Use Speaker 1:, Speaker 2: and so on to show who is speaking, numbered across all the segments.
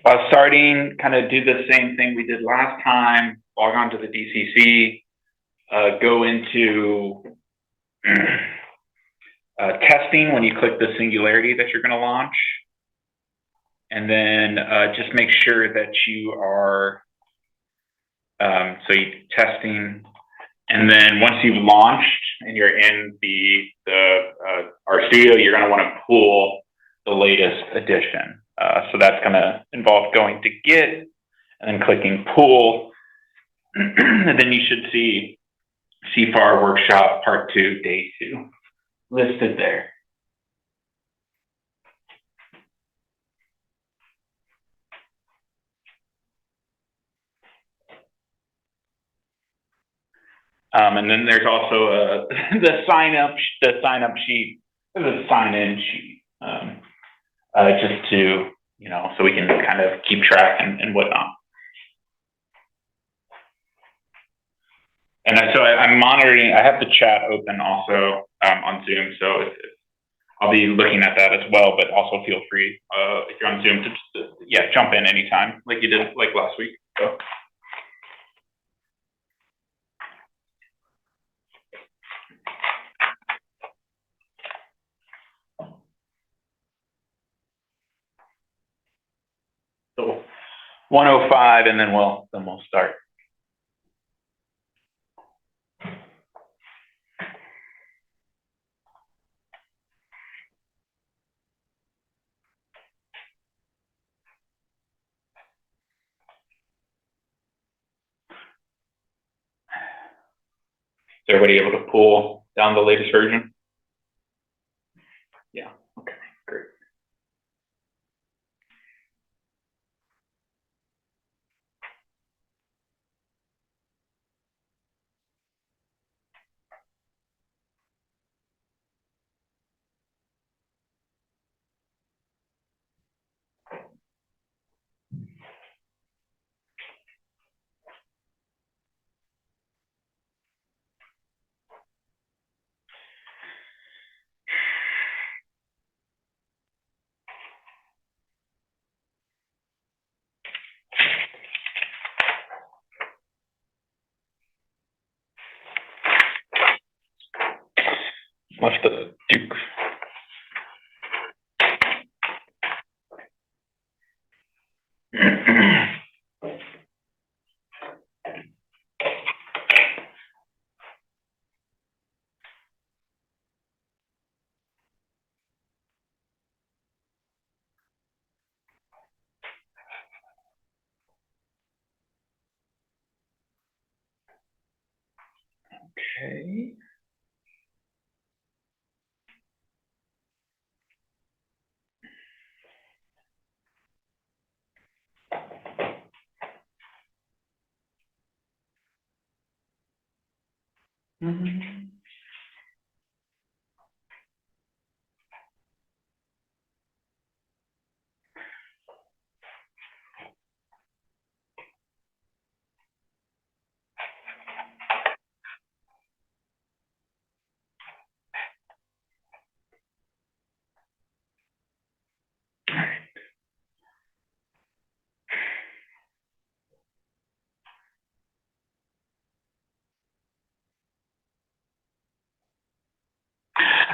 Speaker 1: while starting, kind of do the same thing we did last time, log on to the DCC, go into testing when you click the singularity that you're going to launch. And then just make sure that you are, so you testing. And then once you've launched and you're in our studio, you're going to want to pull the latest edition. So that's going to involve going to Git and then clicking pull. And then you should see CFAR Workshop Part 2, Day 2 listed there. And then there's also the sign up sheet, the sign in sheet, just to, so we can kind of keep track and whatnot. And so I'm monitoring. I have the chat open also on Zoom, so I'll be looking at that as well. But also feel free if you're on Zoom to just, jump in anytime, like you did like last week. So 1:05, and then we'll start. Is everybody able to pull down the latest version? Yeah, okay, great. Left the Duke. Okay.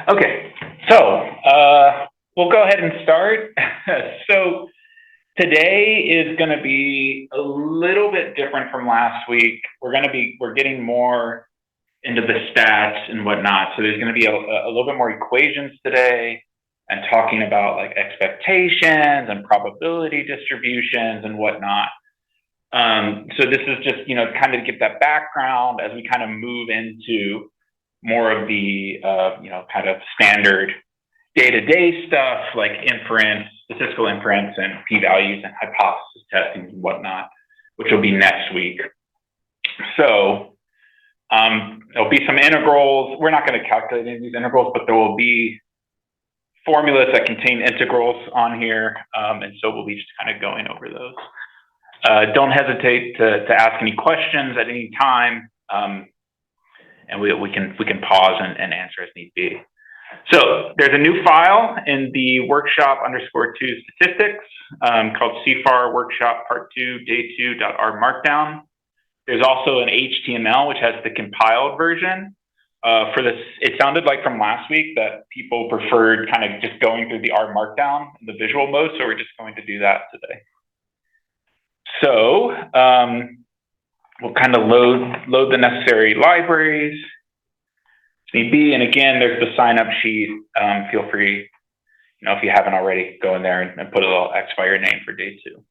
Speaker 1: Okay, so we'll go ahead and start. So today is going to be a little bit different from last week. We're getting more into the stats and whatnot. So there's going to be a little bit more equations today and talking about like expectations and probability distributions and whatnot. So this is just, kind of to get that background as we kind of move into more of the, kind of standard day-to-day stuff like inference, statistical inference, and p-values and hypothesis testing and whatnot, which will be next week. So there'll be some integrals. We're not going to calculate any of these integrals, but there will be formulas that contain integrals on here, and so we'll be just kind of going over those. Don't hesitate to ask any questions at any time, and we can pause and answer as need be. So there's a new file in the workshop_2 statistics called CFAR workshop part 2 day 2.r markdown. There's also an HTML, which has the compiled version. For this, it sounded like from last week that people preferred kind of just going through the R markdown in the visual mode, so we're just going to do that today. So we'll kind of load the necessary libraries, if need be, and again, there's the sign up sheet. Feel free, if you haven't already, go in there and put a little X by your name for day 2.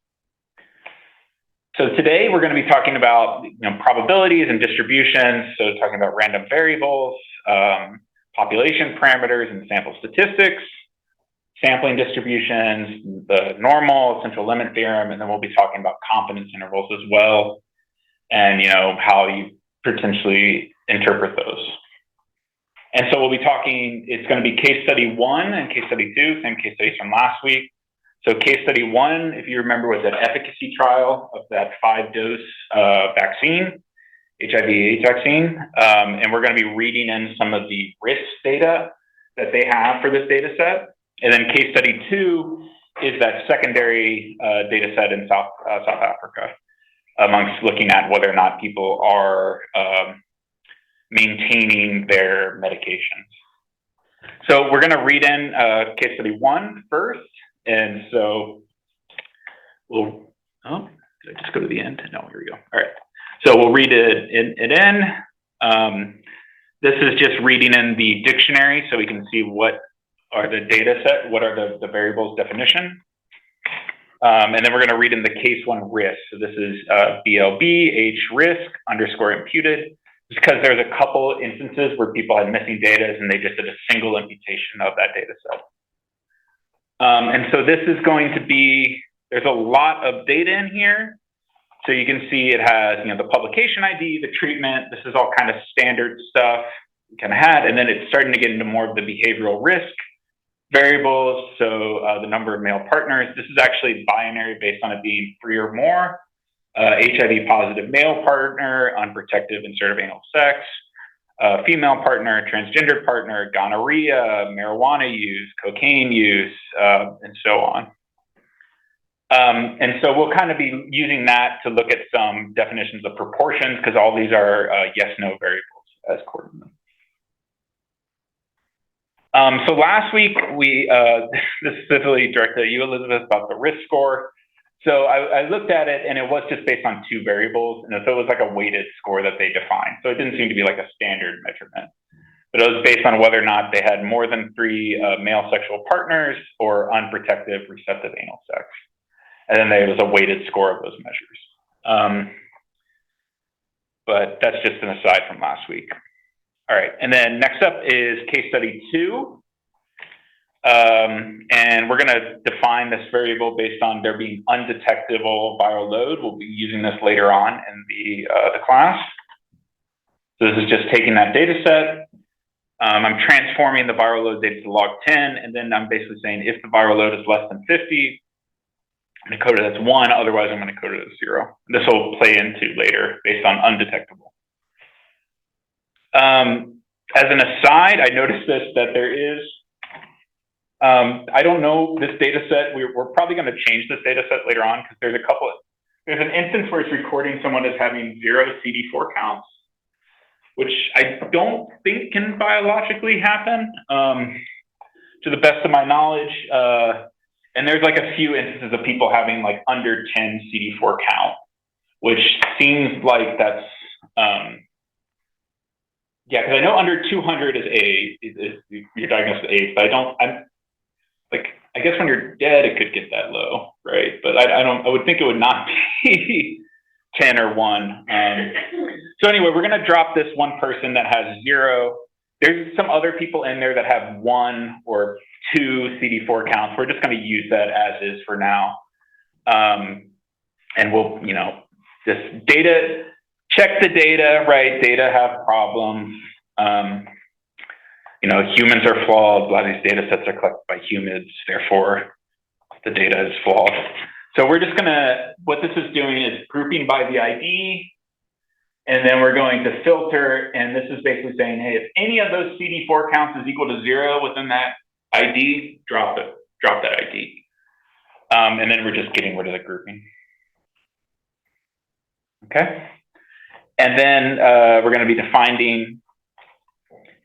Speaker 1: So today we're going to be talking about probabilities and distributions. So talking about random variables, population parameters and sample statistics, sampling distributions, the normal, central limit theorem, and then we'll be talking about confidence intervals as well, and how you potentially interpret those. And so we'll be talking, it's going to be case study 1 and case study 2, same case studies from last week. So case study 1, if you remember, was an efficacy trial of that 5-dose vaccine, HIV/AIDS vaccine. And we're going to be reading in some of the risk data that they have for this data set. And then case study 2 is that secondary data set in South Africa, amongst looking at whether or not people are maintaining their medications. So we're going to read in case study 1 first. And so did I just go to the end? No, here we go. All right. So we'll read it in. This is just reading in the dictionary so we can see what are the data set, what are the variables definition. And then we're going to read in the case 1 risk. So this is BLB, H risk, _ imputed, because there's a couple instances where people had missing data and they just did a single imputation of that data set. And so this is going to be, there's a lot of data in here. So you can see it has, the publication ID, the treatment. This is all kind of standard stuff we kind of had. And then it's starting to get into more of the behavioral risk variables. So the number of male partners. This is actually binary based on it being 3 or more. HIV positive male partner, unprotected insertive anal sex, female partner, transgender partner, gonorrhea, marijuana use, cocaine use, and so on. And so we'll kind of be using that to look at some definitions of proportions, because all these are yes/no variables as coordinates. So last week, this is specifically directed at you, Elizabeth, about the risk score. So I looked at it, and it was just based on 2 variables, and so it was like a weighted score that they defined. So it didn't seem to be like a standard measurement, but it was based on whether or not they had more than 3 male sexual partners or unprotected receptive anal sex. And then there was a weighted score of those measures. But that's just an aside from last week. All right, and then next up is case study 2. And we're going to define this variable based on there being undetectable viral load. We'll be using this later on in the class. So this is just taking that data set. I'm transforming the viral load data to log 10, and then I'm basically saying if the viral load is less than 50, I'm going to code it as 1, otherwise I'm going to code it as 0. This will play into later based on undetectable. As an aside, I noticed that there is, I don't know this data set. We're probably going to change this data set later on, because there's an instance where it's recording someone as having 0 CD4 counts, which I don't think can biologically happen, to the best of my knowledge. And there's like a few instances of people having like under 10 CD4 count, which seems like that's, yeah, because I know under 200 is you're diagnosed with AIDS, but I guess when you're dead, it could get that low, right? But I would think it would not be 10 or 1. So anyway, we're going to drop this one person that has 0. There's some other people in there that have 1 or 2 CD4 counts. We're just going to use that as is for now. And we'll, just data, check the data, right? Data have problems. Humans are flawed. A lot of these data sets are collected by humans, therefore the data is flawed. So we're just gonna, what this is doing is grouping by the ID, And then we're going to filter, and this is basically saying, hey, if any of those CD4 counts is equal to 0 within that ID, drop that ID. And then we're just getting rid of the grouping. Okay. And then we're going to be defining.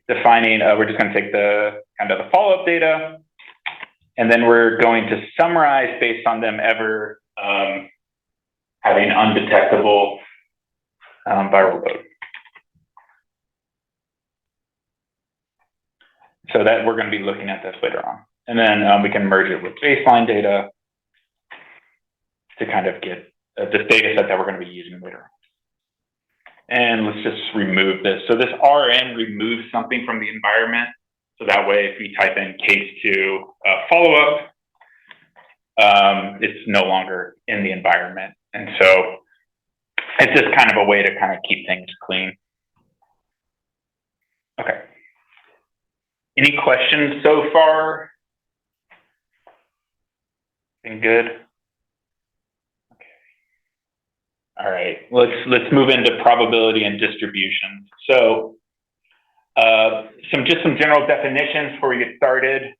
Speaker 1: We're just going to take the kind of the follow-up data, and then we're going to summarize based on them ever having undetectable viral load. So that we're going to be looking at this later on. And then we can merge it with baseline data to kind of get this data set that we're going to be using later on. And let's just remove this. So this RN removes something from the environment. So that way, if we type in case 2 follow-up, it's no longer in the environment. And so it's just kind of a way to kind of keep things clean. Okay. Any questions so far? Been good? Okay. All right, let's move into probability and distribution. So just some general definitions before we get started.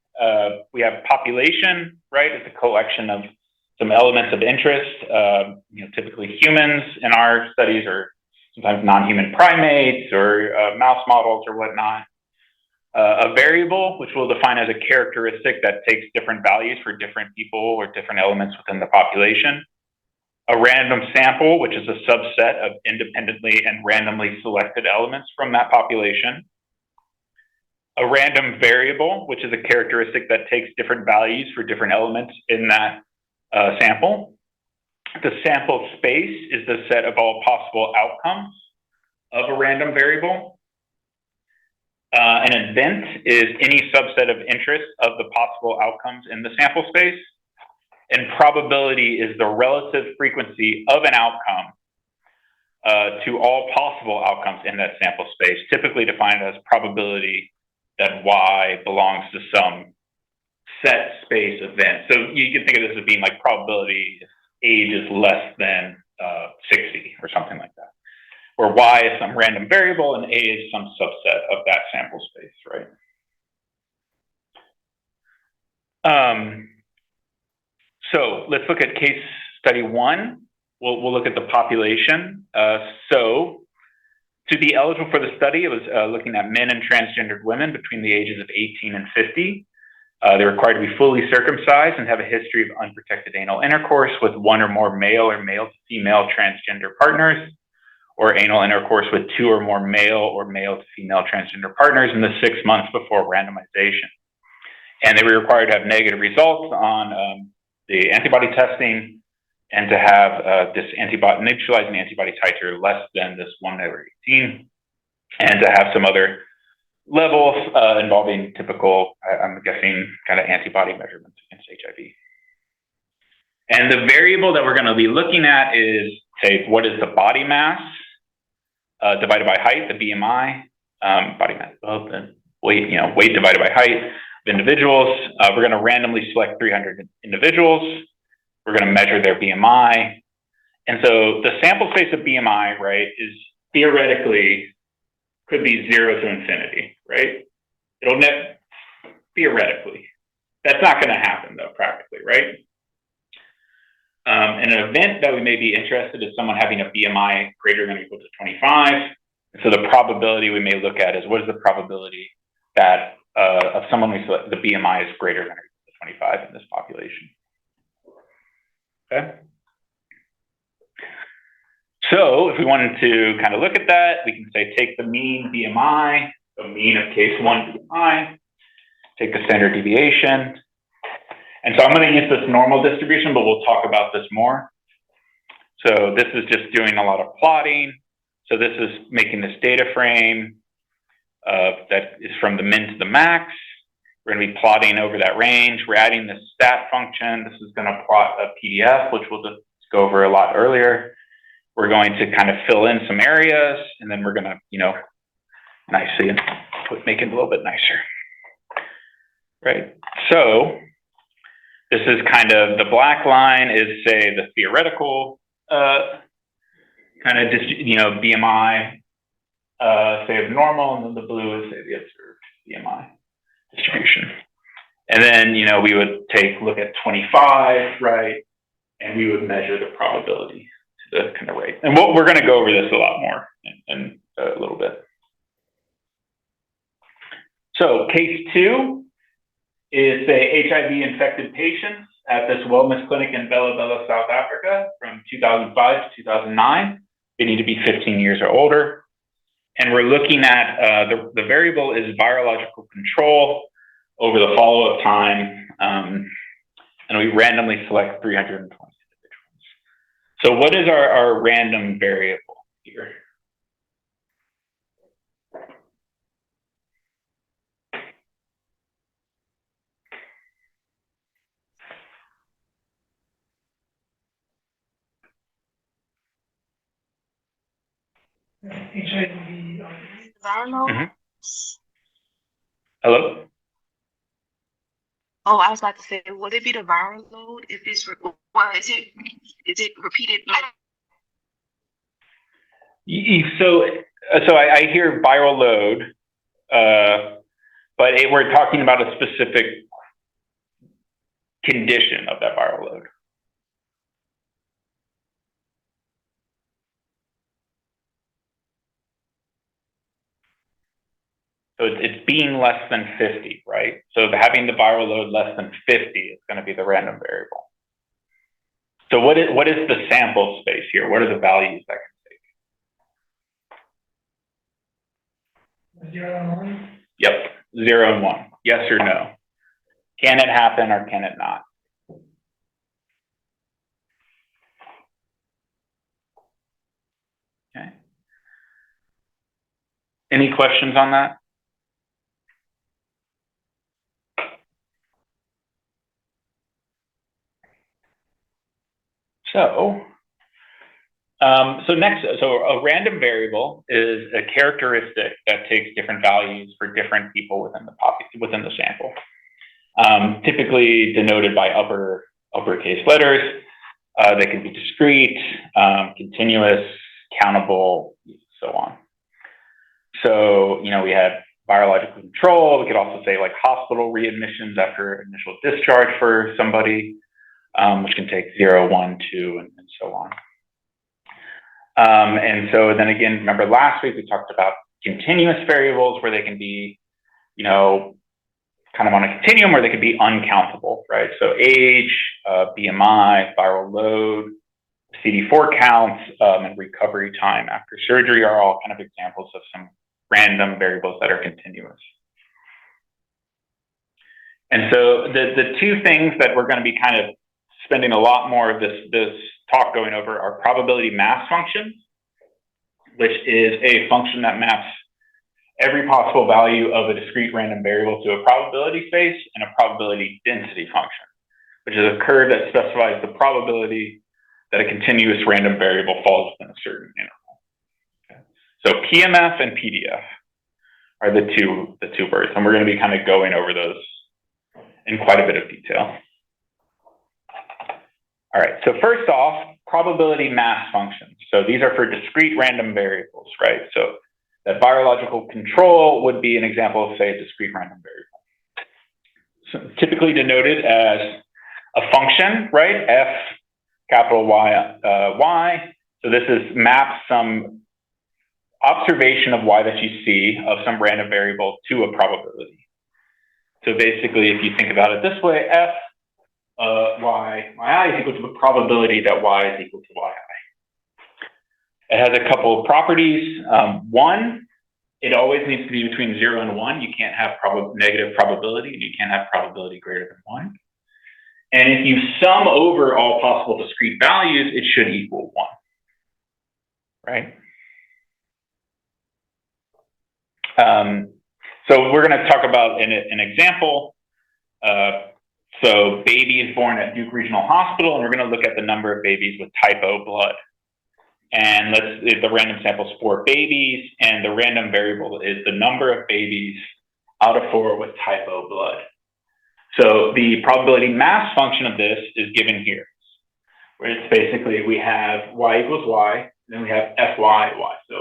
Speaker 1: We have population, right? It's a collection of some elements of interest, typically humans in our studies, or sometimes non-human primates or mouse models or whatnot. A variable, which we'll define as a characteristic that takes different values for different people or different elements within the population. A random sample, which is a subset of independently and randomly selected elements from that population. A random variable, which is a characteristic that takes different values for different elements in that sample. The sample space is the set of all possible outcomes of a random variable. An event is any subset of interest of the possible outcomes in the sample space. And probability is the relative frequency of an outcome to all possible outcomes in that sample space, typically defined as probability that Y belongs to some set space event. So you can think of this as being like probability if age is less than 60 or something like that, where Y is some random variable and A is some subset of that sample space, right? So let's look at case study 1. We'll look at the population. So to be eligible for the study, it was looking at men and transgendered women between the ages of 18 and 50. They're required to be fully circumcised and have a history of unprotected anal intercourse with one or more male or male to female transgender partners, or anal intercourse with 2 or more male or male to female transgender partners in the 6 months before randomization. And they were required to have negative results on the antibody testing and to have this neutralizing antibody titer less than this 1/18, and to have some other levels involving typical, I'm guessing, kind of antibody measurements against HIV. And the variable that we're going to be looking at is, say, what is the body mass divided by height, the BMI, body mass, the weight, weight divided by height of individuals. We're going to randomly select 300 individuals. We're going to measure their BMI. And so the sample space of BMI, right, is theoretically could be 0 to infinity, right? It'll theoretically. That's not going to happen though, practically, right? An event that we may be interested in is someone having a BMI greater than or equal to 25. And so the probability we may look at is what is the probability that of someone we select, the BMI is greater than or equal to 25 in this population. Okay. So if we wanted to kind of look at that, we can say take the mean BMI, the mean of case 1 BMI, take the standard deviation. And so I'm going to use this normal distribution, but we'll talk about this more. So this is just doing a lot of plotting. So this is making this data frame that is from the min to the max. We're going to be plotting over that range. We're adding this stat function. This is going to plot a PDF, which we'll just go over a lot earlier. We're going to kind of fill in some areas, and then we're going to, nicely make it a little bit nicer. Right? So this is kind of the black line is, say, the theoretical kind of just, BMI, say of normal, and then the blue is say the observed BMI distribution. And then, we would look at 25, right? And we would measure the probability to the kind of rate. And we're going to go over this a lot more in a little bit. So case 2 is a HIV-infected patients at this wellness clinic in Bella Bella, South Africa from 2005 to 2009. They need to be 15 years or older. And we're looking at the variable is virological control over the follow-up time. And we randomly select 320 individuals. So what is our random variable here?
Speaker 2: HIV.
Speaker 1: Hello?
Speaker 2: Oh, I was about to say, would it be the viral load if it's is it repeated like?
Speaker 1: So I hear viral load, but we're talking about a specific condition of that viral load. So it's being less than 50, right? So having the viral load less than 50 is going to be the random variable. So what is the sample space here? What are the values that can take?
Speaker 3: 0 and 1?
Speaker 1: Yep, 0 and 1. Yes or no? Can it happen or can it not? Okay. Any questions on that? So a random variable is a characteristic that takes different values for different people within the sample. Typically denoted by uppercase letters. They can be discrete, continuous, countable, so on. So, we have virological control. We could also say like hospital readmissions after initial discharge for somebody, which can take 0, 1, 2, and so on. And so then again, remember last week we talked about continuous variables where they can be, kind of on a continuum where they could be uncountable, right? So age, BMI, viral load, CD4 counts, and recovery time after surgery are all kind of examples of some random variables that are continuous. And so the two things that we're going to be kind of spending a lot more of this talk going over are probability mass function, which is a function that maps every possible value of a discrete random variable to a probability space, and a probability density function, which is a curve that specifies the probability that a continuous random variable falls within a certain interval. Okay. So PMF and PDF are the two words, and we're going to be kind of going over those in quite a bit of detail. All right, so first off, probability mass functions. So these are for discrete random variables, right? So that virological control would be an example of, say, a discrete random variable. So typically denoted as a function, right? F capital Y, Y. So this is maps some observation of Y that you see of some random variable to a probability. So basically, if you think about it this way, F Y I is equal to the probability that Y is equal to YI. It has a couple of properties. One, it always needs to be between 0 and 1. You can't have negative probability, and you can't have probability greater than 1. And if you sum over all possible discrete values, it should equal 1, right? So we're going to talk about an example. So baby is born at Duke Regional Hospital, and we're going to look at the number of babies with type O blood. And the random sample is 4 babies, and the random variable is the number of babies out of 4 with type O blood. So the probability mass function of this is given here, where it's basically we have Y equals Y, then we have FY, Y. So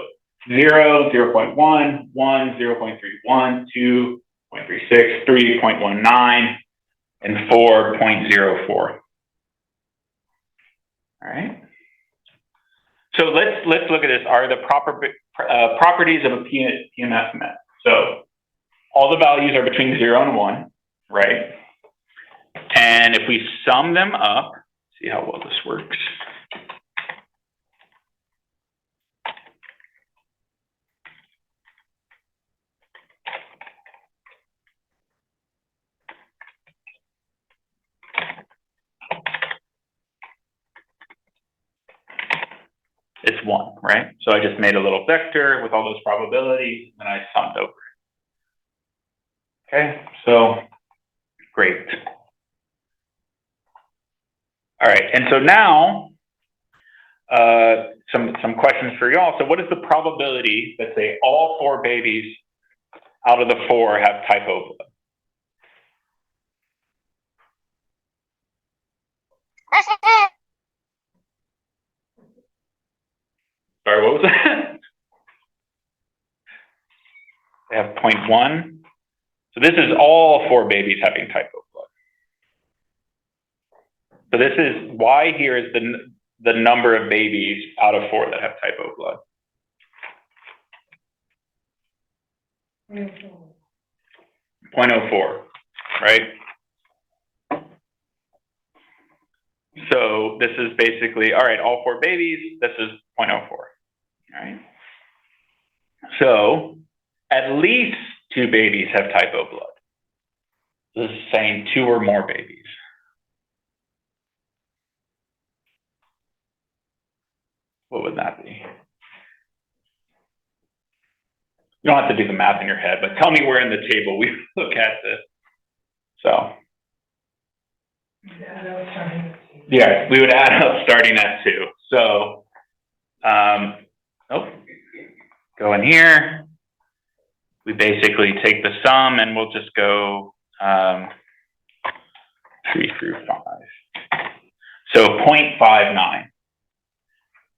Speaker 1: 0, 0.1, 1, 0.31, 2, 0.36, 3.19, and 4.04. All right. So let's look at this. Are the properties of a PMF met? So all the values are between 0 and 1, right? And if we sum them up, see how well this works. It's 1, right? So I just made a little vector with all those probabilities, and I summed over it. Okay, so great. All right, and so now some questions for y'all. So what is the probability that, say, all 4 babies out of the 4 have type O blood? Sorry, what was that? They have 0.1. So this is all 4 babies having type O blood. So this is, Y here is the number of babies out of 4 that have type O blood. 0.04, right? So this is basically, all right, all 4 babies, this is 0.04, all right? So at least 2 babies have type O blood. This is saying 2 or more babies. What would that be? You don't have to do the math in your head, but tell me where in the table we look at this. So. Yeah, we would add up starting at 2. So, go in here. We basically take the sum and we'll just go 3 through 5. So 0.59,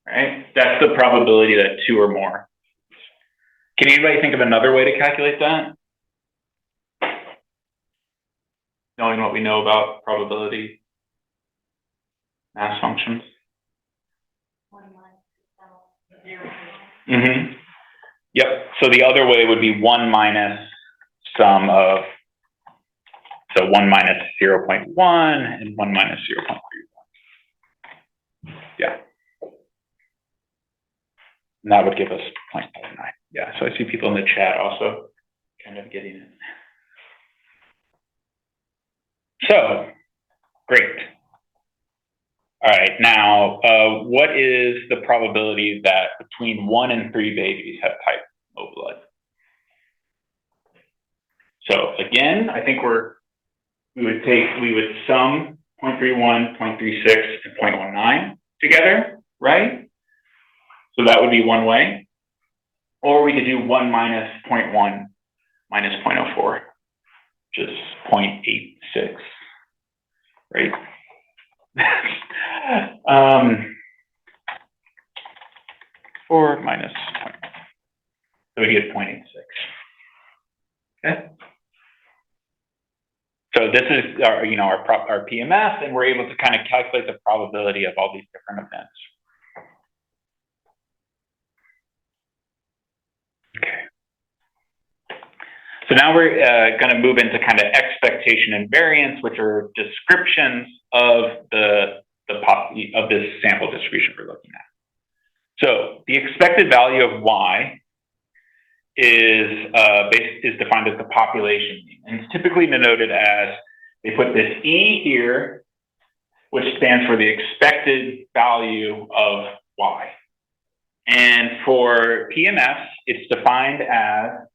Speaker 1: right? That's the probability that 2 or more. Can anybody think of another way to calculate that? Knowing what we know about probability mass functions? Mm-hmm. Yep. So the other way would be 1 minus sum of, so 1 minus 0.1 and 1 minus 0.31. Yeah. And that would give us 0.59. Yeah. So I see people in the chat also kind of getting it. So, great. All right, now, what is the probability that between 1 and 3 babies have type O blood? So again, I think we would sum 0.31, 0.36, and 0.19 together, right? So that would be one way. Or we could do 1 minus 0.1 minus 0.04, which is 0.86, right? 4 minus 0.1. So we get 0.86. Okay. So this is our, our PMF, and we're able to kind of calculate the probability of all these different events. Okay. So now we're going to move into kind of expectation and variance, which are descriptions of this sample distribution we're looking at. So the expected value of Y is defined as the population mean, and it's typically denoted as, they put this E here, which stands for the expected value of Y. And for PMFs, it's defined as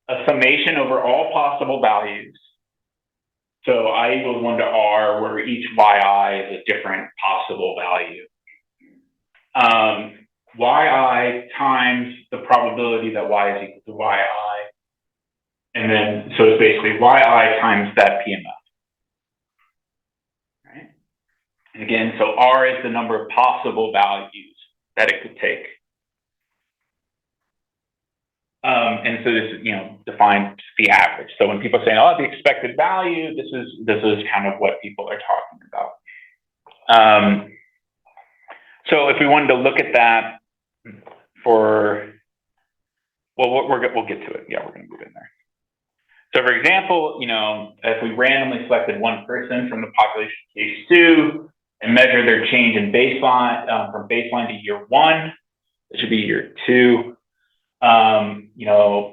Speaker 1: a summation over all possible values. So I equals 1 to R, where each yi is a different possible value. Yi times the probability that y is equal to yi. And then, so it's basically yi times that PMF. Right? And again, so R is the number of possible values that it could take. And so this, defines the average. So when people say, "Oh, the expected value," this is kind of what people are talking about. So if we wanted to look at that we'll get to it. Yeah, we're going to move in there. So for example, if we randomly selected one person from the population case 2 and measure their change in baseline from baseline to year 1, it should be year 2.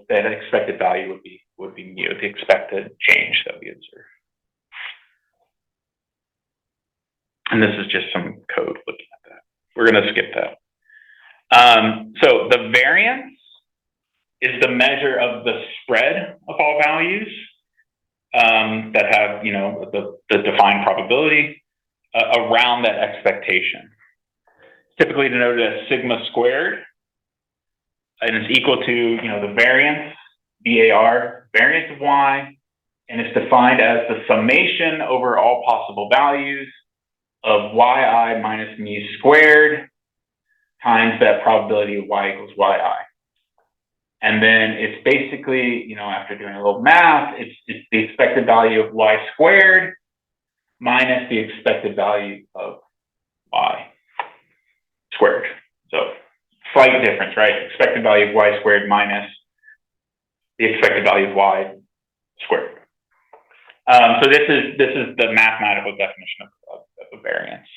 Speaker 1: That expected value would be mu, the expected change that we observe. And this is just some code looking at that. We're going to skip that. So the variance is the measure of the spread of all values that have, the defined probability around that expectation. It's typically denoted as sigma squared, and it's equal to, the variance, VAR, variance of y, and it's defined as the summation over all possible values of yi minus mu squared times that probability of y equals yi. And then it's basically, after doing a little math, it's the expected value of y squared minus the expected value of y squared. So slight difference, right? Expected value of y squared minus the expected value of y squared. So this is the mathematical definition of a variance.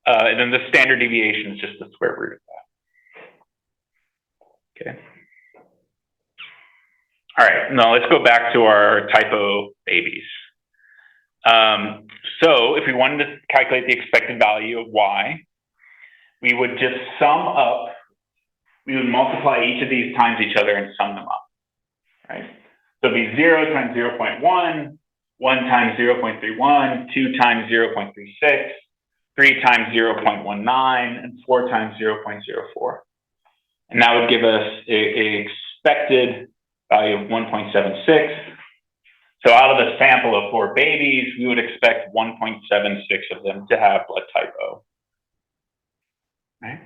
Speaker 1: And then the standard deviation is just the square root of that. Okay. All right, now let's go back to our typo babies. So if we wanted to calculate the expected value of y, we would just sum up, we would multiply each of these times each other and sum them up, right? So it'd be 0 times 0.1, 1 times 0.31, 2 times 0.36, 3 times 0.19, and 4 times 0.04. And that would give us a expected value of 1.76. So out of the sample of 4 babies, we would expect 1.76 of them to have blood type O. Right?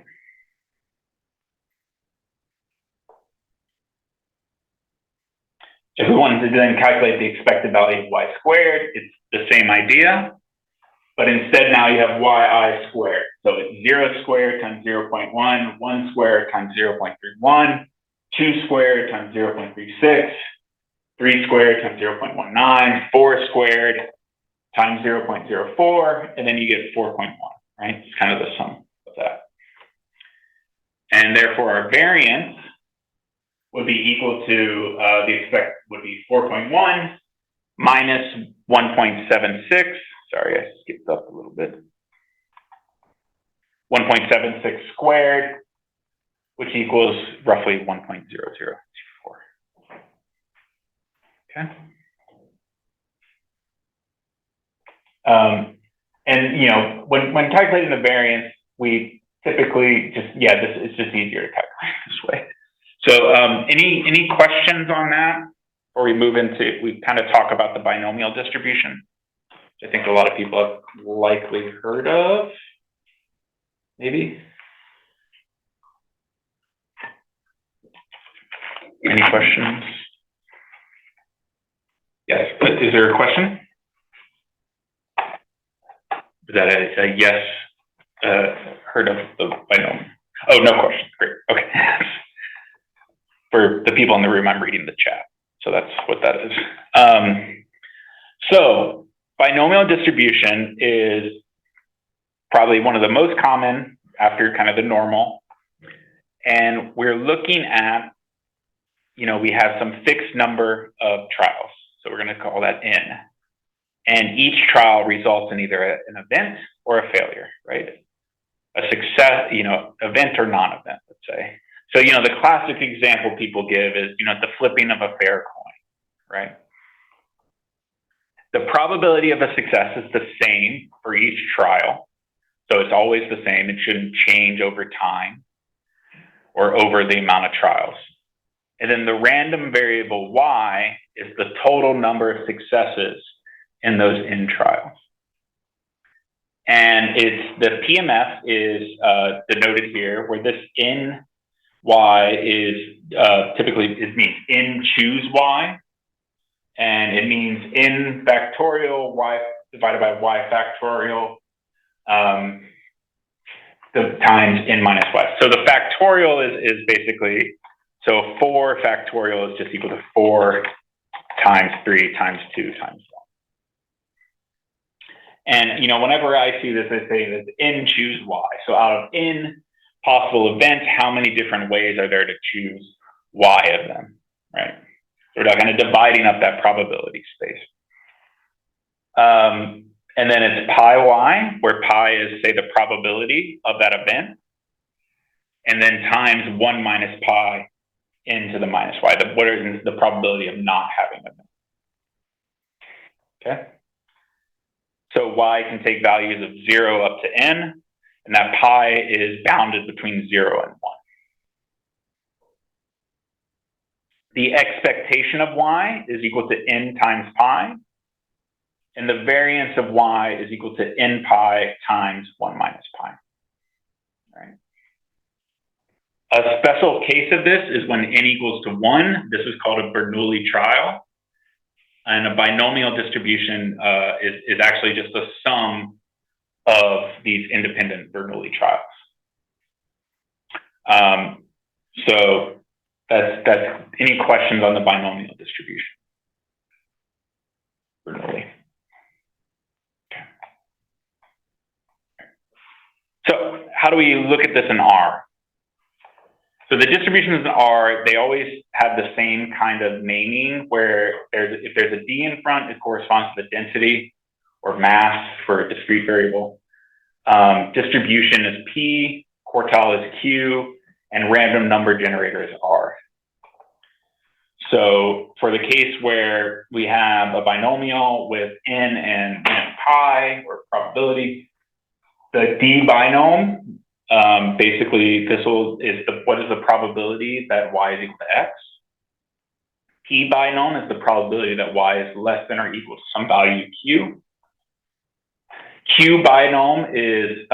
Speaker 1: If we wanted to then calculate the expected value of y squared, it's the same idea, but instead now you have yi squared. So it's 0 squared times 0.1, 1 squared times 0.31, 2 squared times 0.36, 3 squared times 0.19, 4 squared times 0.04, and then you get 4.1, right? It's kind of the sum of that. And therefore our variance would be equal to, the expect would be 4.1 minus 1.76. Sorry, I skipped up a little bit. 1.76 squared, which equals roughly 1.0024. Okay. And when calculating the variance, we typically it's just easier to calculate this way. So any questions on that? Or we kind of talk about the binomial distribution, which I think a lot of people have likely heard of, maybe? Any questions? Yes, is there a question? Is that a yes? Heard of the binomial? Oh, no questions. Great. Okay. For the people in the room, I'm reading the chat. So that's what that is. So binomial distribution is probably one of the most common after kind of the normal. And we're looking at, we have some fixed number of trials. So we're going to call that N. And each trial results in either an event or a failure, right? A success, event or non-event, let's say. So, the classic example people give is, the flipping of a fair coin, right? The probability of a success is the same for each trial. So it's always the same. It shouldn't change over time or over the amount of trials. And then the random variable y is the total number of successes in those N trials. And the PMF is denoted here, where this in y is typically, it means in choose y, and it means in factorial y divided by y factorial the times n minus y. So the factorial is basically, so 4 factorial is just equal to 4 times 3 times 2 times 1. And, you know, whenever I see this, I say that n choose y. So out of n possible events, how many different ways are there to choose y of them, right? So we're kind of dividing up that probability space. And then it's pi y, where pi is, say, the probability of that event, and then times 1 minus pi into the minus y, what is the probability of not having an event. Okay. So y can take values of 0 up to n, and that pi is bounded between 0 and 1. The expectation of y is equal to n times pi, and the variance of y is equal to n pi times 1 minus pi. Right. A special case of this is when n equals to 1. This is called a Bernoulli trial. And a binomial distribution is actually just a sum of these independent Bernoulli trials. So that's any questions on the binomial distribution? Bernoulli. Okay. So how do we look at this in R? So the distributions in R, they always have the same kind of naming, where if there's a D in front, it corresponds to the density or mass for a discrete variable. Distribution is P, quartile is Q, and random number generator is R. So for the case where we have a binomial with n and pi, or probability, the D binom, basically what is the probability that y is equal to x? P binom is the probability that y is less than or equal to some value q. Q binom is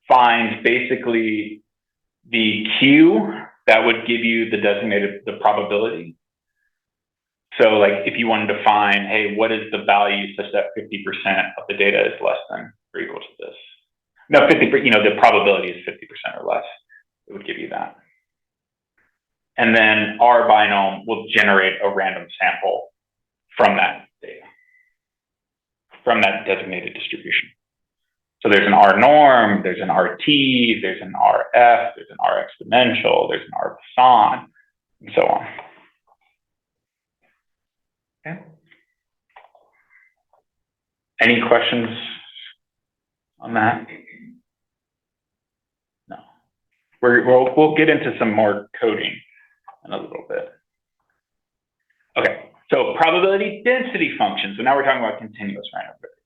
Speaker 1: finds basically the q that would give you the probability. So like if you wanted to find, hey, what is the value such that 50% of the data is less than or equal to this? No, 50%, the probability is 50% or less. It would give you that. And then R binom will generate a random sample from that data, from that designated distribution. So there's an R norm, there's an RT, there's an RF, there's an R exponential, there's an R Poisson, and so on. Okay. Any questions on that? No. We'll get into some more coding in a little bit. Okay, so probability density function. So now we're talking about continuous random variables.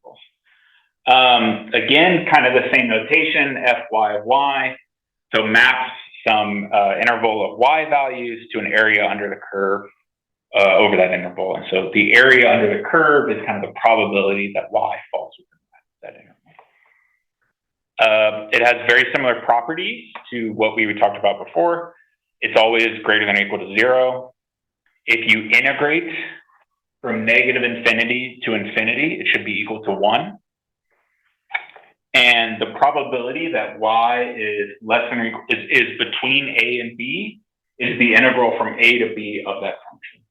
Speaker 1: Again, kind of the same notation, Fy of y. So maps some interval of y values to an area under the curve over that interval. And so the area under the curve is kind of the probability that y falls within that interval. It has very similar properties to what we talked about before. It's always greater than or equal to 0. If you integrate from negative infinity to infinity, it should be equal to 1. And the probability that y is less than or equal is between a and b is the integral from a to b of that function.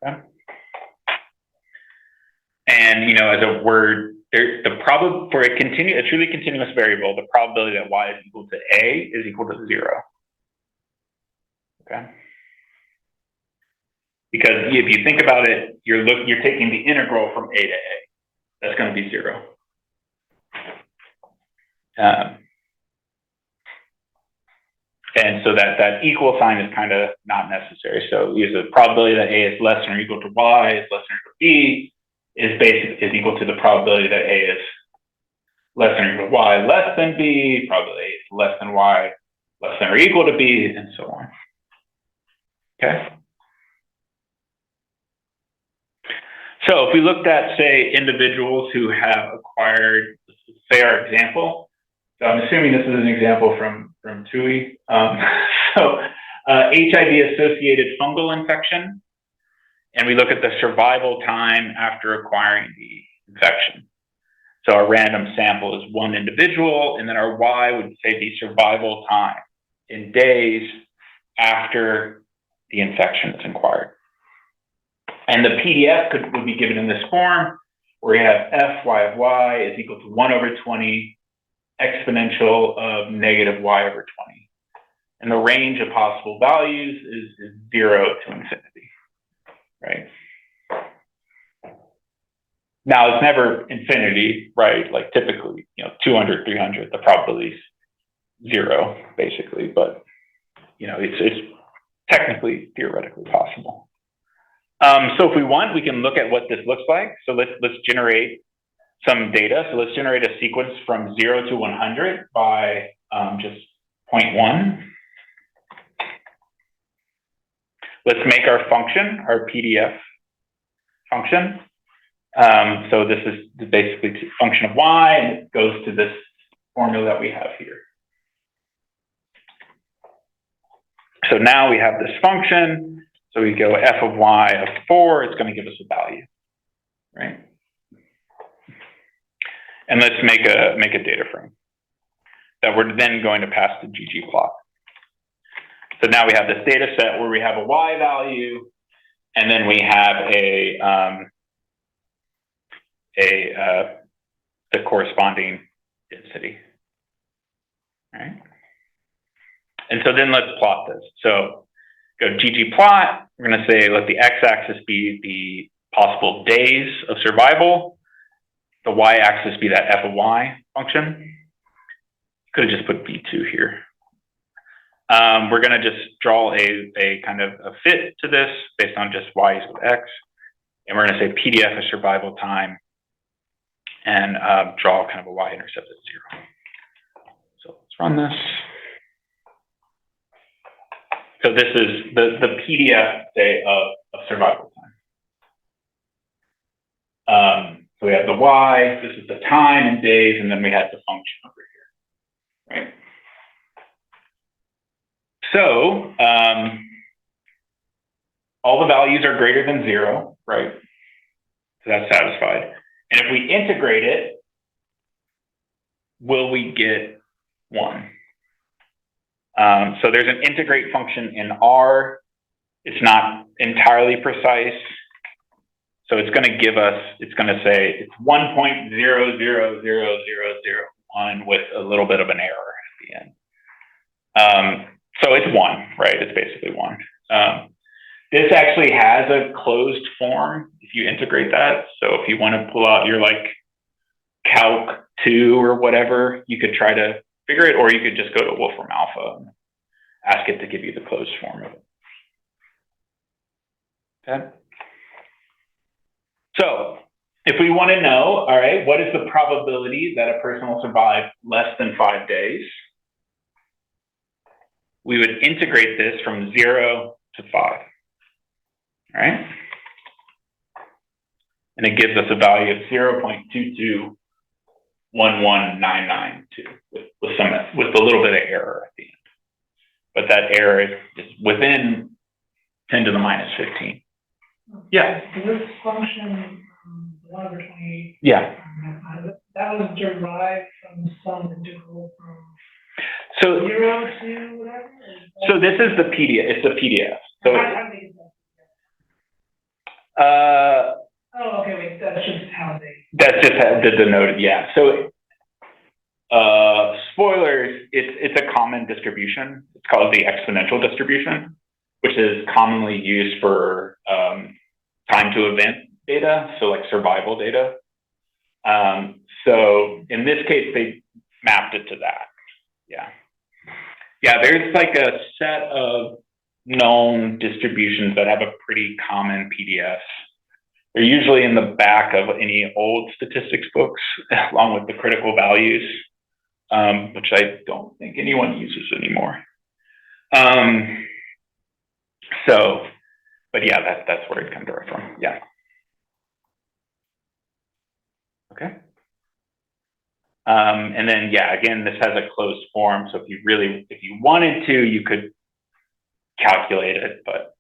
Speaker 1: Okay. And as a word, for a truly continuous variable, the probability that y is equal to a is equal to 0. Okay. Because if you think about it, you're taking the integral from a to a. That's going to be 0. And so that equal sign is kind of not necessary. So use the probability that a is less than or equal to y is less than or equal to b is equal to the probability that a is less than or equal to y less than b, probability a is less than y less than or equal to b, and so on. Okay. So if we looked at, say, individuals who have acquired, say our example, so I'm assuming this is an example from TUI. So HIV-associated fungal infection, and we look at the survival time after acquiring the infection. So our random sample is one individual, and then our Y would say the survival time in days after the infection is acquired. And the PDF would be given in this form, where you have f y of y is equal to 1/20 exponential of negative y over 20. And the range of possible values is 0 to infinity, right? Now, it's never infinity, right? Like typically, 200, 300, the probability is 0, basically, but, it's technically, theoretically possible. So if we want, we can look at what this looks like. So let's generate some data. So let's generate a sequence from 0 to 100 by just 0.1. Let's make our function, our PDF function. So this is basically a function of y, and it goes to this formula that we have here. So now we have this function. So we go f of y of 4, it's going to give us a value, right? And let's make a data frame that we're then going to pass to ggplot. So now we have this data set where we have a y value, and then we have the corresponding density, right? And so then let's plot this. So go ggplot. We're going to say let the x-axis be the possible days of survival. The y-axis be that f of y function. Could have just put v2 here. We're going to just draw a kind of a fit to this based on just y equals x. And we're going to say PDF is survival time and draw kind of a y-intercept at 0. So let's run this. So this is the PDF, say, of survival time. So we have the y, this is the time in days, and then we have the function over here, right? So all the values are greater than 0, right? So that's satisfied. And if we integrate it, will we get 1? So there's an integrate function in R. It's not entirely precise. So it's going to give us, it's going to say it's 1.000001 with a little bit of an error at the end. So it's 1, right? It's basically 1. This actually has a closed form if you integrate that. So if you want to pull out your like calc 2 or whatever, you could try to figure it, or you could just go to Wolfram Alpha and ask it to give you the closed form of it. Okay. So if we want to know, all right, what is the probability that a person will survive less than 5 days? We would integrate this from 0 to 5, all right? And it gives us a value of 0.2211992 with a little bit of error at the end. But that error is within 10 to the minus 15. Yeah.
Speaker 3: So this function, 1/20.
Speaker 1: Yeah.
Speaker 3: That was derived from some integral from
Speaker 1: So
Speaker 3: 0 to whatever?
Speaker 1: So this is the PDF. It's the PDF. So
Speaker 3: How big is that? Oh, okay, wait, that's just how they.
Speaker 1: That's just how the denoted, yeah. So spoilers, it's a common distribution. It's called the exponential distribution, which is commonly used for time to event data, so like survival data. So in this case, they mapped it to that. Yeah. Yeah, there's like a set of known distributions that have a pretty common PDF. They're usually in the back of any old statistics books, along with the critical values, which I don't think anyone uses anymore. But yeah, that's where it comes from. Yeah. Okay. And then, yeah, again, this has a closed form. So if you wanted to, you could calculate it, but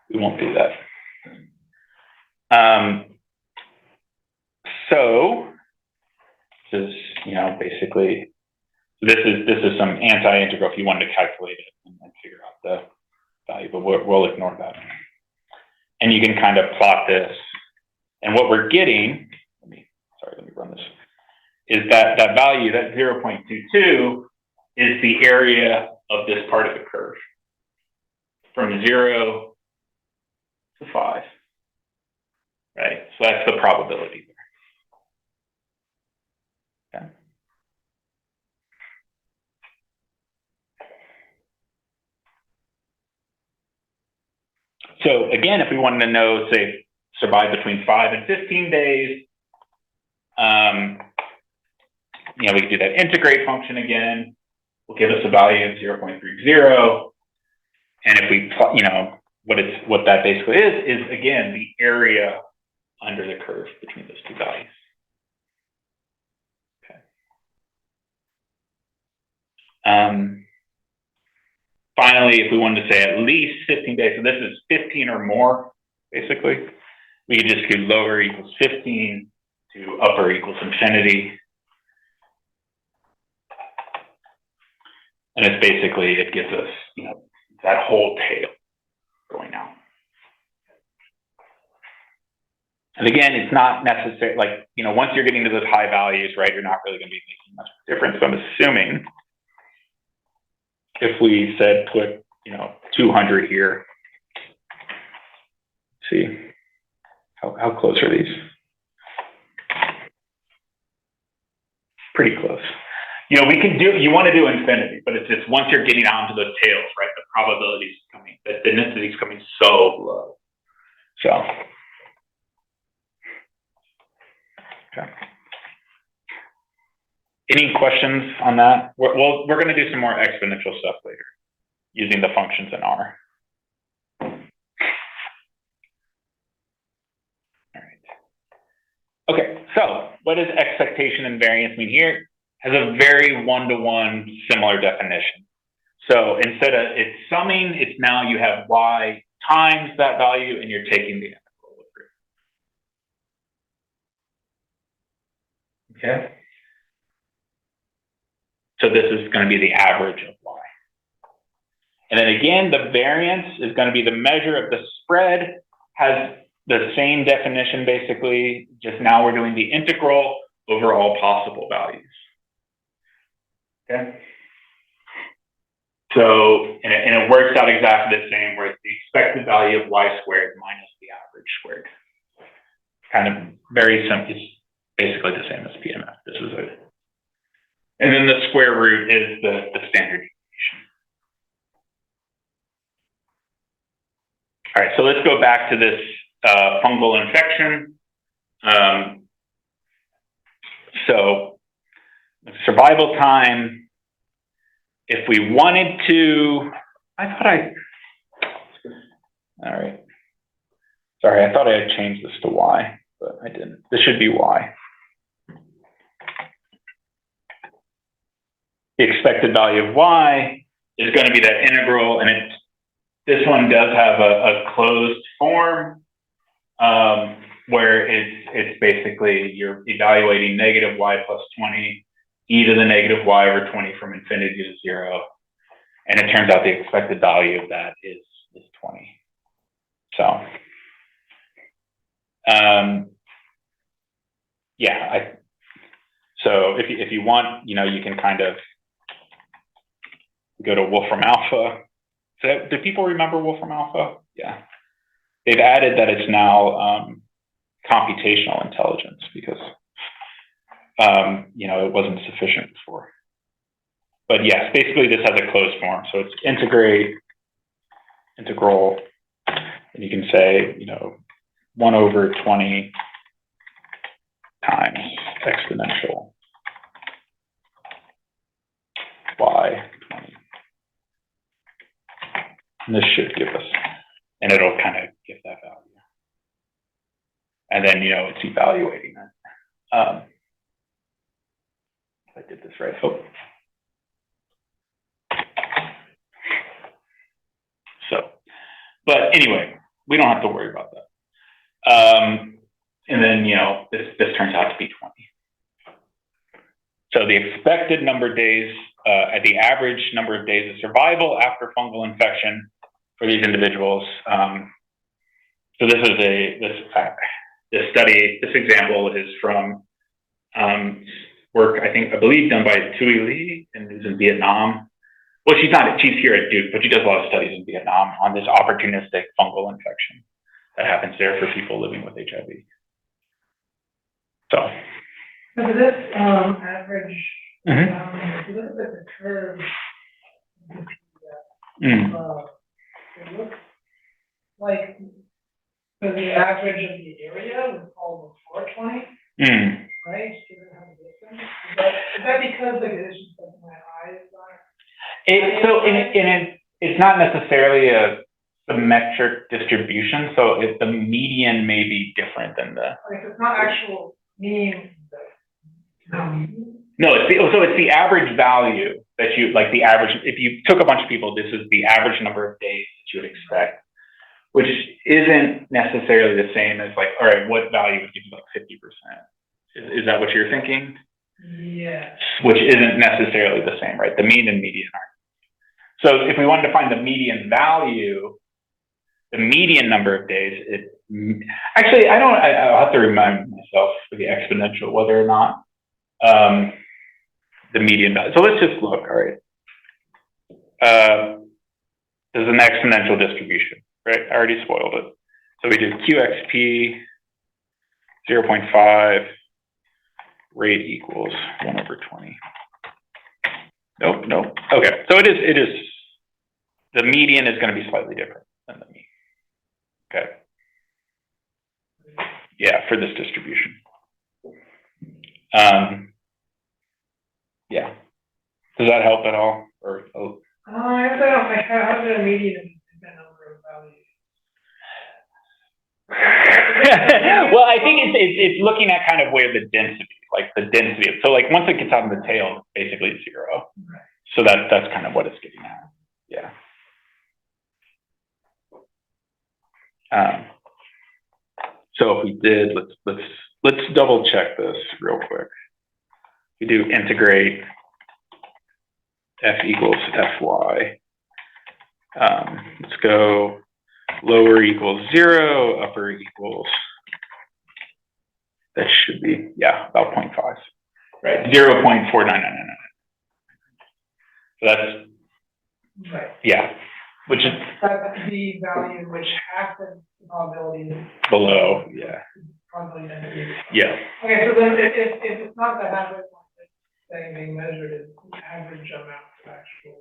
Speaker 1: we won't do that. So this is, basically, this is some anti-integral if you wanted to calculate it and figure out the value, but we'll ignore that. And you can kind of plot this. And what we're getting, let me run this, is that value, that 0.22, is the area of this part of the curve from 0 to 5, right? So that's the probability there. Okay. So again, if we wanted to know, say, survive between 5 and 15 days, we could do that integrate function again. Will give us a value of 0.30. And if we, what that basically is again, the area under the curve between those two values. Okay. Finally, if we wanted to say at least 15 days, so this is 15 or more, basically, we could just do lower equals 15 to upper equals infinity. And it's basically, it gives us, that whole tail going out. And again, it's not necessary, once you're getting to those high values, right, you're not really going to be making much difference. So I'm assuming if we said put, 200 here, see, how close are these? Pretty close. You want to do infinity, but it's just once you're getting onto those tails, right, the probability is coming, the density is coming so low. So, okay. Any questions on that? We're going to do some more exponential stuff later using the functions in R. All right. Okay, so what does expectation and variance mean here? Has a very one-to-one similar definition. So instead of it's summing, it's now you have y times that value and you're taking the integral over it. Okay. So this is going to be the average of y. And then again, the variance is going to be the measure of the spread, has the same definition basically, just now we're doing the integral over all possible values. Okay. So, and it works out exactly the same, where it's the expected value of y squared minus the average squared. Kind of very simple, it's basically the same as PMF. This is it. And then the square root is the standard deviation. All right, so let's go back to this fungal infection. So survival time, if we wanted to, all right. Sorry, I thought I had changed this to y, but I didn't. This should be y. The expected value of y is going to be that integral, and this one does have a closed form where it's basically you're evaluating negative y plus 20 e to the negative y over 20 from infinity to 0, and it turns out the expected value of that is 20. So yeah, so if you want, you can kind of go to Wolfram Alpha. So do people remember Wolfram Alpha? Yeah. They've added that it's now computational intelligence because, it wasn't sufficient before. But yes, basically this has a closed form. So it's integral, and you can say, 1 over 20 times exponential y 20. And this should give us, and it'll kind of give that value. And then, it's evaluating If I did this right. Oh. So, but anyway, we don't have to worry about that. And then, you know, this turns out to be 20. So the expected number of days, the average number of days of survival after fungal infection for these individuals. So this is this study, this example is from work, I believe done by Tui Lee, and who's in Vietnam. Well, she's here at Duke, but she does a lot of studies in Vietnam on this opportunistic fungal infection that happens there for people living with HIV. So
Speaker 3: for this average, if you look at the curve, it looks like for the average of the area would fall before 20, right? Given how the distance. Is that because the conditions of my eyes are?
Speaker 1: It's not necessarily a symmetric distribution, so the median may be different than the.
Speaker 3: Okay, so it's not actual mean.
Speaker 1: No, it's the average value that you, like the average, if you took a bunch of people, this is the average number of days that you would expect, which isn't necessarily the same as like, all right, what value would give you like 50%? Is that what you're thinking?
Speaker 3: Yeah. Which
Speaker 1: isn't necessarily the same, right? The mean and median aren't. So if we wanted to find the median value, the median number of days, actually, I'll have to remind myself for the exponential, whether or not the median value. So let's just look, all right. There's an exponential distribution, right? I already spoiled it. So we did QXP 0.5, rate equals 1/20. Nope. Okay, so it is, the median is going to be slightly different than the mean. Okay. Yeah, for this distribution. Yeah. Does that help at all? Or
Speaker 3: I guess I don't like how did a median the number of values?
Speaker 1: Well, I think it's looking at kind of where the density, like the density. So like once it gets out of the tail, it's basically 0.
Speaker 3: Right.
Speaker 1: So that's kind of what it's getting at. Yeah. So if we did, let's double check this real quick. We do integrate f equals fy. Let's go lower equals 0, upper equals, that should be, yeah, about 0.5, right? 0.49999. So that's,
Speaker 3: right.
Speaker 1: Yeah, which is
Speaker 3: that's the value which half the probability is
Speaker 1: below, yeah.
Speaker 3: Probability density.
Speaker 1: Yeah.
Speaker 3: Okay, so then if it's not the average thing being measured, it's the average amount of actual.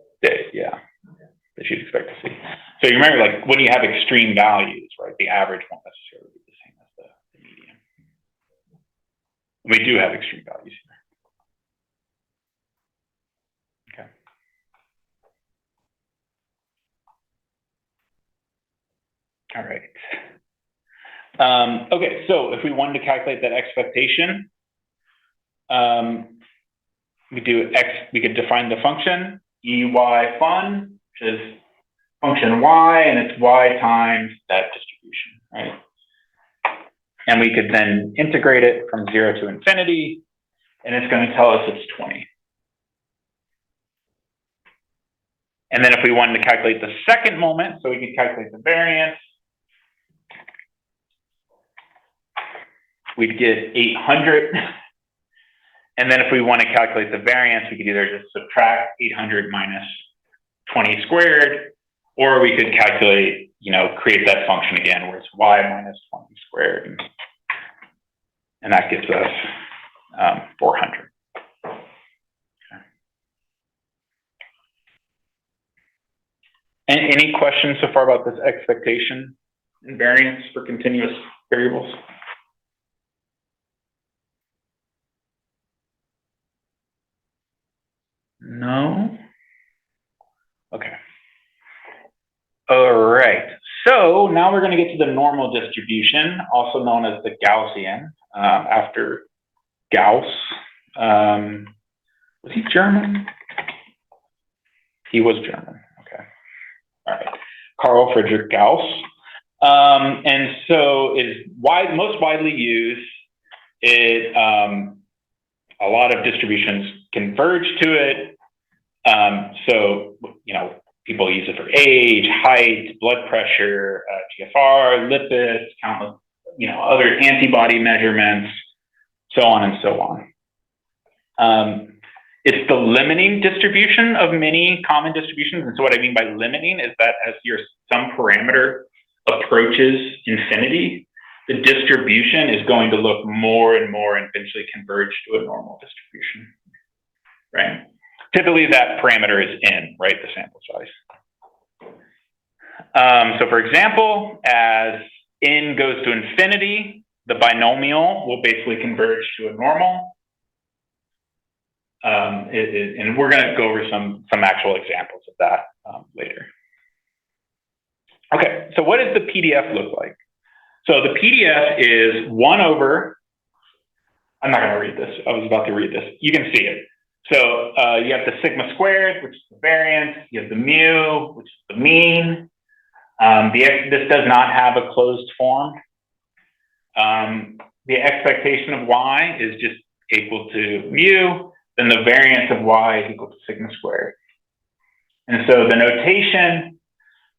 Speaker 1: Yeah. Okay. That you'd expect to see. So you remember, like when you have extreme values, right? The average won't necessarily be the same as the median. We do have extreme values here. Okay. All right. Okay, so if we wanted to calculate that expectation, we could define the function EY fun, which is function y, and it's y times that distribution, right? And we could then integrate it from 0 to infinity, and it's going to tell us it's 20. And then if we wanted to calculate the second moment, so we could calculate the variance, we'd get 800. And then if we want to calculate the variance, we could either just subtract 800 minus 20 squared, or we could calculate, create that function again where it's y minus 20 squared. And that gives us 400. Okay. Any questions so far about this expectation and variance for continuous variables? No? Okay. All right. So now we're going to get to the normal distribution, also known as the Gaussian, after Gauss. Was he German? He was German. Okay. All right. Carl Friedrich Gauss. And so is most widely used. A lot of distributions converge to it. So, people use it for age, height, blood pressure, GFR, lipids, countless, other antibody measurements, so on and so on. It's the limiting distribution of many common distributions. And so what I mean by limiting is that as your some parameter approaches infinity, the distribution is going to look more and more and eventually converge to a normal distribution, right? Typically that parameter is n, right, the sample size. So for example, as n goes to infinity, the binomial will basically converge to a normal. And we're going to go over some actual examples of that later. Okay, so what does the PDF look like? So the PDF is 1 over, I'm not going to read this. I was about to read this. You can see it. So you have the sigma squared, which is the variance. You have the mu, which is the mean. This does not have a closed form. The expectation of y is just equal to mu. Then the variance of y is equal to sigma squared. And so the notation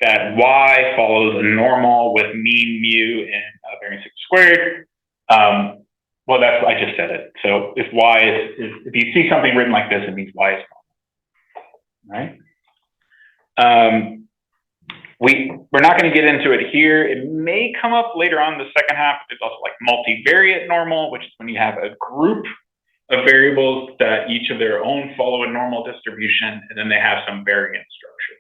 Speaker 1: that y follows a normal with mean mu and variance sigma squared. Well, I just said it. So if y if you see something written like this, it means y is normal, right? We're not going to get into it here. It may come up later on in the second half. There's also like multivariate normal, which is when you have a group of variables that each of their own follow a normal distribution, and then they have some variance structure.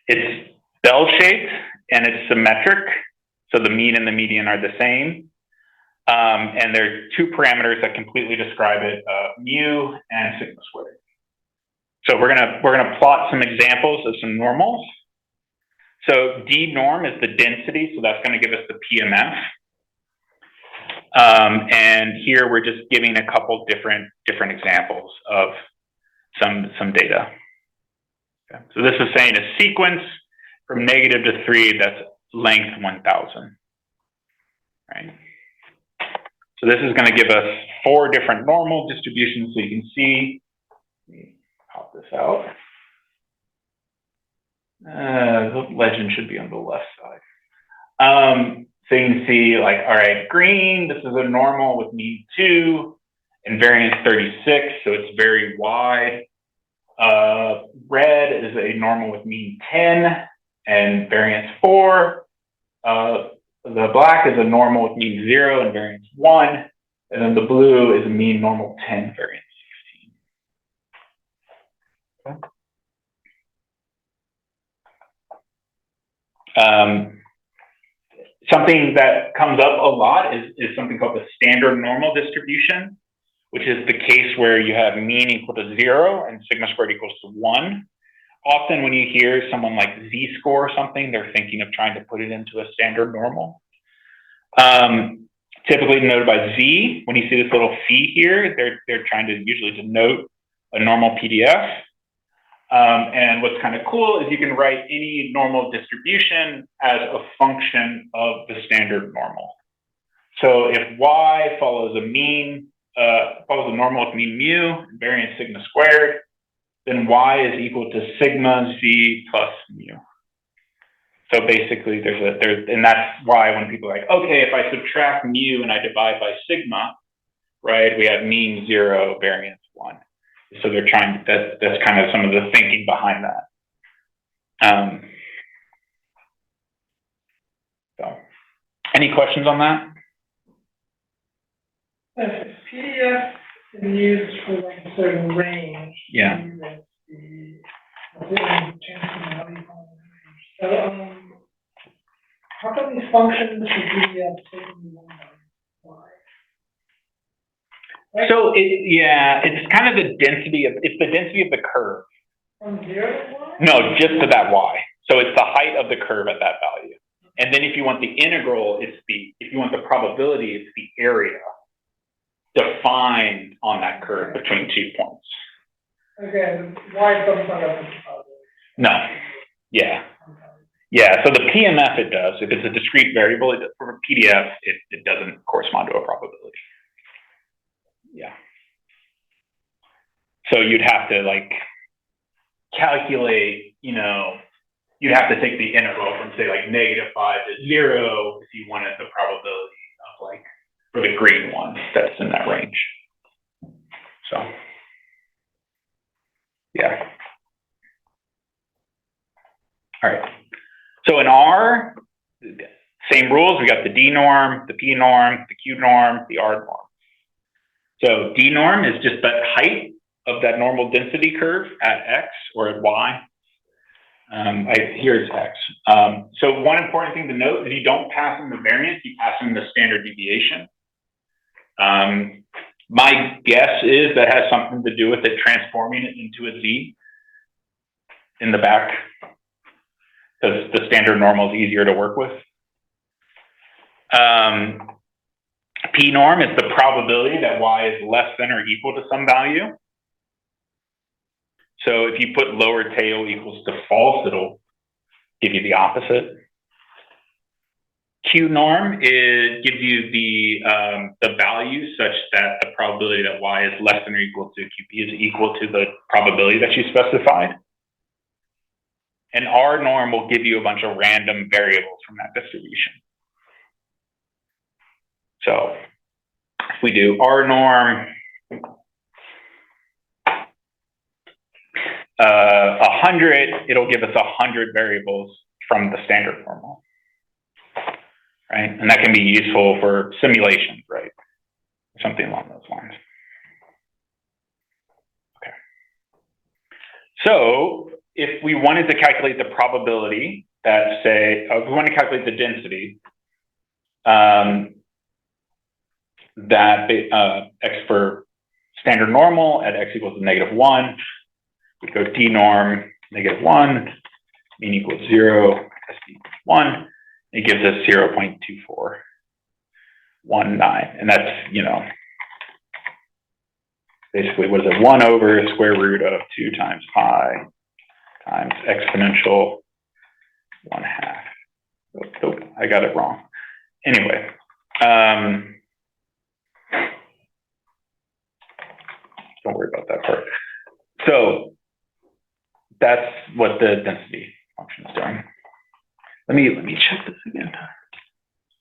Speaker 1: It's bell-shaped and it's symmetric. So the mean and the median are the same. And there are two parameters that completely describe it, mu and sigma squared. So we're gonna plot some examples of some normals. So D norm is the density, so that's gonna give us the PMF. And here we're just giving a couple different examples of some data. Okay. So this is saying a sequence from negative to 3 that's length 1,000, right? So this is going to give us 4 different normal distributions. So you can see, let me pop this out. The legend should be on the left side. So you can see like, all right, green, this is a normal with mean 2 and variance 36. So it's very wide. Red is a normal with mean 10 and variance 4. The black is a normal with mean 0 and variance 1. And then the blue is a mean normal 10, variance 16. Okay. Something that comes up a lot is something called the standard normal distribution, which is the case where you have mean equal to 0 and sigma squared equals to 1. Often when you hear someone like z-score or something, they're thinking of trying to put it into a standard normal. Typically denoted by z. When you see this little phi here, they're trying to usually denote a normal PDF. And what's kind of cool is you can write any normal distribution as a function of the standard normal. So if y follows follows a normal with mean mu and variance sigma squared, then y is equal to sigma z plus mu. So basically and that's why when people are like, okay, if I subtract mu and I divide by sigma, right, we have mean 0, variance 1. So they're trying, that's kind of some of the thinking behind that. So any questions on that?
Speaker 3: If PDF is used for like a certain range,
Speaker 1: yeah.
Speaker 3: So how come these functions in PDF taking 1 by y? Right?
Speaker 1: So it's kind of the density of the curve.
Speaker 3: From 0 to y?
Speaker 1: No, just to that y. So it's the height of the curve at that value. And then if you want the integral, if you want the probability, it's the area defined on that curve between 2 points.
Speaker 3: Again, why doesn't that have a probability?
Speaker 1: No. Yeah. Yeah, so the PMF it does. If it's a discrete variable, for a PDF, it doesn't correspond to a probability. Yeah. So you'd have to like calculate, you know, you'd have to take the integral from say like -5 to 0 if you wanted the probability of like, for the green one that's in that range. So, yeah. All right. So in R, same rules. We got the D norm, the P norm, the Q norm, the R norm. So D norm is just that height of that normal density curve at X or at Y. Here it's X. So one important thing to note is you don't pass in the variance, you pass in the standard deviation. My guess is that has something to do with it transforming it into a Z in the back, because the standard normal is easier to work with. P norm is the probability that Y is less than or equal to some value. So if you put lower tail equals to false, it'll give you the opposite. Q norm gives you the value such that the probability that Y is less than or equal to QP is equal to the probability that you specified. And R norm will give you a bunch of random variables from that distribution. So if we do R norm 100, it'll give us 100 variables from the standard normal, right? And that can be useful for simulations, right? Something along those lines. Okay. So if we wanted to calculate the probability that say, if we want to calculate the density, that X for standard normal at X equals to -1, we go D norm -1, mean equals 0, S equals 1. It gives us 0.2419. And that's, you know, basically what is it? 1 over square root of 2 times pi times exponential 1/2. Oh, I got it wrong. Anyway, don't worry about that part. So that's what the density function is doing. Let me check this again.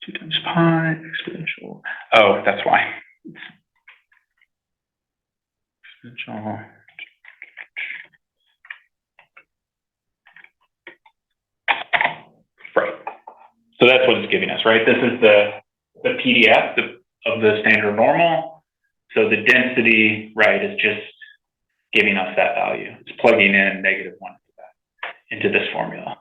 Speaker 1: 2 times pi exponential. Oh, that's why. Exponential. Right. So that's what it's giving us, right? This is the PDF of the standard normal. So the density, right, is just giving us that value. It's plugging in -1 into this formula.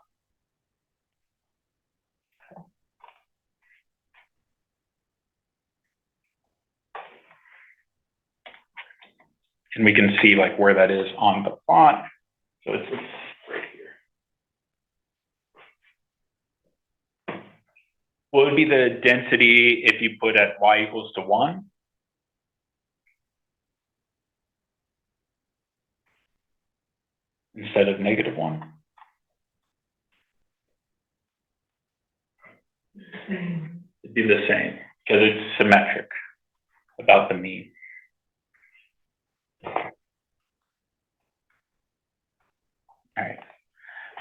Speaker 1: And we can see like where that is on the plot. So it's right here. What would be the density if you put at Y equals to 1? Instead of -1? It'd be the same because it's symmetric about the mean. All right.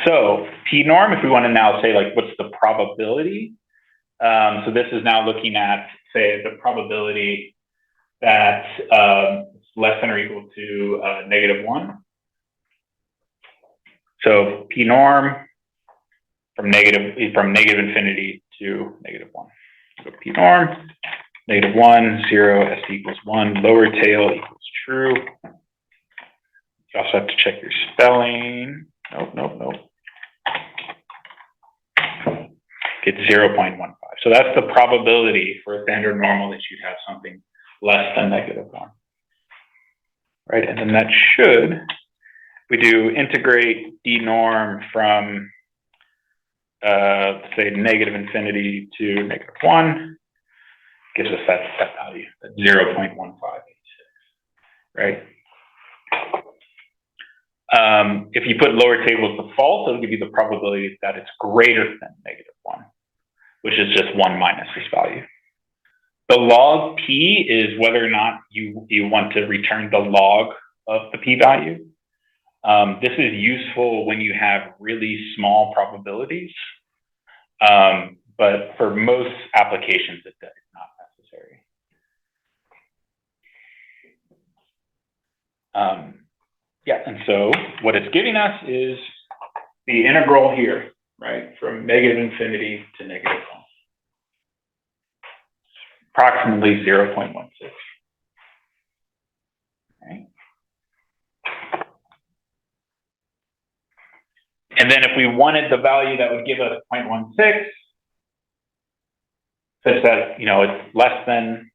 Speaker 1: So P norm, if we want to now say like what's the probability? So this is now looking at, say, the probability that it's less than or equal to -1. So P norm from negative infinity to -1. So P norm, -1, 0, S equals 1, lower tail equals true. You also have to check your spelling. Nope. It's 0.15. So that's the probability for a standard normal that you'd have something less than -1. Right, and then that should, we do integrate D norm from say negative infinity to negative 1, gives us that value, that 0.1586, right? If you put lower tables to false, it'll give you the probability that it's greater than negative 1, which is just 1 minus this value. The log p is whether or not you want to return the log of the p-value. This is useful when you have really small probabilities, but for most applications, it's not necessary. Yeah, and so what it's giving us is the integral here, right, from negative infinity to negative 1. Approximately 0.16. Right? And then if we wanted the value that would give us 0.16, such that, you know, it's less than,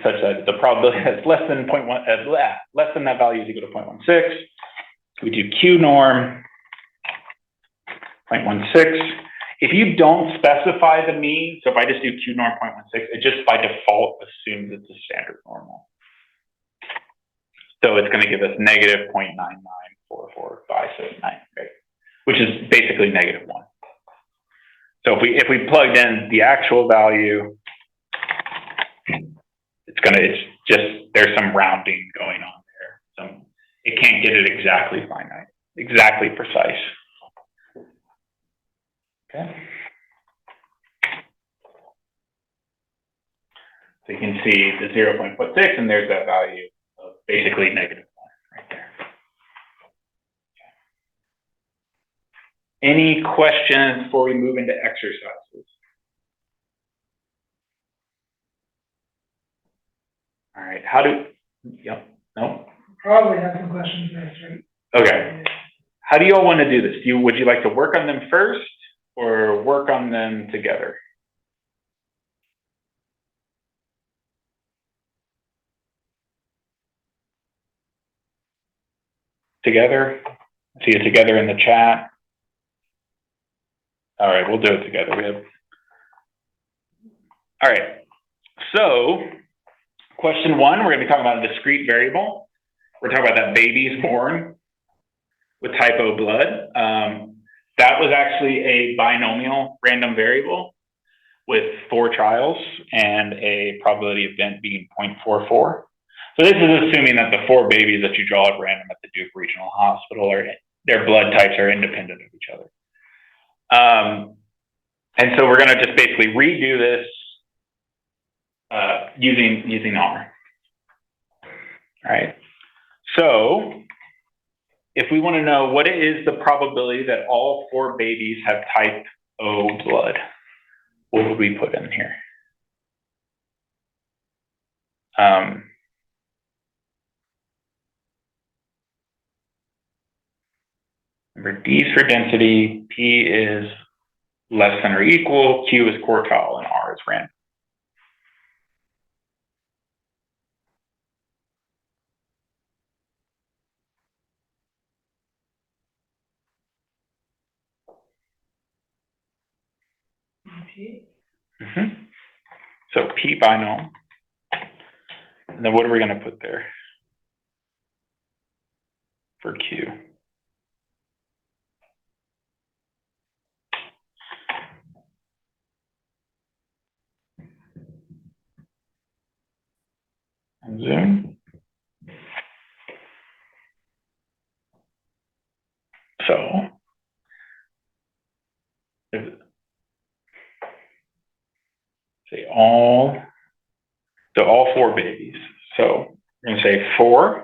Speaker 1: such that the probability is less than 0.1, less than that value is equal to 0.16, we do Q norm, 0.16. If you don't specify the mean, so if I just do Q norm 0.16, it just by default assumes it's a standard normal. So it's going to give us negative 0.9944579, right? Which is basically negative 1. So if we plugged in the actual value, it's just, there's some rounding going on there. It can't get it exactly finite, exactly precise. Okay. So you can see the 0.46, and there's that value of basically negative 1 right there. Okay. Any questions before we move into exercises? All right, no?
Speaker 3: Probably have some questions next, right?
Speaker 1: Okay. How do you all want to do this? Would you like to work on them first or work on them together? Together? I see it together in the chat. All right, we'll do it together. All right, so question 1, we're going to be talking about a discrete variable. We're talking about that baby's born with type O blood. That was actually a binomial random variable with 4 trials and a probability of event being 0.44. So this is assuming that the 4 babies that you draw at random at the Duke Regional Hospital their blood types are independent of each other. And so we're going to just basically redo this using R. All right. So if we want to know what is the probability that all 4 babies have type O blood, what would we put in here? Remember, D is for density, P is less than or equal, Q is quartile, and R is random. So P binomial. And then what are we going to put there for Q? And zoom. So say all 4 babies. So we're going to say 4.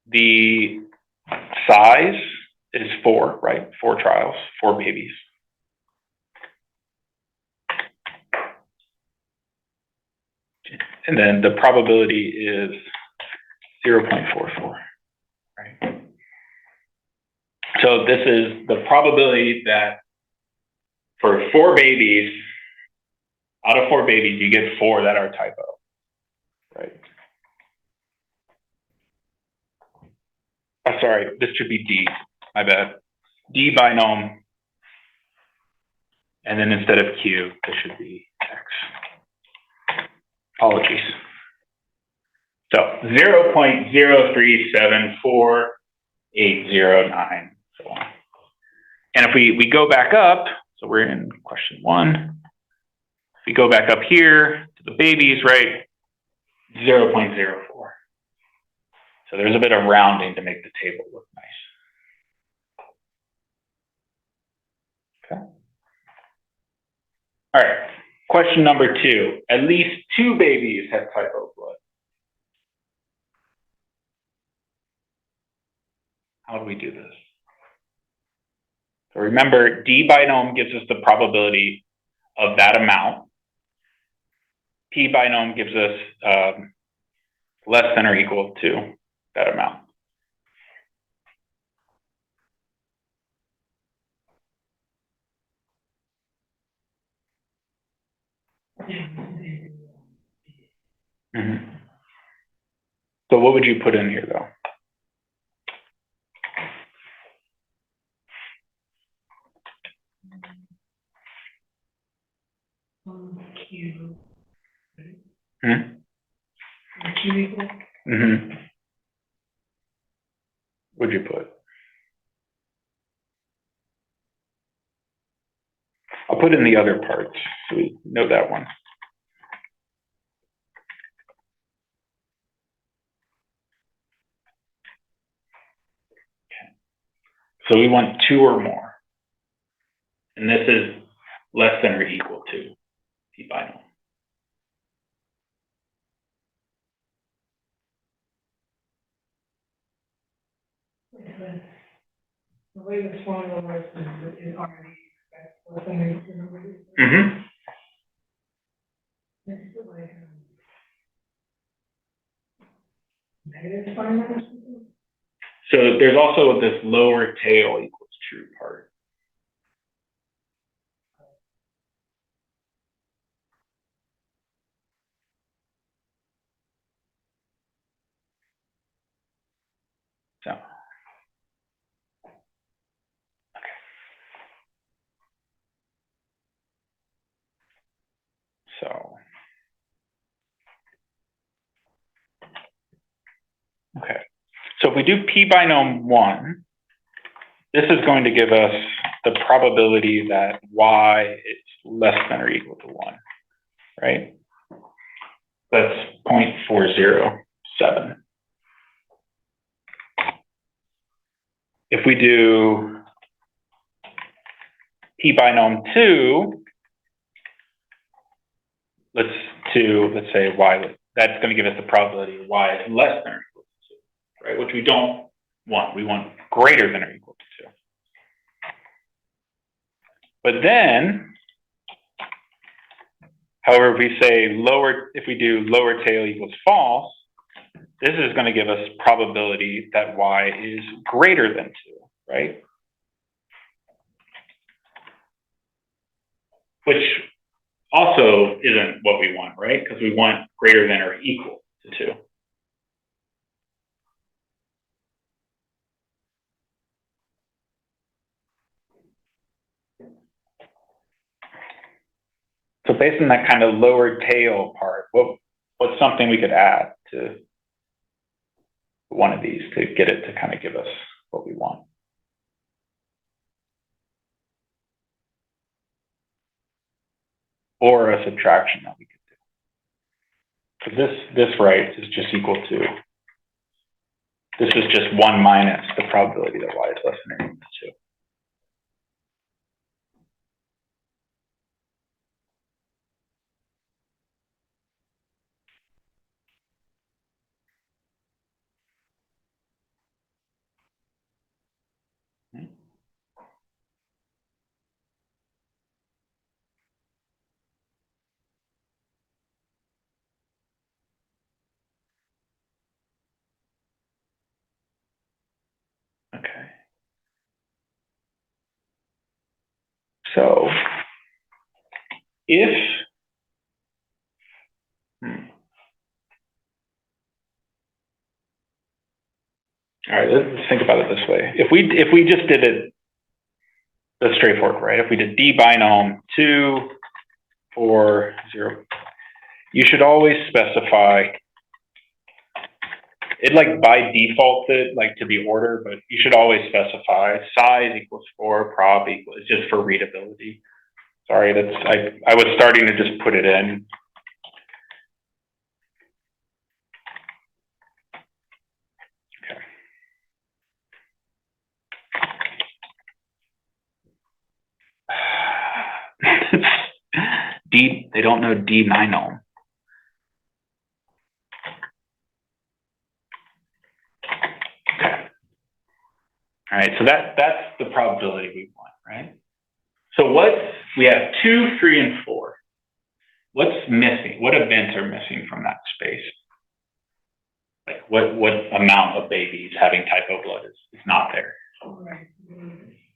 Speaker 1: The size is 4, right? 4 trials, 4 babies. And then the probability is 0.44, right? So this is the probability that for 4 babies, out of 4 babies, you get 4 that are type O, right? Sorry, this should be D, my bad. D binom, and then instead of Q, this should be X. Apologies. So 0.0374809, so on. And if we go back up, so we're in question 1. If we go back up here to the babies, right, 0.04. So there's a bit of rounding to make the table look nice. Okay. All right. Question number 2. At least 2 babies have typo blood. How do we do this? So remember, D binom gives us the probability of that amount. P binom gives us less than or equal to that amount. Mm-hmm. So what would you put in here, though?
Speaker 3: Q.
Speaker 1: Hmm?
Speaker 3: Q equal.
Speaker 1: Mm-hmm. What'd you put? I'll put in the other parts so we know that one. So we want 2 or more. And this is less than or equal to P binom.
Speaker 3: The way this formula works is it already expects less than the number.
Speaker 1: Mm-hmm.
Speaker 3: Negative sign or something?
Speaker 1: So there's also this lower tail equals true part. So, okay. So, okay. So if we do P binom 1, this is going to give us the probability that Y is less than or equal to 1, right? That's 0.407. If we do P binom 2, let's say Y, that's going to give us the probability of Y is less than or equal to 2, right? Which we don't want. We want greater than or equal to 2. But then, however, if we say if we do lower tail equals false, this is going to give us probability that Y is greater than 2, right? Which also isn't what we want, right? Because we want greater than or equal to 2. So based on that kind of lower tail part, what's something we could add to one of these to get it to kind of give us what we want? Or a subtraction that we could do. Because this right is just equal to, this is just 1 minus the probability that Y is less than or equal to 2. Okay. So if, all right, let's think about it this way. If we just did it That's straightforward, right? If we did D binom 2, 4, 0, you should always specify it, like by default to be order, but you should always specify size equals 4, prob equals, just for readability. Sorry, I was starting to just put it in. Okay. They don't know D binom. Okay. All right, so that's the probability we want, right? So we have 2, 3, and 4. What's missing? What events are missing from that space? Like what amount of babies having typo blood is not there?
Speaker 3: Right.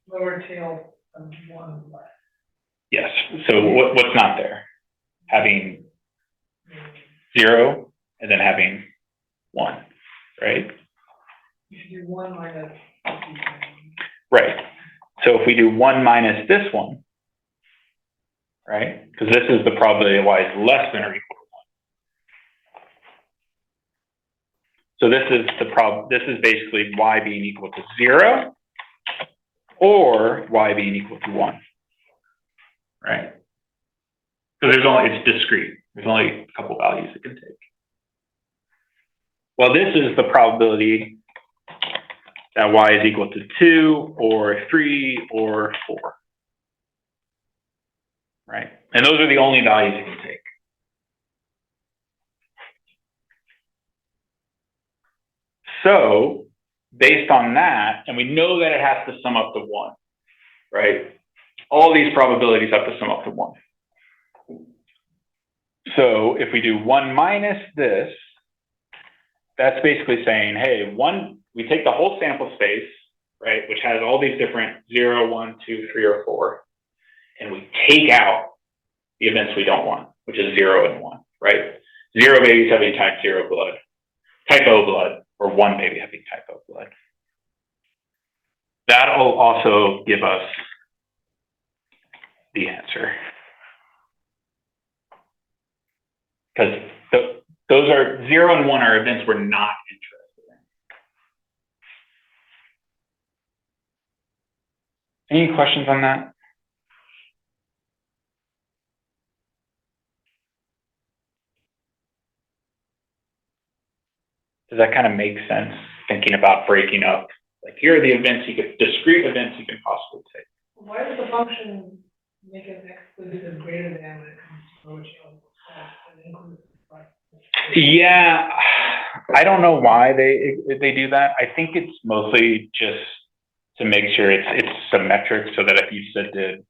Speaker 3: Lower tail of 1 less.
Speaker 1: Yes. So what's not there? Having 0 and then having 1, right?
Speaker 3: You should do 1 minus.
Speaker 1: Right. So if we do 1 minus this one, right? Because this is the probability that y is less than or equal to 1. So this is basically y being equal to 0 or y being equal to 1, right? So it's discrete. There's only a couple values it can take. Well, this is the probability that y is equal to 2 or 3 or 4, right? And those are the only values it can take. So based on that, and we know that it has to sum up to 1, right? All these probabilities have to sum up to 1. So if we do 1 minus this, that's basically saying, hey, we take the whole sample space, right, which has all these different 0, 1, 2, 3, or 4, and we take out the events we don't want, which is 0 and 1, right? 0 babies having type 0 blood, type O blood, or 1 baby having type O blood. That'll also give us the answer. Because those are 0 and 1 are events we're not interested in. Any questions on that? Does that kind of make sense? Thinking about breaking up, like here are the events discrete events you can possibly take.
Speaker 3: Why does the function make an exclusive greater than when it comes to lower tail?
Speaker 1: Yeah, I don't know why they do that. I think it's mostly just to make sure it's symmetric, so that if you did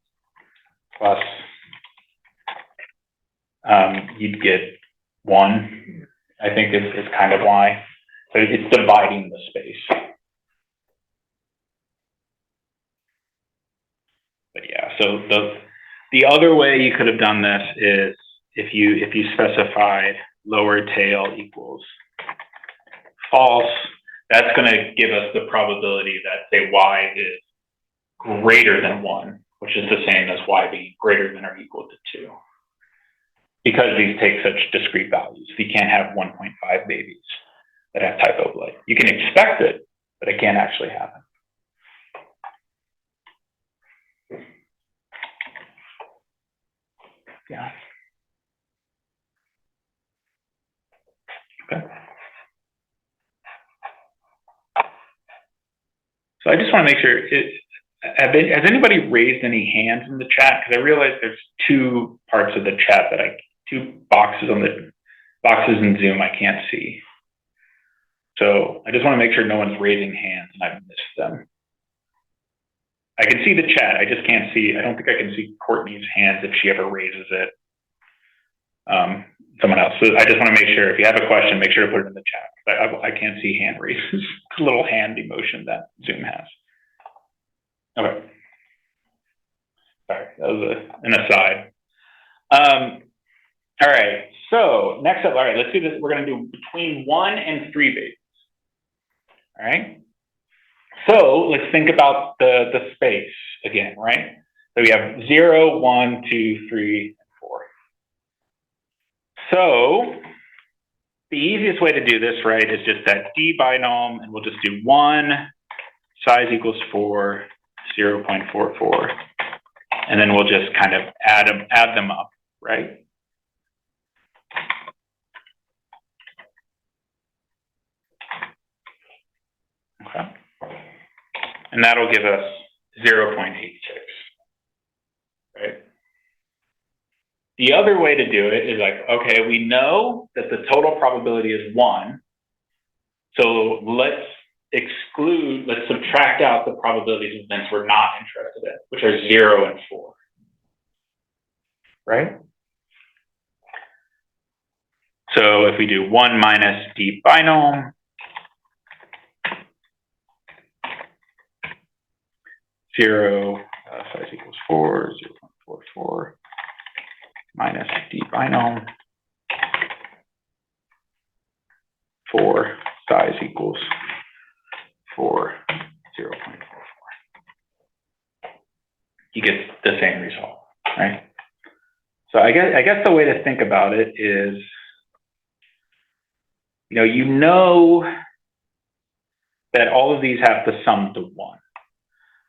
Speaker 1: plus, you'd get 1. I think it's kind of why. So it's dividing the space. But yeah, so the other way you could have done this is if you specified lower tail equals false, that's going to give us the probability that, say, y is greater than 1, which is the same as y being greater than or equal to 2. Because these take such discrete values, you can't have 1.5 babies that have type O blood. You can expect it, but it can't actually happen. Yeah. Okay. So I just want to make sure, has anybody raised any hands in the chat? Because I realize there's 2 parts of the chat that 2 boxes in Zoom I can't see. So I just want to make sure no one's raising hands and I've missed them. I can see the chat, I just can't see, I don't think I can see Courtney's hands if she ever raises it. Someone else. So I just want to make sure if you have a question, make sure to put it in the chat. I can't see hand raises. It's a little hand emotion that Zoom has. Okay. Sorry, that was an aside. All right, so next up, all right, let's do this. We're going to do between 1 and 3 babies. All right. So let's think about the space again, right? So we have 0, 1, 2, 3, 4. So the easiest way to do this, right, is just that D binom, and we'll just do 1, size equals 4, 0.44. And then we'll just kind of add them up, right? Okay. And that'll give us 0.86, right? The other way to do it is like, okay, we know that the total probability is 1. So let's subtract out the probabilities of events we're not interested in, which are 0 and 4, right? So if we do 1 minus D binom, 0, size equals 4, 0.44, minus D binom, 4, size equals 4, 0.44. You get the same result, right? So I guess the way to think about it is, you know that all of these have to sum to 1.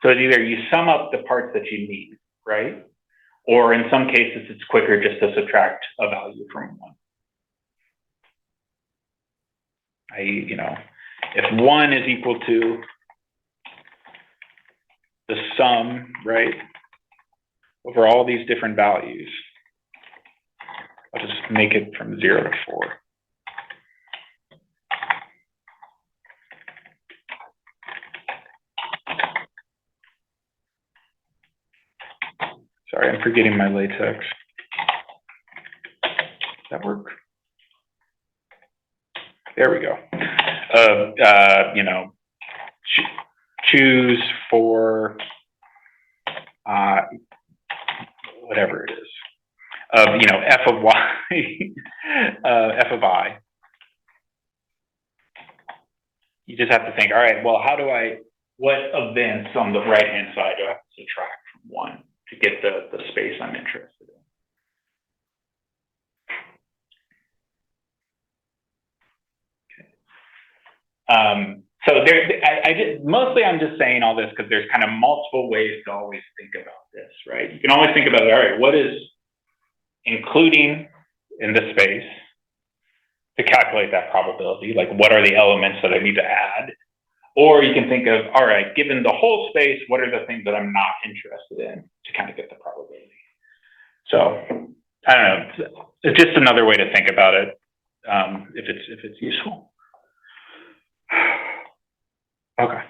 Speaker 1: So it's either you sum up the parts that you need, right? Or in some cases, it's quicker just to subtract a value from 1. If 1 is equal to the sum, right, over all these different values, I'll just make it from 0 to 4. Sorry, I'm forgetting my latex. Does that work? There we go. Choose for whatever it is. F of y, f of I. You just have to think, all right, well, what events on the right-hand side do I have to subtract from 1 to get the space I'm interested in? So mostly I'm just saying all this because there's kind of multiple ways to always think about this, right? You can always think about it, all right, what is including in the space to calculate that probability? Like, what are the elements that I need to add? Or you can think of, all right, given the whole space, what are the things that I'm not interested in to kind of get the probability? So I don't know. It's just another way to think about it, if it's useful. Okay.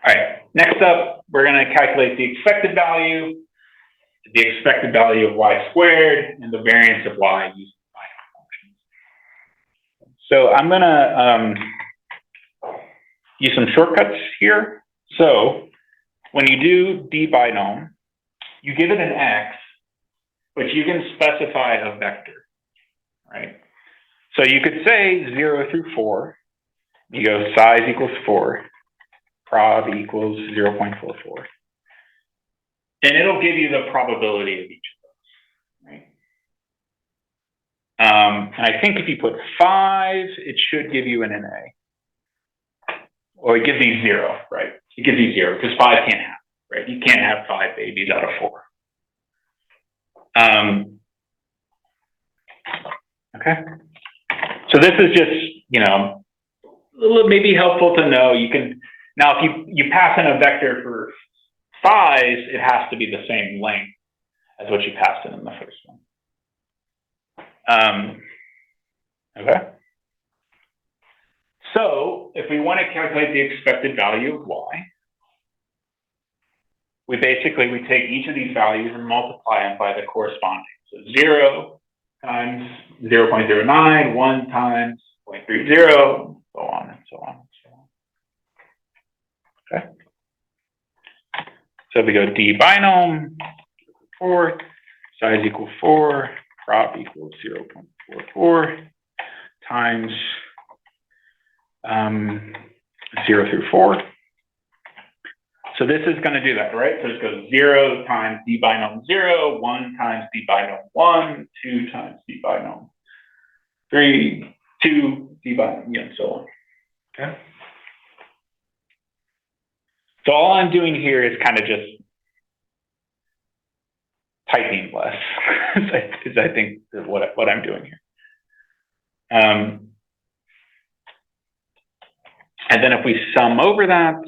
Speaker 1: All right. Next up, we're going to calculate the expected value of y squared, and the variance of y using binom functions. So I'm going to use some shortcuts here. So when you do d binom, you give it an x, but you can specify a vector, right? So you could say 0 through 4. You go size equals 4, prob equals 0.44. And it'll give you the probability of each of those, right? And I think if you put 5, it should give you an NA. Or it gives you 0, right? It gives you 0, because 5 can't have, right? You can't have 5 babies out of 4. Okay. So this is just, maybe helpful to know. You can, now if you pass in a vector for size, it has to be the same length as what you passed in the first one. Okay. So if we want to calculate the expected value of y, we take each of these values and multiply them by the corresponding. So 0 times 0.09, 1 times 0.30, so on and so on and so on. Okay. So we go d binom 4, size equals 4, prop equals 0.44 times 0 through 4. So this is going to do that, right? So it goes 0 times d binom 0, 1 times d binom 1, 2 times d binom 3, 2 d binom, and so on. Okay. So all I'm doing here is kind of just typing less, is I think what I'm doing here. And then if we sum over that,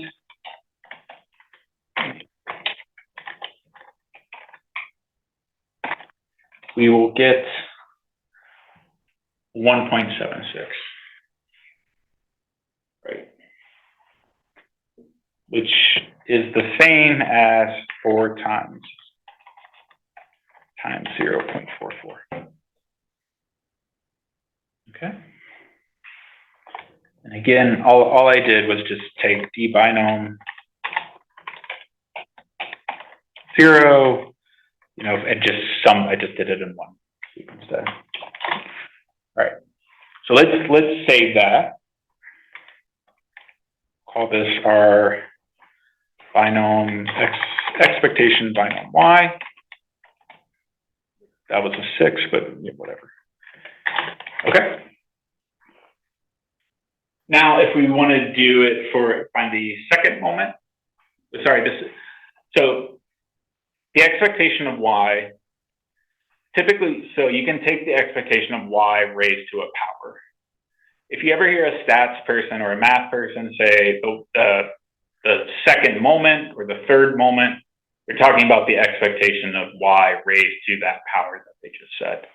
Speaker 1: we will get 1.76, right? Which is the same as 4 times 0.44. Okay. And again, all I did was just take d binom 0, and just sum. I just did it in one instead. All right. So let's save that. Call this our binom expectation binom y. That was a 6, but whatever. Okay. Now, if we want to do it find the second moment, so the expectation of y, typically, so you can take the expectation of y raised to a power. If you ever hear a stats person or a math person say the second moment or the third moment, they're talking about the expectation of y raised to that power that they just said.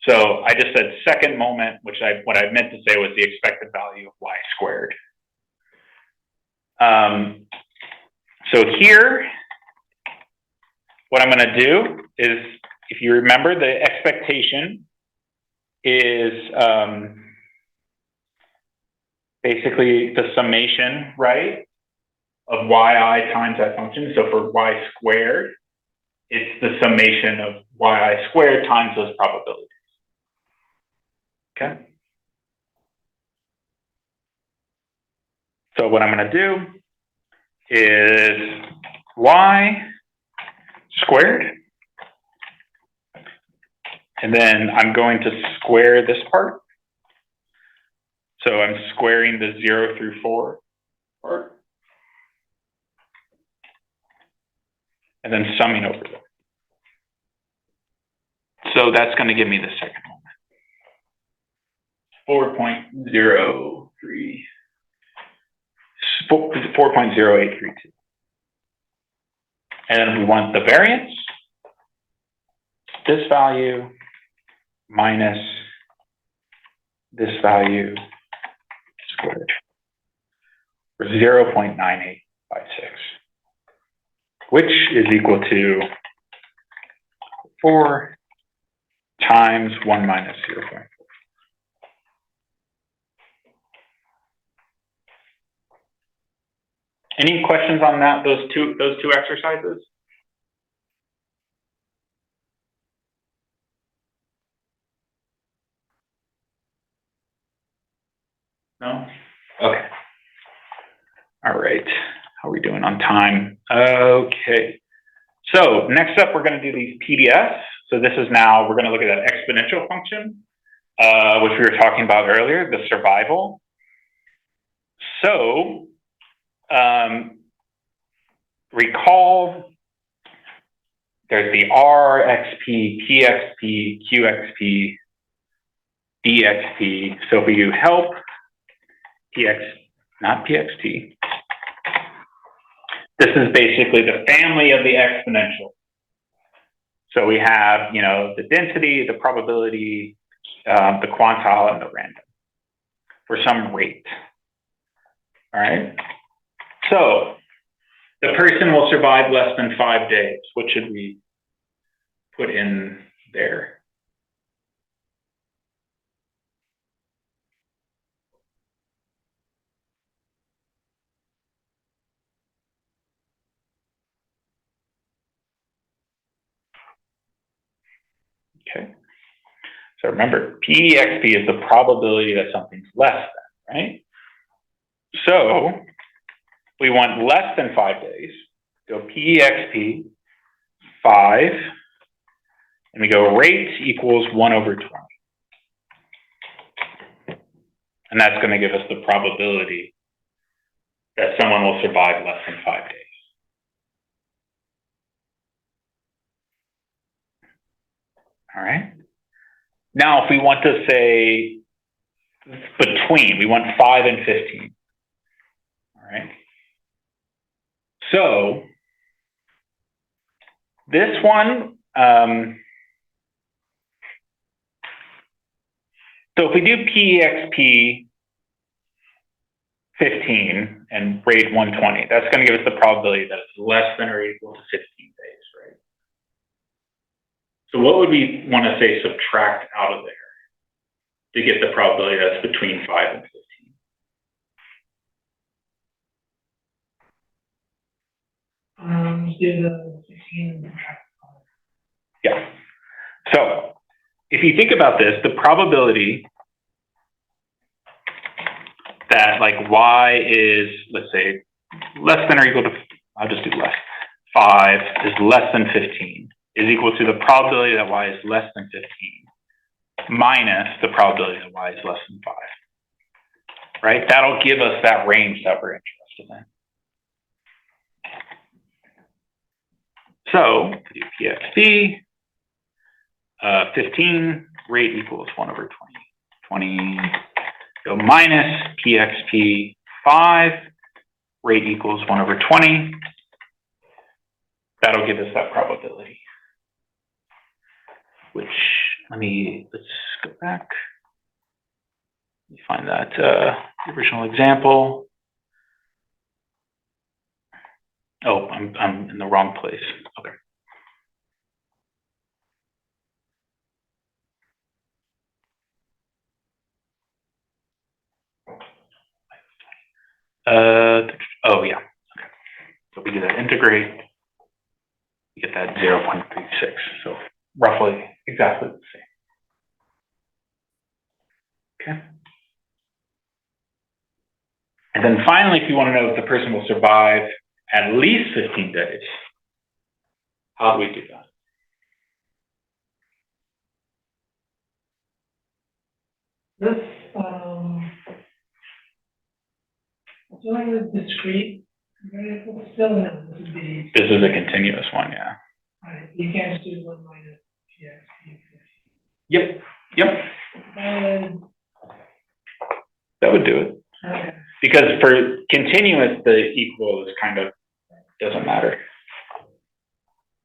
Speaker 1: So I just said second moment, what I meant to say was the expected value of y squared. So here, what I'm going to do is, if you remember, the expectation is basically the summation, right, of yi times that function. So for y squared, it's the summation of yi squared times those probabilities. Okay. So what I'm going to do is y squared, and then I'm going to square this part. So I'm squaring the 0 through 4 part, and then summing over them. So that's going to give me the second moment. 4.0832. And then we want the variance, this value minus this value squared, for 0.9856, which is equal to 4 times 1 minus 0.4. Any questions on that? Those two exercises? No? Okay. All right. How are we doing on time? Okay. So next up, we're going to do these PDFs. So this is now, we're going to look at that exponential function, which we were talking about earlier, the survival. So recall there's the R, XP, PXP, QXP, DXP. So if we help not PXT, this is basically the family of the exponential. So we have, the density, the probability, the quantile, and the random for some rate. All right. So the person will survive less than 5 days. What should we put in there? Okay. So remember, PXP is the probability that something's less than, right? So we want less than 5 days. Go PEXP 5, and we go rate equals 1/20. And that's going to give us the probability that someone will survive less than 5 days. All right. Now, if we want to say between, we want 5 and 15. All right. So this one, so if we do PEXP 15 and rate 120, that's going to give us the probability that it's less than or equal to 15 days, right? So what would we want to say subtract out of there to get the probability that's between 5 and 15?
Speaker 3: Do the 16.
Speaker 1: Yeah. So if you think about this, the probability that like y is, let's say, less than or equal to, I'll just do less, 5 is less than 15 is equal to the probability that y is less than 15 minus the probability that y is less than 5, right? That'll give us that range that we're interested in. So do PXP 15, rate equals 1/20. 20, go minus PXP 5, rate equals 1/20. That'll give us that probability. Which, let's go back. Let me find that original example. Oh, I'm in the wrong place. Okay. Oh yeah. Okay. So we do that integrate. We get that 0.36. So roughly exactly the same. Okay. And then finally, if you want to know if the person will survive at least 15 days, how do we do that?
Speaker 3: This, doing the discrete variable, still no, this would be.
Speaker 1: This is a continuous one, yeah.
Speaker 3: Right, you can't just do 1 minus PXP.
Speaker 1: Yep. That would do it.
Speaker 3: Okay.
Speaker 1: Because for continuous, the equal is kind of, doesn't matter.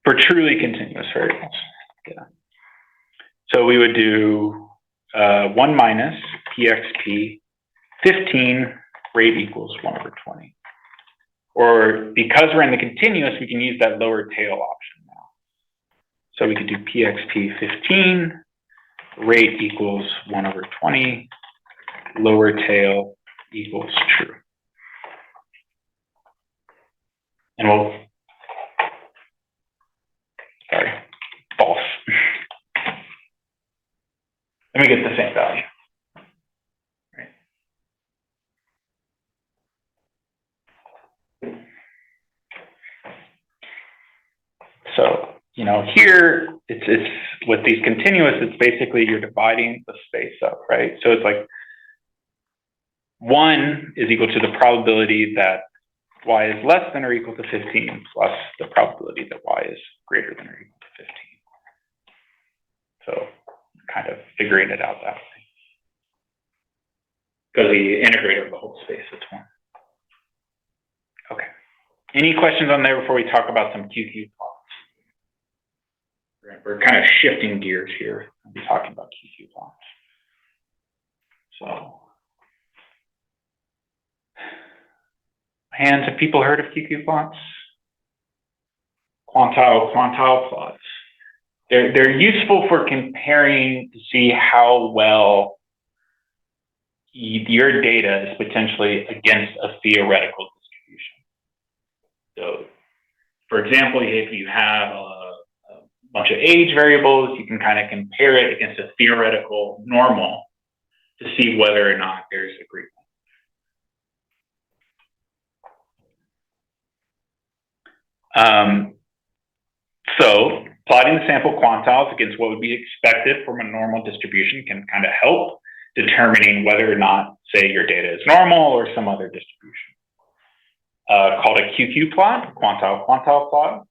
Speaker 1: For truly continuous variables, yeah. So we would do 1 minus PXP 15, rate equals 1/20. Or because we're in the continuous, we can use that lower tail option now. So we could do PXP 15, rate equals 1/20, lower tail equals true. And false. Let me get the same value. Right. So, here it's with these continuous, it's basically you're dividing the space up, right? So it's like 1 is equal to the probability that y is less than or equal to 15 plus the probability that y is greater than or equal to 15. So kind of figuring it out that way. Because the integrator of the whole space is 1. Okay. Any questions on there before we talk about some QQ plots? We're kind of shifting gears here. I'll be talking about QQ plots. So, hands, have people heard of QQ plots? Quantile plots. They're useful for comparing to see how well your data is potentially against a theoretical distribution. So, for example, if you have a bunch of age variables, you can kind of compare it against a theoretical normal to see whether or not there's agreement. So plotting the sample quantiles against what would be expected from a normal distribution can kind of help determining whether or not, say, your data is normal or some other distribution. Called a QQ plot, quantile plot.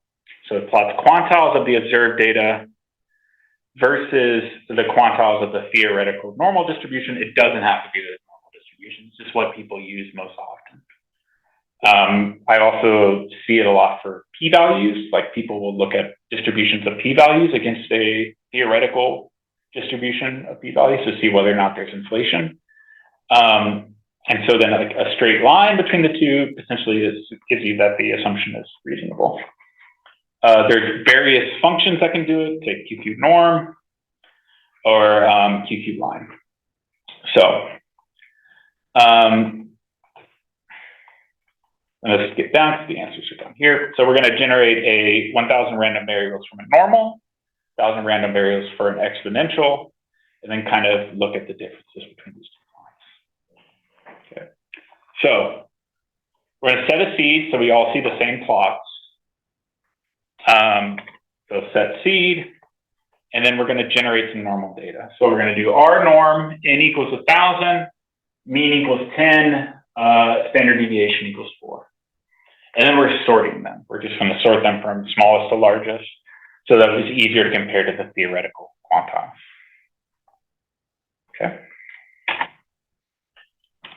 Speaker 1: So it plots quantiles of the observed data versus the quantiles of the theoretical normal distribution. It doesn't have to be the normal distribution. It's just what people use most often. I also see it a lot for p-values, like people will look at distributions of p-values against a theoretical distribution of p-values to see whether or not there's inflation. And so then like a straight line between the two potentially gives you that the assumption is reasonable. There's various functions that can do it, take QQ norm or QQ line. So let's get down to the answers are down here. So we're going to generate a 1,000 random variables from a normal, 1,000 random variables for an exponential, and then kind of look at the differences between these two plots. Okay. So we're going to set a seed so we all see the same plots. So set seed, and then we're going to generate some normal data. So we're going to do R norm, n equals 1,000, mean equals 10, standard deviation equals 4. And then we're sorting them. We're just going to sort them from smallest to largest so that it's easier to compare to the theoretical quantiles. Okay.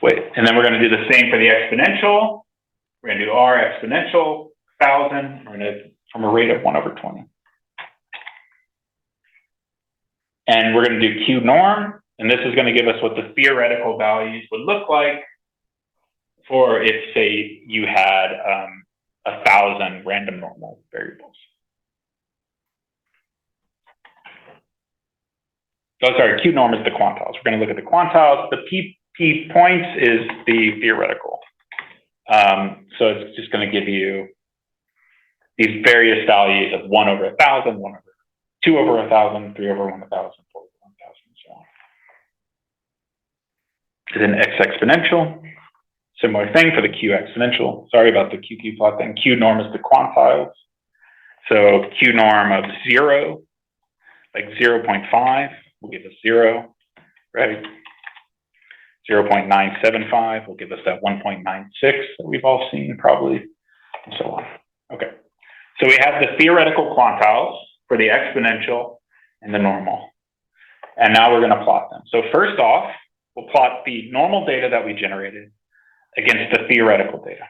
Speaker 1: Wait, and then we're going to do the same for the exponential. We're going to do R exponential, 1,000. We're going to from a rate of 1/20. And we're going to do Q norm, and this is going to give us what the theoretical values would look like for if, say, you had 1,000 random normal variables. Oh, sorry, Q norm is the quantiles. We're going to look at the quantiles. The P points is the theoretical. So it's just going to give you these various values of 1/1,000, 2/1,000, 3/1,000, 4/1,000, and so on. And then X exponential, similar thing for the Q exponential. Sorry about the QQ plot thing. Q norm is the quantiles. So Q norm of 0, like 0.5 will give us 0, right? 0.975 will give us that 1.96 that we've all seen probably, and so on. Okay. So we have the theoretical quantiles for the exponential and the normal. And now we're going to plot them. So first off, we'll plot the normal data that we generated against the theoretical data.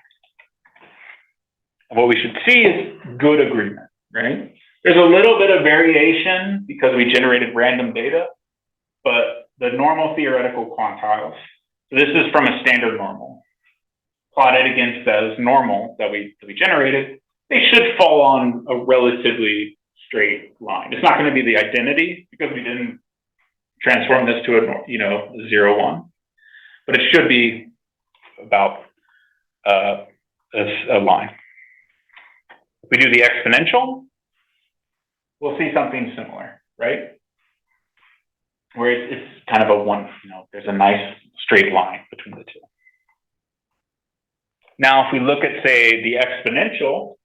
Speaker 1: And what we should see is good agreement, right? There's a little bit of variation because we generated random data, but the normal theoretical quantiles, so this is from a standard normal, plotted against those normal that we generated, they should fall on a relatively straight line. It's not going to be the identity because we didn't transform this to a 0, 1, but it should be about a line. If we do the exponential, we'll see something similar, right? Where it's kind of a one, there's a nice straight line between the two. Now, if we look at, say, the exponential,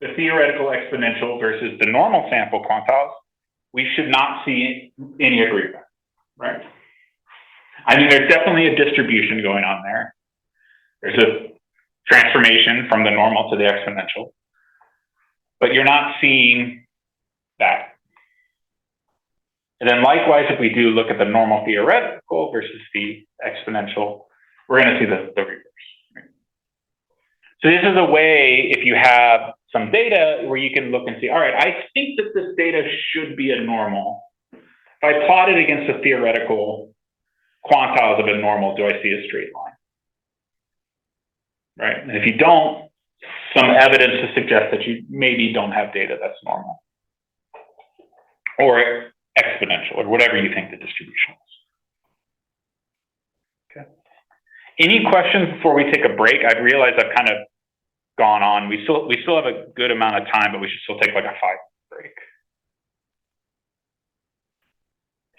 Speaker 1: the theoretical exponential versus the normal sample quantiles, we should not see any agreement, right? I mean, there's definitely a distribution going on there. There's a transformation from the normal to the exponential, but you're not seeing that. And then likewise, if we do look at the normal theoretical versus the exponential, we're going to see the reverse. Right? So this is a way, if you have some data where you can look and see, all right, I think that this data should be a normal. If I plot it against the theoretical quantiles of a normal, do I see a straight line? Right? And if you don't, some evidence to suggest that you maybe don't have data that's normal or exponential or whatever you think the distribution is. Okay. Any questions before we take a break? I realize I've kind of gone on. We still have a good amount of time, but we should still take like a 5-minute break.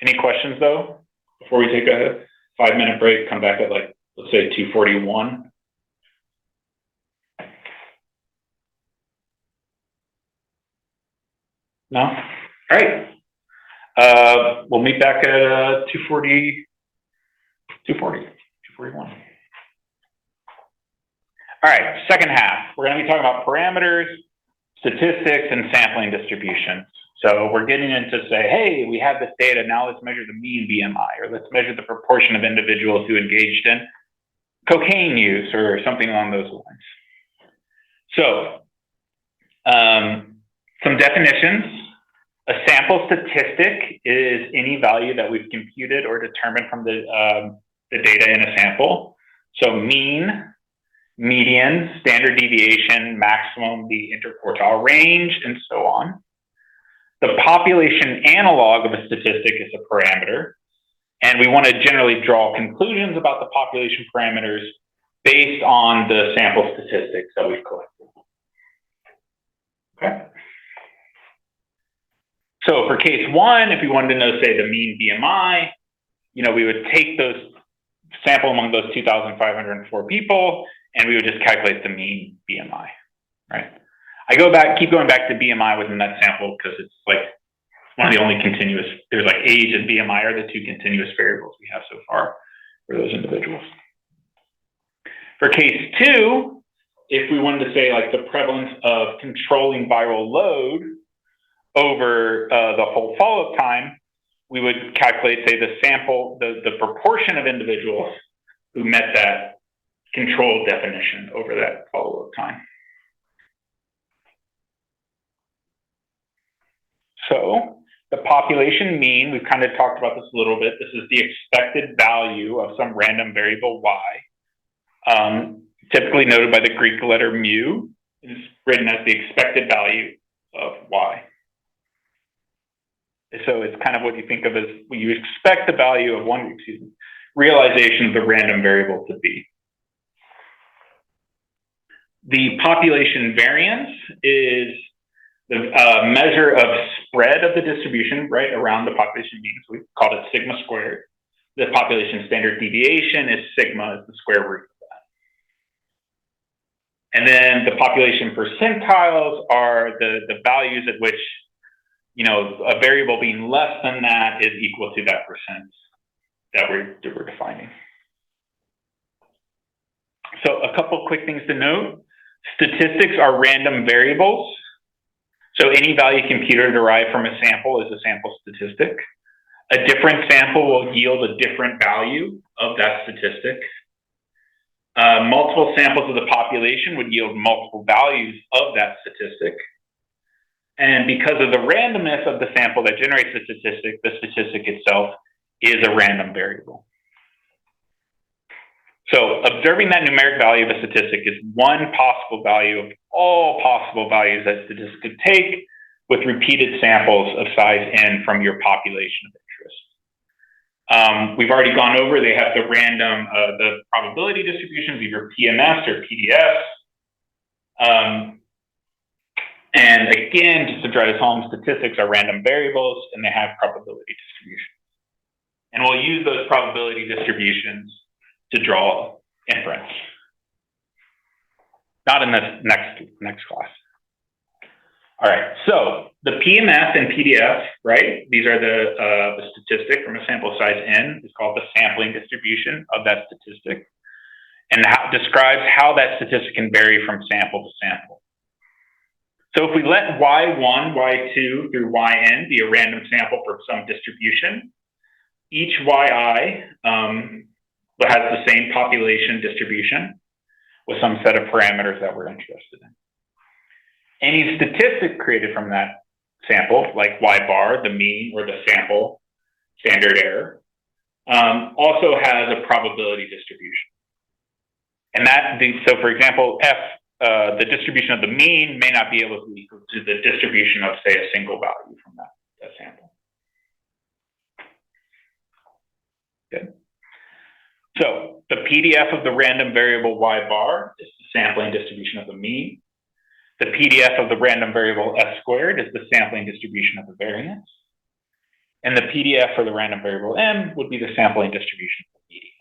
Speaker 1: Any questions though? Before we take a 5-minute break, come back at like, let's say 2:41. No? All right. We'll meet back at 241. All right, second half. We're going to be talking about parameters, statistics, and sampling distributions. So we're getting into say, hey, we have this data, now let's measure the mean BMI, or let's measure the proportion of individuals who engaged in cocaine use, or something along those lines. So, some definitions. A sample statistic is any value that we've computed or determined from the data in a sample. So mean, median, standard deviation, maximum, the interquartile range, and so on. The population analog of a statistic is a parameter, and we want to generally draw conclusions about the population parameters based on the sample statistics that we've collected. Okay. So for case one, if we wanted to know, say, the mean BMI, we would take those sample among those 2,504 people, and we would just calculate the mean BMI, right? Keep going back to BMI within that sample because it's like one of the only continuous, there's like age and BMI are the two continuous variables we have so far for those individuals. For case two, if we wanted to say like the prevalence of controlling viral load over the whole follow-up time, we would calculate, say, the sample, the proportion of individuals who met that control definition over that follow-up time. So the population mean, we've kind of talked about this a little bit. This is the expected value of some random variable y, typically noted by the Greek letter mu. It's written as the expected value of y. So it's kind of what you think of as you expect the value of realization of the random variable to be. The population variance is the measure of spread of the distribution, right, around the population mean. So we called it sigma squared. The population standard deviation is sigma, is the square root of that. And then the population percentiles are the values at which, a variable being less than that is equal to that percent that we're defining. So a couple quick things to note. Statistics are random variables. So any value computed or derived from a sample is a sample statistic. A different sample will yield a different value of that statistic. Multiple samples of the population would yield multiple values of that statistic. And because of the randomness of the sample that generates the statistic itself is a random variable. So observing that numeric value of a statistic is one possible value of all possible values that statistics could take with repeated samples of size n from your population of interest. We've already gone over, they have the random, the probability distributions, either PMS or PDS. And again, just to drive this home, statistics are random variables and they have probability distributions. And we'll use those probability distributions to draw inference. Not in this next class. All right, so the PMS and PDF, right? These are the statistic from a sample size n. It's called the sampling distribution of that statistic, and describes how that statistic can vary from sample to sample. So if we let y1, y2 through yn be a random sample for some distribution, each yi has the same population distribution with some set of parameters that we're interested in. Any statistic created from that sample, like y bar, the mean, or the sample standard error, also has a probability distribution. And so for example, f, the distribution of the mean may not be able to be equal to the distribution of, say, a single value from that sample. Good. So the PDF of the random variable y bar is the sampling distribution of the mean. The PDF of the random variable s squared is the sampling distribution of the variance. And the PDF for the random variable m would be the sampling distribution of the median.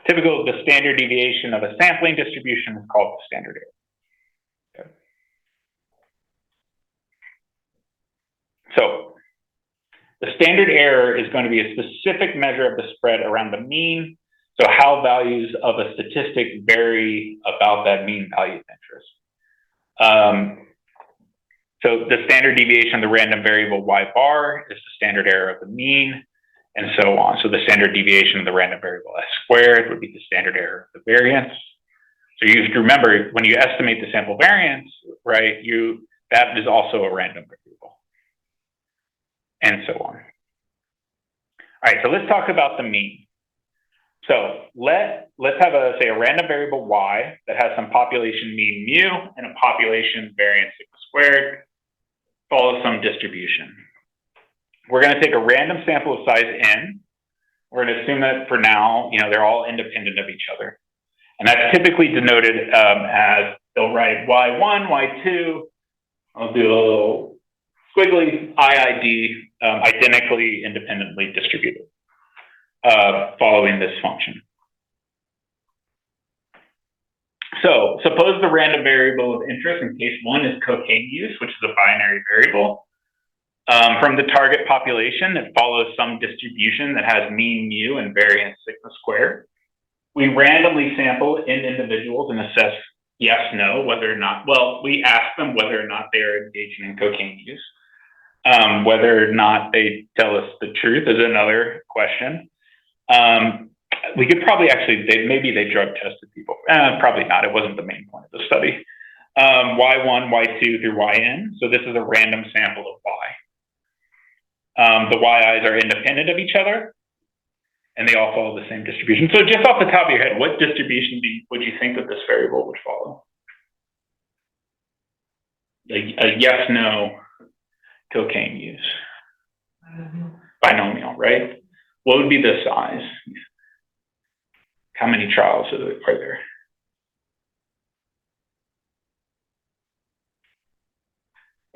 Speaker 1: Typical of the standard deviation of a sampling distribution is called the standard error. The standard error is going to be a specific measure of the spread around the mean. So how values of a statistic vary about that mean value of interest. So the standard deviation of the random variable y bar is the standard error of the mean, and so on. So the standard deviation of the random variable s squared would be the standard error of the variance. So you have to remember, when you estimate the sample variance, right, that is also a random variable, and so on. All right, so let's talk about the mean. So let's have say a random variable y that has some population mean mu and a population variance sigma squared, follow some distribution. We're going to take a random sample of size n. We're going to assume that for now, they're all independent of each other. And that's typically denoted as, they'll write y1, y2, I'll do a little squiggly, IID, identically independently distributed, following this function. So suppose the random variable of interest in case 1 is cocaine use, which is a binary variable. From the target population, it follows some distribution that has mean mu and variance sigma squared. We randomly sample in individuals and assess yes, no, whether or not, well, we ask them whether or not they are engaging in cocaine use. Whether or not they tell us the truth is another question. We could probably maybe they drug tested people. Probably not, it wasn't the main point of the study. Y1, Y2 through Yn, so this is a random sample of Y. The Yi's are independent of each other, and they all follow the same distribution. So just off the top of your head, what distribution would you think that this variable would follow? A yes, no, cocaine use. Binomial, right? What would be the size? How many trials are there?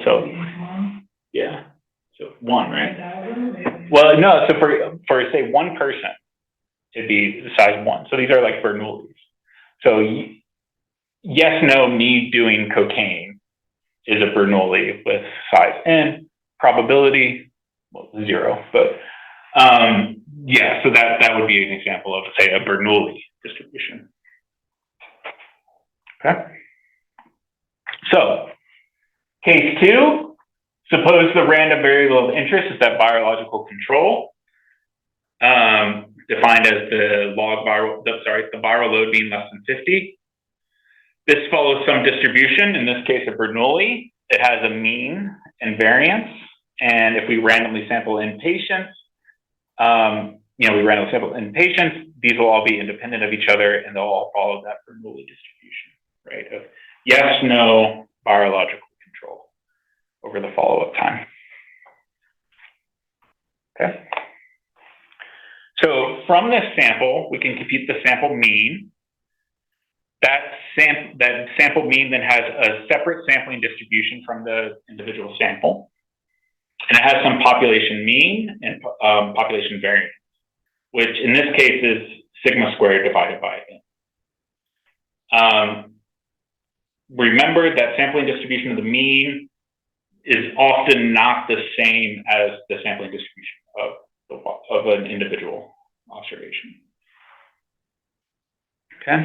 Speaker 1: So, yeah, so 1, right? Well, no, so for say 1 person, it'd be the size 1. So these are like Bernoullis. So yes, no, me doing cocaine is a Bernoulli with size n, probability, well, 0, but yeah, so that would be an example of, say, a Bernoulli distribution. Okay. So case 2, suppose the random variable of interest is that virological control, defined as the viral load being less than 50. This follows some distribution, in this case a Bernoulli. It has a mean and variance, and if we randomly sample in patients, these will all be independent of each other, and they'll all follow that Bernoulli distribution, right? Of yes, no, virological control over the follow-up time. Okay. So from this sample, we can compute the sample mean. That sample mean then has a separate sampling distribution from the individual sample. And it has some population mean and population variance, which in this case is sigma squared divided by n. Remember that sampling distribution of the mean is often not the same as the sampling distribution of an individual observation. Okay.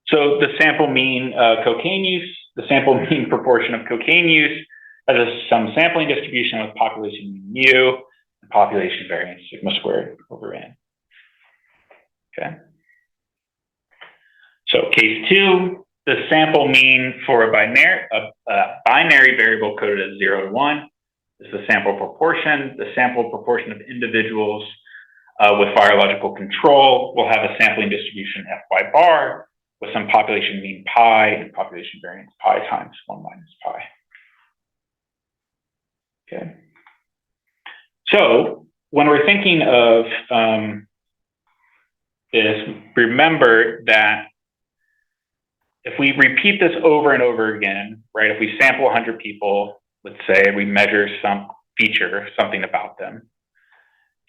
Speaker 1: So the sample mean cocaine use, the sample mean proportion of cocaine use has some sampling distribution with population mu and population variance sigma squared over n. Okay. So case 2, the sample mean for a binary variable coded as 0 to 1 is the sample proportion. The sample proportion of individuals with virological control will have a sampling distribution Fy bar with some population mean pi and population variance pi times 1 minus pi. Okay. So when we're thinking of this, remember that if we repeat this over and over again, right, if we sample 100 people, let's say we measure some feature, something about them,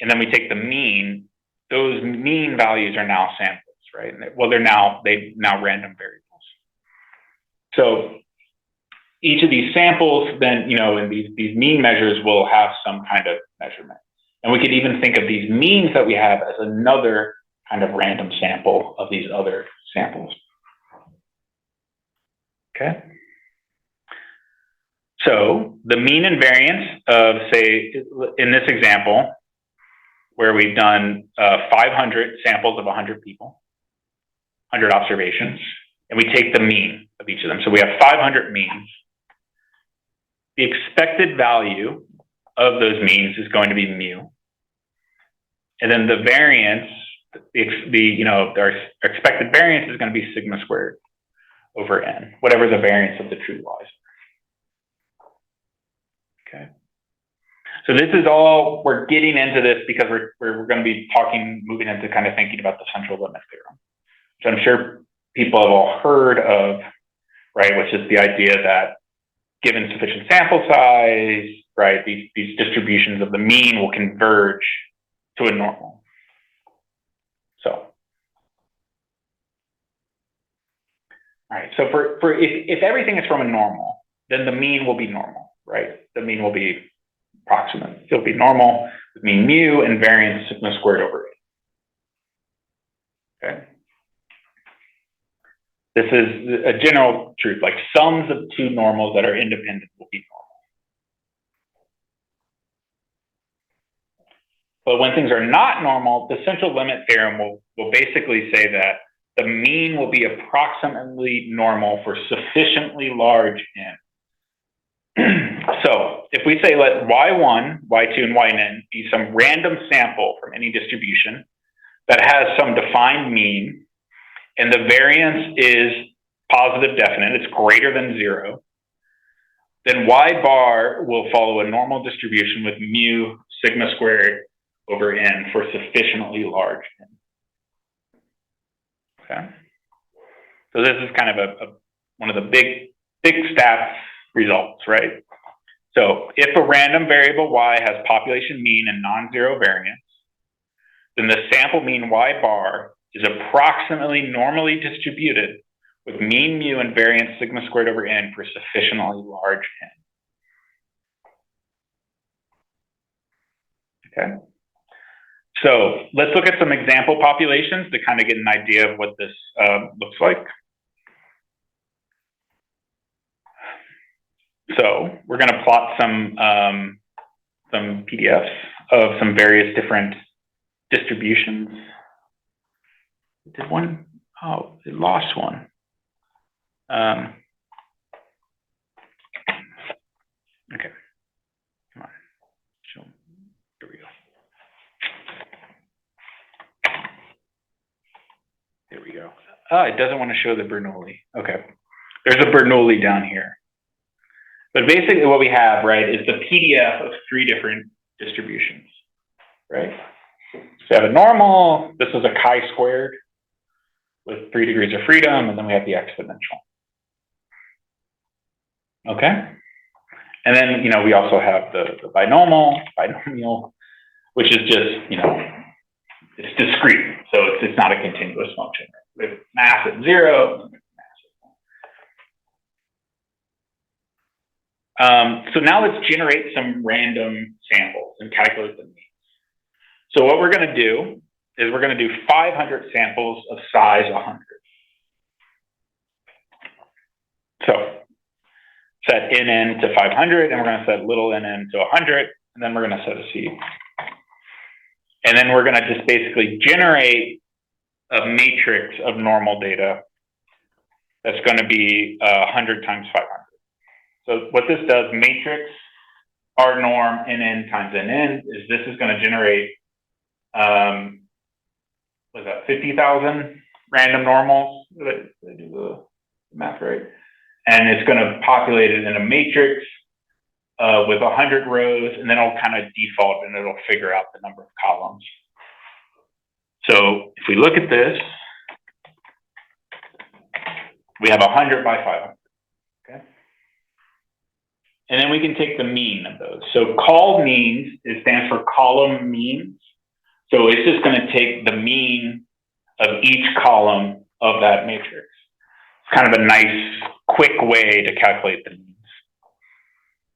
Speaker 1: and then we take the mean, those mean values are now samples, right? Well, they're now random variables. So each of these samples then, and these mean measures will have some kind of measurement. And we could even think of these means that we have as another kind of random sample of these other samples. Okay. So the mean and variance of, say, in this example, where we've done 500 samples of 100 people, 100 observations, and we take the mean of each of them. So we have 500 means. The expected value of those means is going to be mu. And then the variance, our expected variance is going to be sigma squared over n, whatever the variance of the true lies. Okay. So this is all, we're getting into this because we're going to be moving into kind of thinking about the central limit theorem, which I'm sure people have all heard of, right? Which is the idea that given sufficient sample size, right, these distributions of the mean will converge to a normal. So, all right, so if everything is from a normal, then the mean will be normal, right? The mean will be approximate. It'll be normal with mean mu and variance sigma squared over 8. Okay. This is a general truth, like sums of two normals that are independent will be normal. But when things are not normal, the central limit theorem will basically say that the mean will be approximately normal for sufficiently large n. So if we say let y1, y2, and yn be some random sample from any distribution that has some defined mean, and the variance is positive definite, it's greater than 0, then y bar will follow a normal distribution with mu sigma squared over n for sufficiently large n. Okay. So this is kind of one of the big stats results, right? So if a random variable y has population mean and non-zero variance, then the sample mean y bar is approximately normally distributed with mean mu and variance sigma squared over n for sufficiently large n. Okay. So let's look at some example populations to kind of get an idea of what this looks like. So we're going to plot some PDFs of some various different distributions. Did one? Oh, it lost one. Okay. Come on. Here we go. There we go. It doesn't want to show the Bernoulli. Okay. There's a Bernoulli down here. But basically what we have, right, is the PDF of 3 different distributions, right? So we have a normal, this is a chi-squared with 3 degrees of freedom, and then we have the exponential. Okay? And then, we also have the binomial, which is just, it's discrete. So it's not a continuous function. We have mass at 0. So now let's generate some random samples and calculate the means. So what we're going to do is we're going to do 500 samples of size 100. So set nn to 500, and we're going to set little nn to 100, and then we're going to set a c. And then we're going to just basically generate a matrix of normal data that's going to be 100 times 500. So what this does, matrix R norm nn times nn, is this is going to generate, what is that, 50,000 random normals? Did I do the math right? And it's going to populate it in a matrix with 100 rows, and then it'll kind of default and it'll figure out the number of columns. So if we look at this, we have 100 by 500. Okay. And then we can take the mean of those. So call means, it stands for column means. So it's just going to take the mean of each column of that matrix. It's kind of a nice, quick way to calculate the means.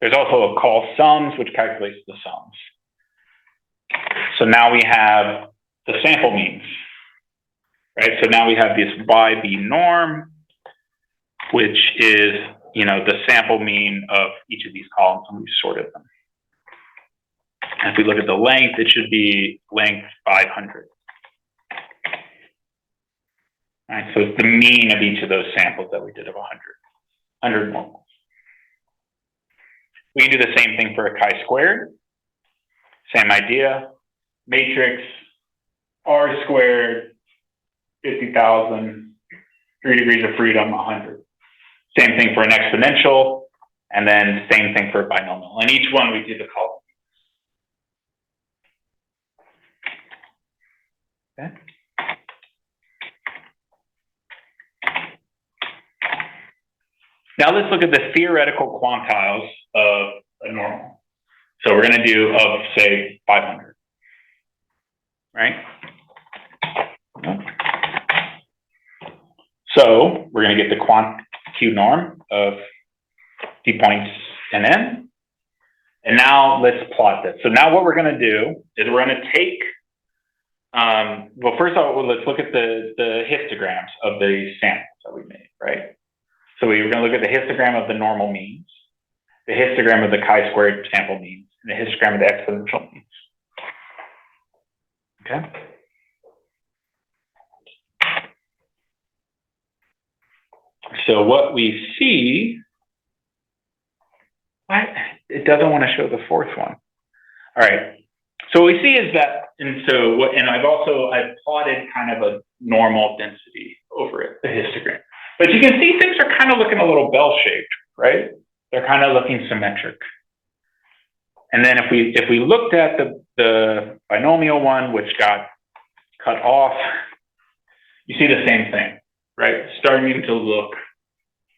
Speaker 1: There's also a call sums, which calculates the sums. So now we have the sample means, right? So now we have this YB norm, which is, the sample mean of each of these columns, and we've sorted them. And if we look at the length, it should be length 500. All right, so it's the mean of each of those samples that we did of 100 normals. We can do the same thing for a chi-squared. Same idea. Matrix, R squared, 50,000, 3 degrees of freedom, 100. Same thing for an exponential, and then same thing for a binomial. And each one we do the column. Okay. Now let's look at the theoretical quantiles of a normal. So we're going to do of, say, 500, right? So we're going to get the quant Q norm of P points N. And now let's plot this. So now what we're going to do is we're going to take, well, first of all, let's look at the histograms of the samples that we made, right? So we're going to look at the histogram of the normal means, the histogram of the chi-squared sample means, and the histogram of the exponential means. Okay. So what we see, it doesn't want to show the fourth one. All right. So what we see is that, and I've plotted kind of a normal density over it, the histogram. But you can see things are kind of looking a little bell-shaped, right? They're kind of looking symmetric. And then if we looked at the binomial one, which got cut off, you see the same thing, right? Starting to look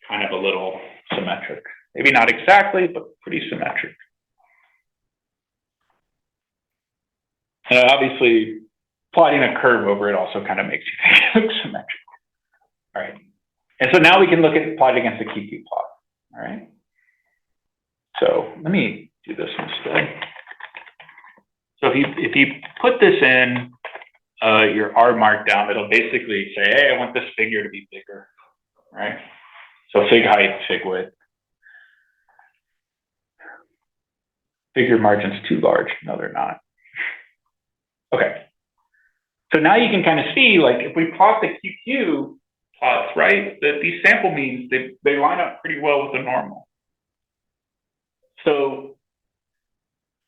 Speaker 1: kind of a little symmetric. Maybe not exactly, but pretty symmetric. Obviously, plotting a curve over it also kind of makes you think it looks symmetric. All right. And so now we can look at plot against the QQ plot. All right. So let me do this instead. So if you put this in your R markdown, it'll basically say, hey, I want this figure to be bigger, right? So fig height, fig width. Figure margin's too large. No, they're not. Okay. So now you can kind of see, like, if we plot the QQ plots, right, that these sample means, they line up pretty well with the normal. So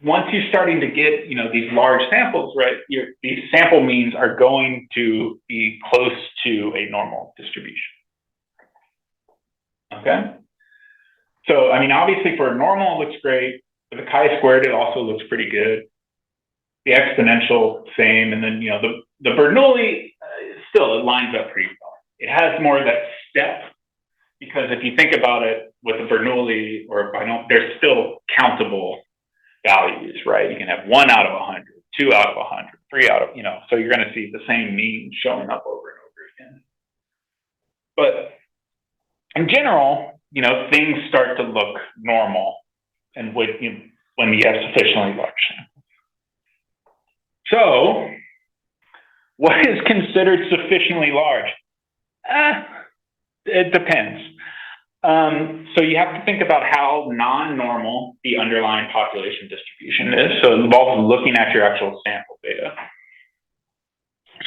Speaker 1: once you're starting to get, these large samples, right, these sample means are going to be close to a normal distribution. Okay. So, I mean, obviously for a normal, it looks great. For the chi-squared, it also looks pretty good. The exponential, same. And then, the Bernoulli, still, it lines up pretty well. It has more of that step, because if you think about it with a Bernoulli or a binomial, there's still countable values, right? You can have 1 out of 100, 2 out of 100, 3 out of, so you're going to see the same mean showing up over and over again. But in general, things start to look normal, and when you have sufficiently large samples. So, what is considered sufficiently large? It depends. So you have to think about how non-normal the underlying population distribution is. So it involves looking at your actual sample data.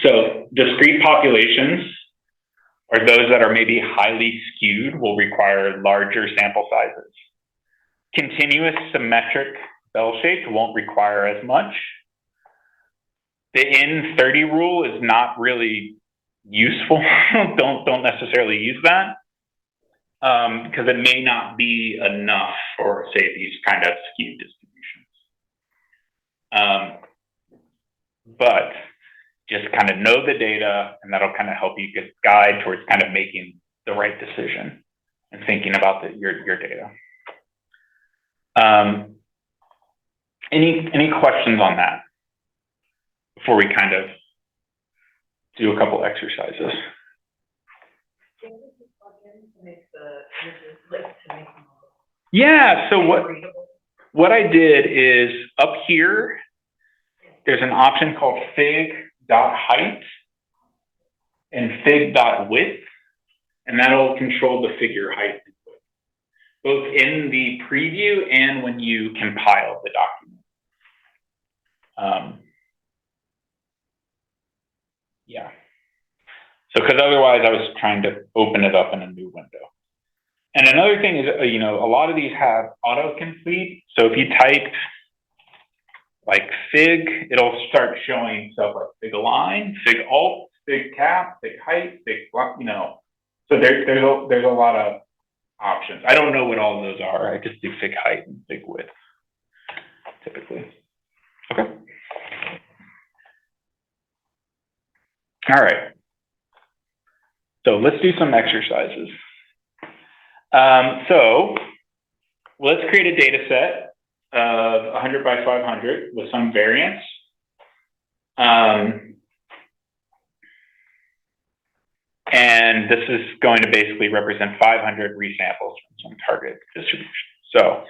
Speaker 1: So discrete populations, or those that are maybe highly skewed, will require larger sample sizes. Continuous symmetric bell-shaped won't require as much. The N30 rule is not really useful. don't necessarily use that, because it may not be enough for, say, these kind of skewed distributions. But just kind of know the data, and that'll kind of help you guide towards kind of making the right decision and thinking about your data. Any questions on that before we kind of do a couple exercises? Yeah, so what I did is up here, there's an option called fig.height and fig.width, and that'll control the figure height, both in the preview and when you compile the document. Yeah. So, because otherwise I was trying to open it up in a new window. And another thing is, a lot of these have autocomplete. So if you type like fig, it'll start showing stuff like fig align, fig alt, fig cap, fig height, fig, So there's a lot of options. I don't know what all of those are. I just do fig height and fig width typically. Okay. All right. So let's do some exercises. So let's create a data set of 100 by 500 with some variance. And this is going to basically represent 500 resamples from some target distribution. So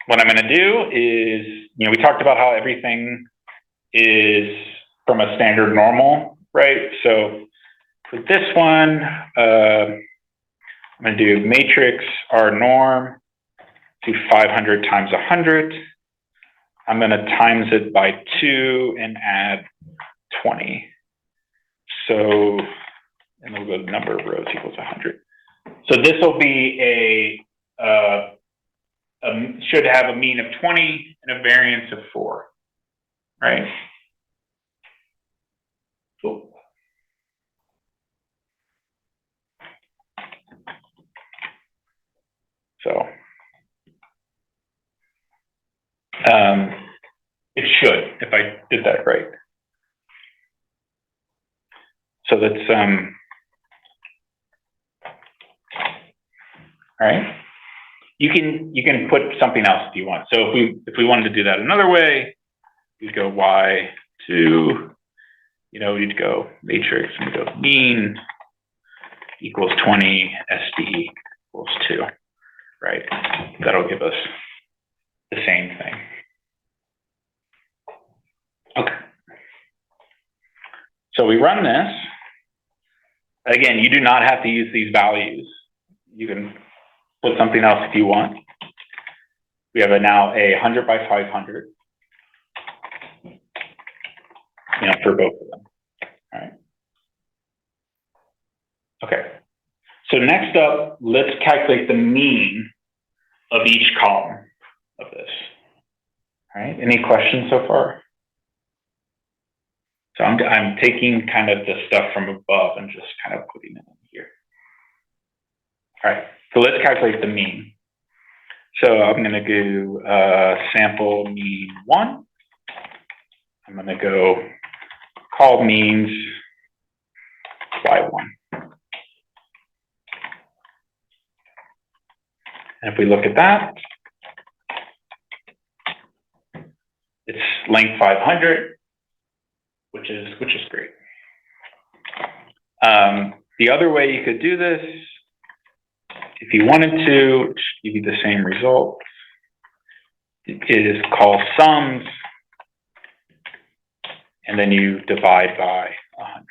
Speaker 1: what I'm going to do is, we talked about how everything is from a standard normal, right? So for this one, I'm going to do matrix R norm to 500 times 100. I'm going to times it by 2 and add 20. So, and we'll go number of rows equals 100. So this will be should have a mean of 20 and a variance of 4, right? Cool. So it should, if I did that right. So that's all right. You can put something else if you want. So if we wanted to do that another way, you'd go y to, you'd go matrix and go mean equals 20, SD equals 2, right? That'll give us the same thing. Okay. So we run this. Again, you do not have to use these values. You can put something else if you want. We have now a 100 by 500, for both of them. All right. Okay. So next up, let's calculate the mean of each column of this. All right. Any questions so far? So I'm taking kind of the stuff from above and just kind of putting it in here. All right. So let's calculate the mean. So I'm going to do sample mean 1. I'm going to go call means y1. And if we look at that, it's length 500, which is great. The other way you could do this, if you wanted to give you the same result, is call sums, and then you divide by 100.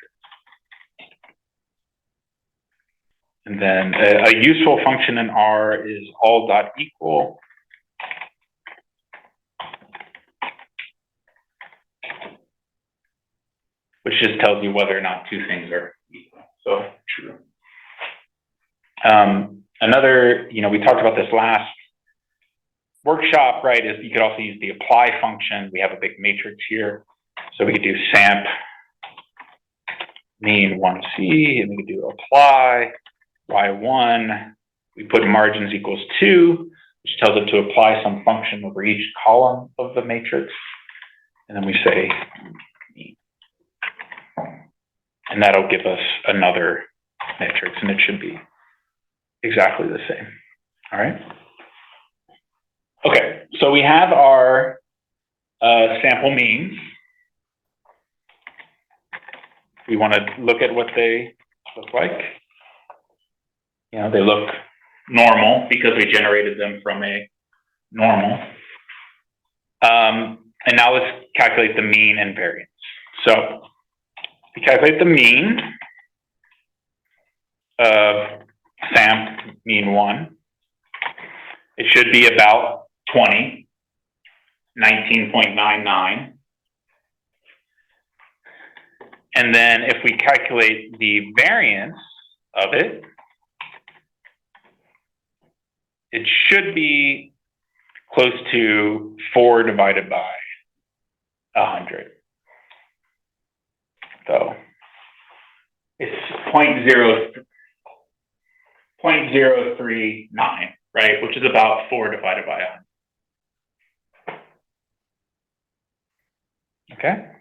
Speaker 1: And then a useful function in R is all.equal. Which just tells you whether or not two things are equal. So true. Another, we talked about this last workshop, right, is you could also use the apply function. We have a big matrix here. So we could do samp mean 1c, and we could do apply y1. We put margins equals 2, which tells it to apply some function over each column of the matrix. And then we say mean. And that'll give us another matrix, and it should be exactly the same. All right. Okay, so we have our sample means. We want to look at what they look like. They look normal because we generated them from a normal. And now let's calculate the mean and variance. So we calculate the mean of SAMP mean 1. It should be about 20, 19.99. And then if we calculate the variance of it, it should be close to 4 divided by 100. So it's 0.039, right? Which is about 4 divided by 100. Okay.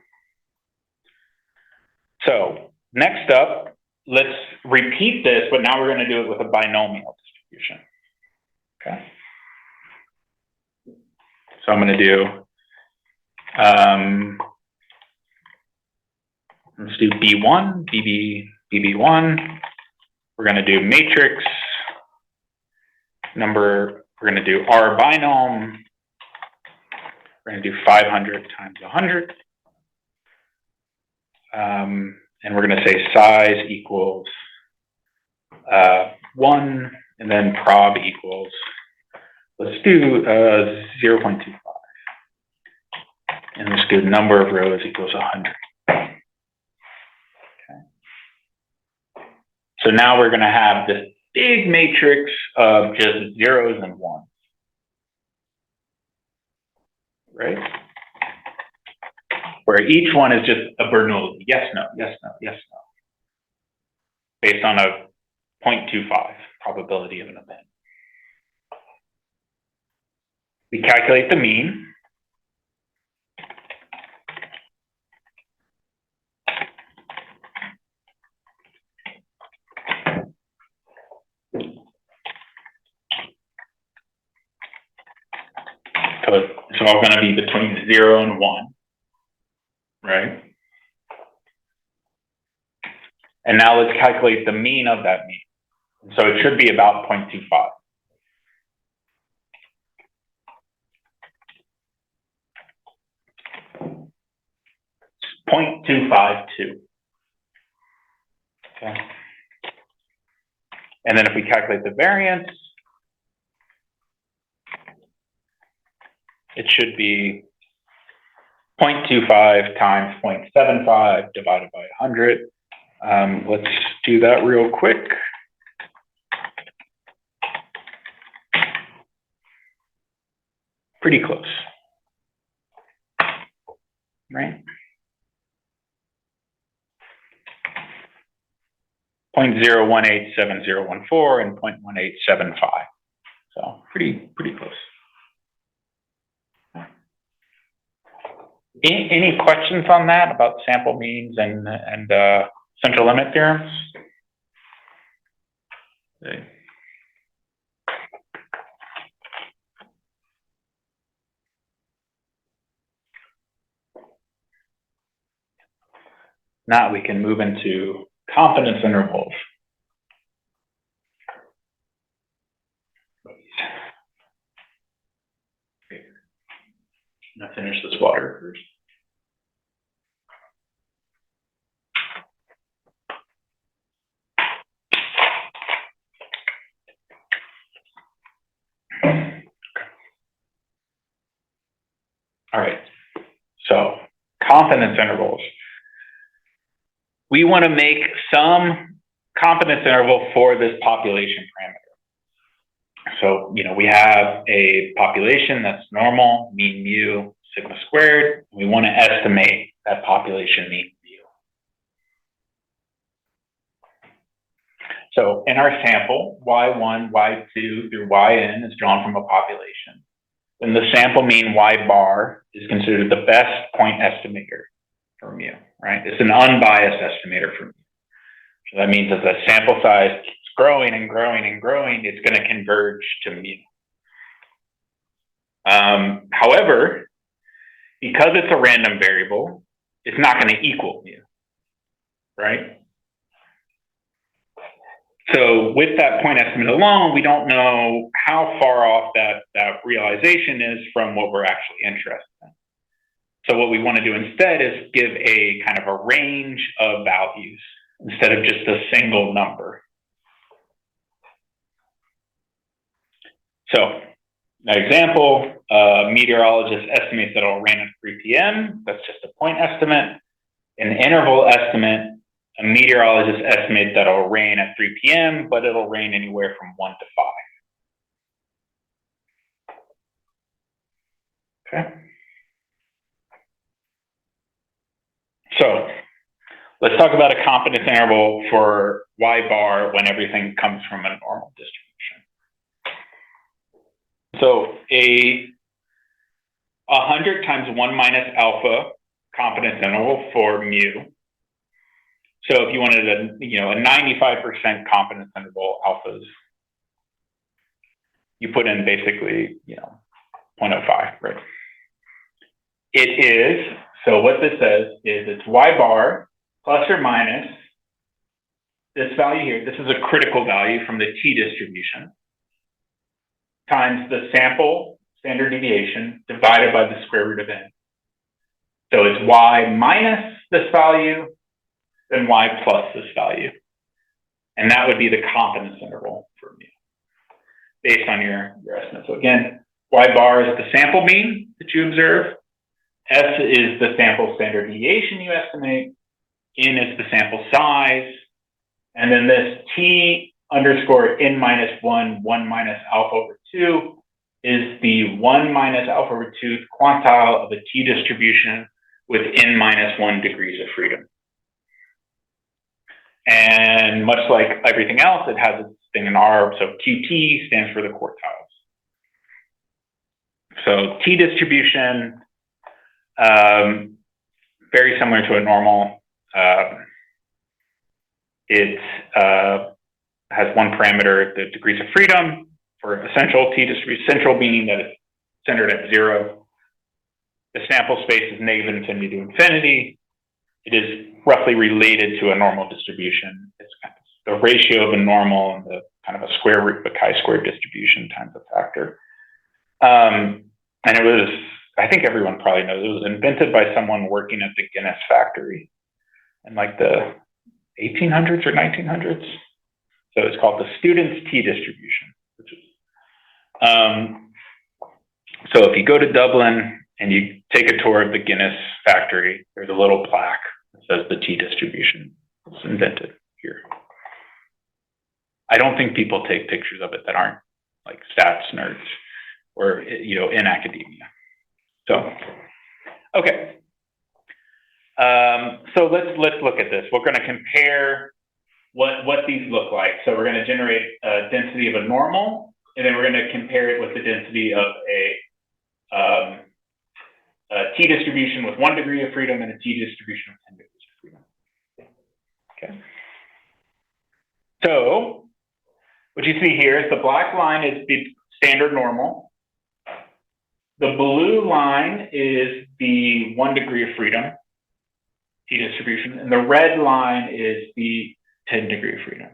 Speaker 1: So next up, let's repeat this, but now we're going to do it with a binomial distribution. Okay. So I'm going to do, let's do B1, BB1. We're going to do matrix number. We're going to do R binom. We're going to do 500 times 100. And we're going to say size equals 1, and then prob equals, let's do 0.25. And let's do number of rows equals 100. Okay. So now we're going to have this big matrix of just zeros and ones. Right? Where each one is just a Bernoulli, yes, no, yes, no, yes, no, based on a 0.25 probability of an event. We calculate the mean. So it's all going to be between 0 and 1. Right? And now let's calculate the mean of that mean. So it should be about 0.25. It's 0.252. Okay. And then if we calculate the variance, it should be 0.25 times 0.75 divided by 100. Let's do that real quick. Pretty close, right? 0.0187014 and 0.1875. So pretty close. Any questions on that about sample means and central limit theorems? Okay. Now we can move into confidence intervals. I'm gonna finish this water first. All right, so confidence intervals. We want to make some confidence interval for this population parameter. So, we have a population that's normal, mean mu, sigma squared. We want to estimate that population mean mu. So in our sample, y1, y2 through yn is drawn from a population. Then the sample mean y bar is considered the best point estimator for mu, right? It's an unbiased estimator for mu. So that means as the sample size keeps growing and growing and growing, it's going to converge to mu. However, because it's a random variable, it's not going to equal mu, right? So with that point estimate alone, we don't know how far off that realization is from what we're actually interested in. So what we want to do instead is give a kind of a range of values instead of just a single number. So an example, a meteorologist estimates that it'll rain at 3 p.m. That's just a point estimate. An interval estimate, a meteorologist estimates that it'll rain at 3 p.m., but it'll rain anywhere from 1 to 5. Okay. So let's talk about a confidence interval for y bar when everything comes from a normal distribution. So a 100 times 1 minus alpha confidence interval for mu. So if you wanted a 95% confidence interval alphas, you put in basically 0.05, right? It is, so what this says is it's y bar plus or minus this value here. This is a critical value from the t distribution times the sample standard deviation divided by the square root of n. So it's y minus this value, then y plus this value. And that would be the confidence interval for mu based on your estimate. So again, y bar is the sample mean that you observe. S is the sample standard deviation you estimate. N is the sample size. And then this t underscore n minus 1, 1 minus alpha over 2 is the 1 minus alpha over 2 quantile of a t distribution with n minus 1 degrees of freedom. And much like everything else, it has its thing in R. So QT stands for the quartiles. So t distribution, very similar to a normal. It has one parameter, the degrees of freedom for essential t distribution, central meaning that it's centered at 0. The sample space is negative infinity to infinity. It is roughly related to a normal distribution. It's kind of the ratio of a normal and the kind of a square root of a chi-squared distribution times a factor. And it was, I think everyone probably knows, it was invented by someone working at the Guinness factory in like the 1800s or 1900s. So it's called the student's t distribution. Which is, so if you go to Dublin and you take a tour of the Guinness factory, there's a little plaque that says the t distribution was invented here. I don't think people take pictures of it that aren't like stats nerds or in academia. So, okay. So let's look at this. We're going to compare what these look like. So we're going to generate a density of a normal, and then we're going to compare it with the density of a t distribution with 1 degree of freedom and a t distribution with 10 degrees of freedom. Okay. So what you see here is the black line is the standard normal. The blue line is the 1 degree of freedom t distribution, and the red line is the 10 degree of freedom.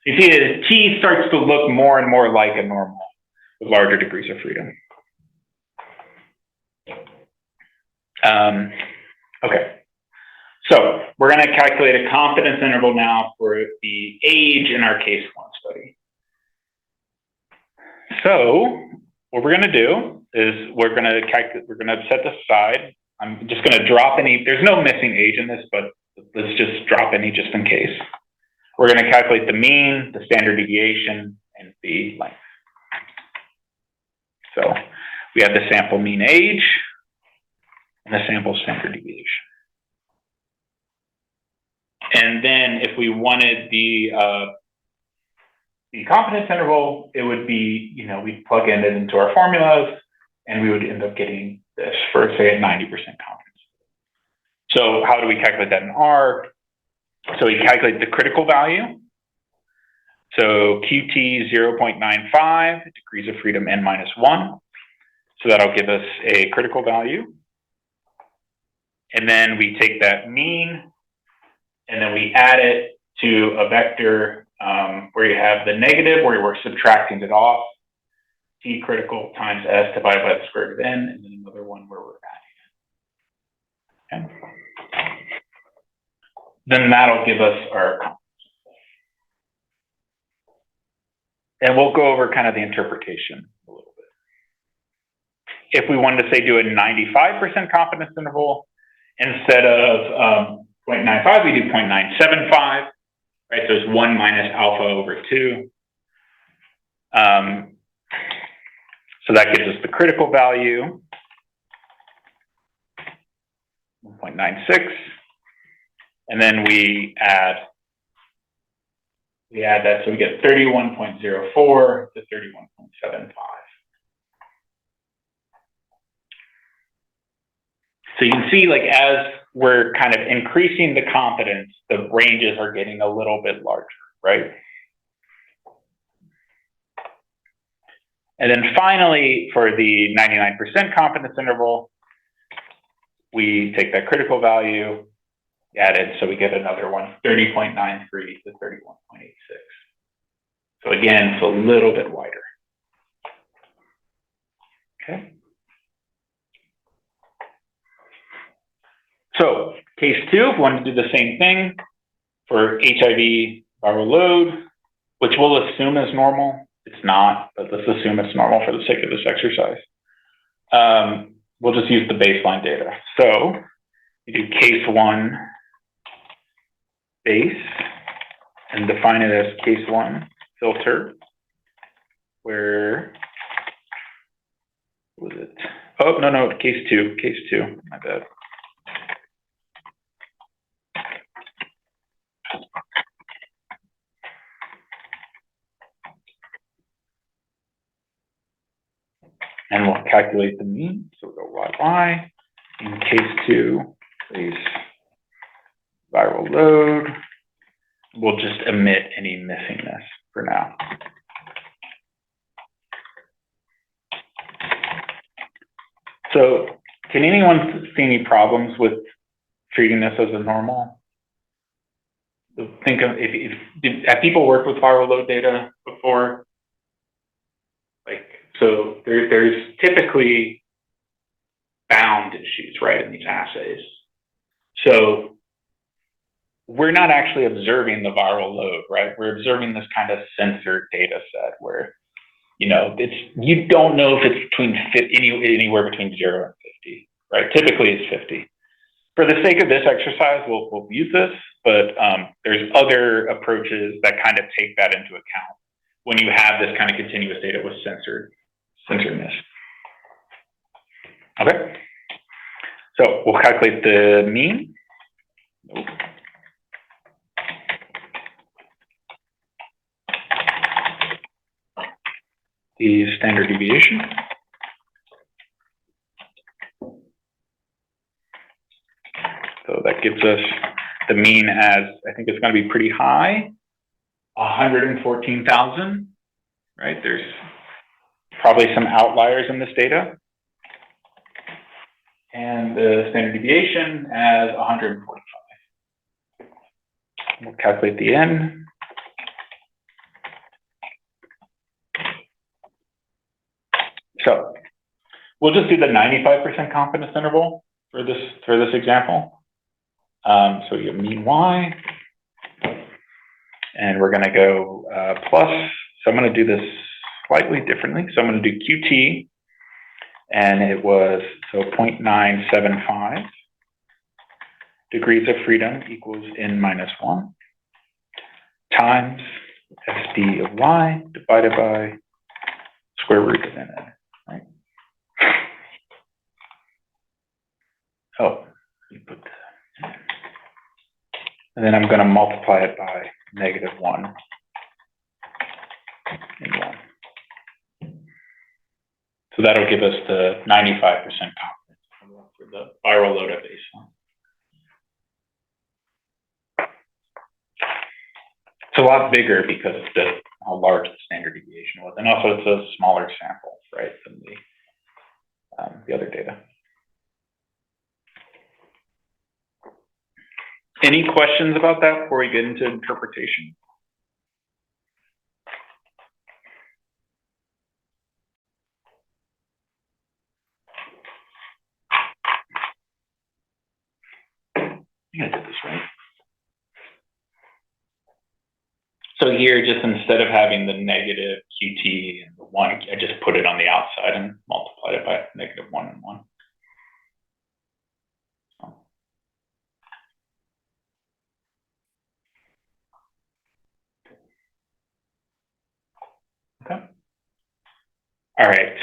Speaker 1: You see that t starts to look more and more like a normal with larger degrees of freedom. Okay, so we're going to calculate a confidence interval now for the age in our case 1 study. So what we're going to do is we're going to set this aside. I'm just going to drop any, there's no missing age in this, but let's just drop any just in case. We're going to calculate the mean, the standard deviation, and the length. So we have the sample mean age and the sample standard deviation. And then if we wanted the confidence interval, it would be, we'd plug in it into our formulas, and we would end up getting this for, say, a 90% confidence. So how do we calculate that in R? So we calculate the critical value. So QT 0.95, degrees of freedom n minus 1. So that'll give us a critical value. And then we take that mean, and then we add it to a vector where you have the negative, where we're subtracting it off, T critical times S divided by the square root of N, and then another one where we're adding it. Okay. Then that'll give us our confidence. And we'll go over kind of the interpretation a little bit. If we wanted to say do a 95% confidence interval, instead of 0.95, we do 0.975, right? So it's 1 minus alpha over 2. So that gives us the critical value, 1.96. And then we add that, so we get 31.04 to 31.75. So you can see, like, as we're kind of increasing the confidence, the ranges are getting a little bit larger, right? And then finally, for the 99% confidence interval, we take that critical value, add it, so we get another one, 30.93 to 31.86. So again, it's a little bit wider. Okay. So case 2, if we want to do the same thing for HIV viral load, which we'll assume is normal. It's not, but let's assume it's normal for the sake of this exercise. We'll just use the baseline data. So we do case 1 base and define it as case 1 filter, where, what was it? Oh, no, case 2, my bad. And we'll calculate the mean. So we'll go y. In case 2, base viral load. We'll just omit any missingness for now. So can anyone see any problems with treating this as a normal? Think of, have people worked with viral load data before? Like, so there's typically bound issues, right, in these assays. So we're not actually observing the viral load, right? We're observing this kind of censored data set where, you know, you don't know if it's between anywhere between 0 and 50, right? Typically it's 50. For the sake of this exercise, we'll use this, but there's other approaches that kind of take that into account when you have this kind of continuous data with censoredness. Okay, so we'll calculate the mean. The standard deviation. So that gives us the mean as, I think it's going to be pretty high, 114,000, right? There's probably some outliers in this data. And the standard deviation as 145. We'll calculate the N. So we'll just do the 95% confidence interval for this example. So you have mean Y, and we're going to go plus. So I'm going to do this slightly differently. So I'm going to do QT, and it was, so 0.975 degrees of freedom equals N minus 1 times SD of Y divided by square root of N, right? Oh, you put that. And then I'm going to multiply it by -1 and 1. So that'll give us the 95% confidence for the viral load at baseline. It's a lot bigger because of how large the standard deviation was, and also it's a smaller sample, right, than the other data. Any questions about that before we get into interpretation? think I did this right. So here, just instead of having the negative QT and the 1, I just put it on the outside and multiplied it by negative 1 and 1. Okay. All right.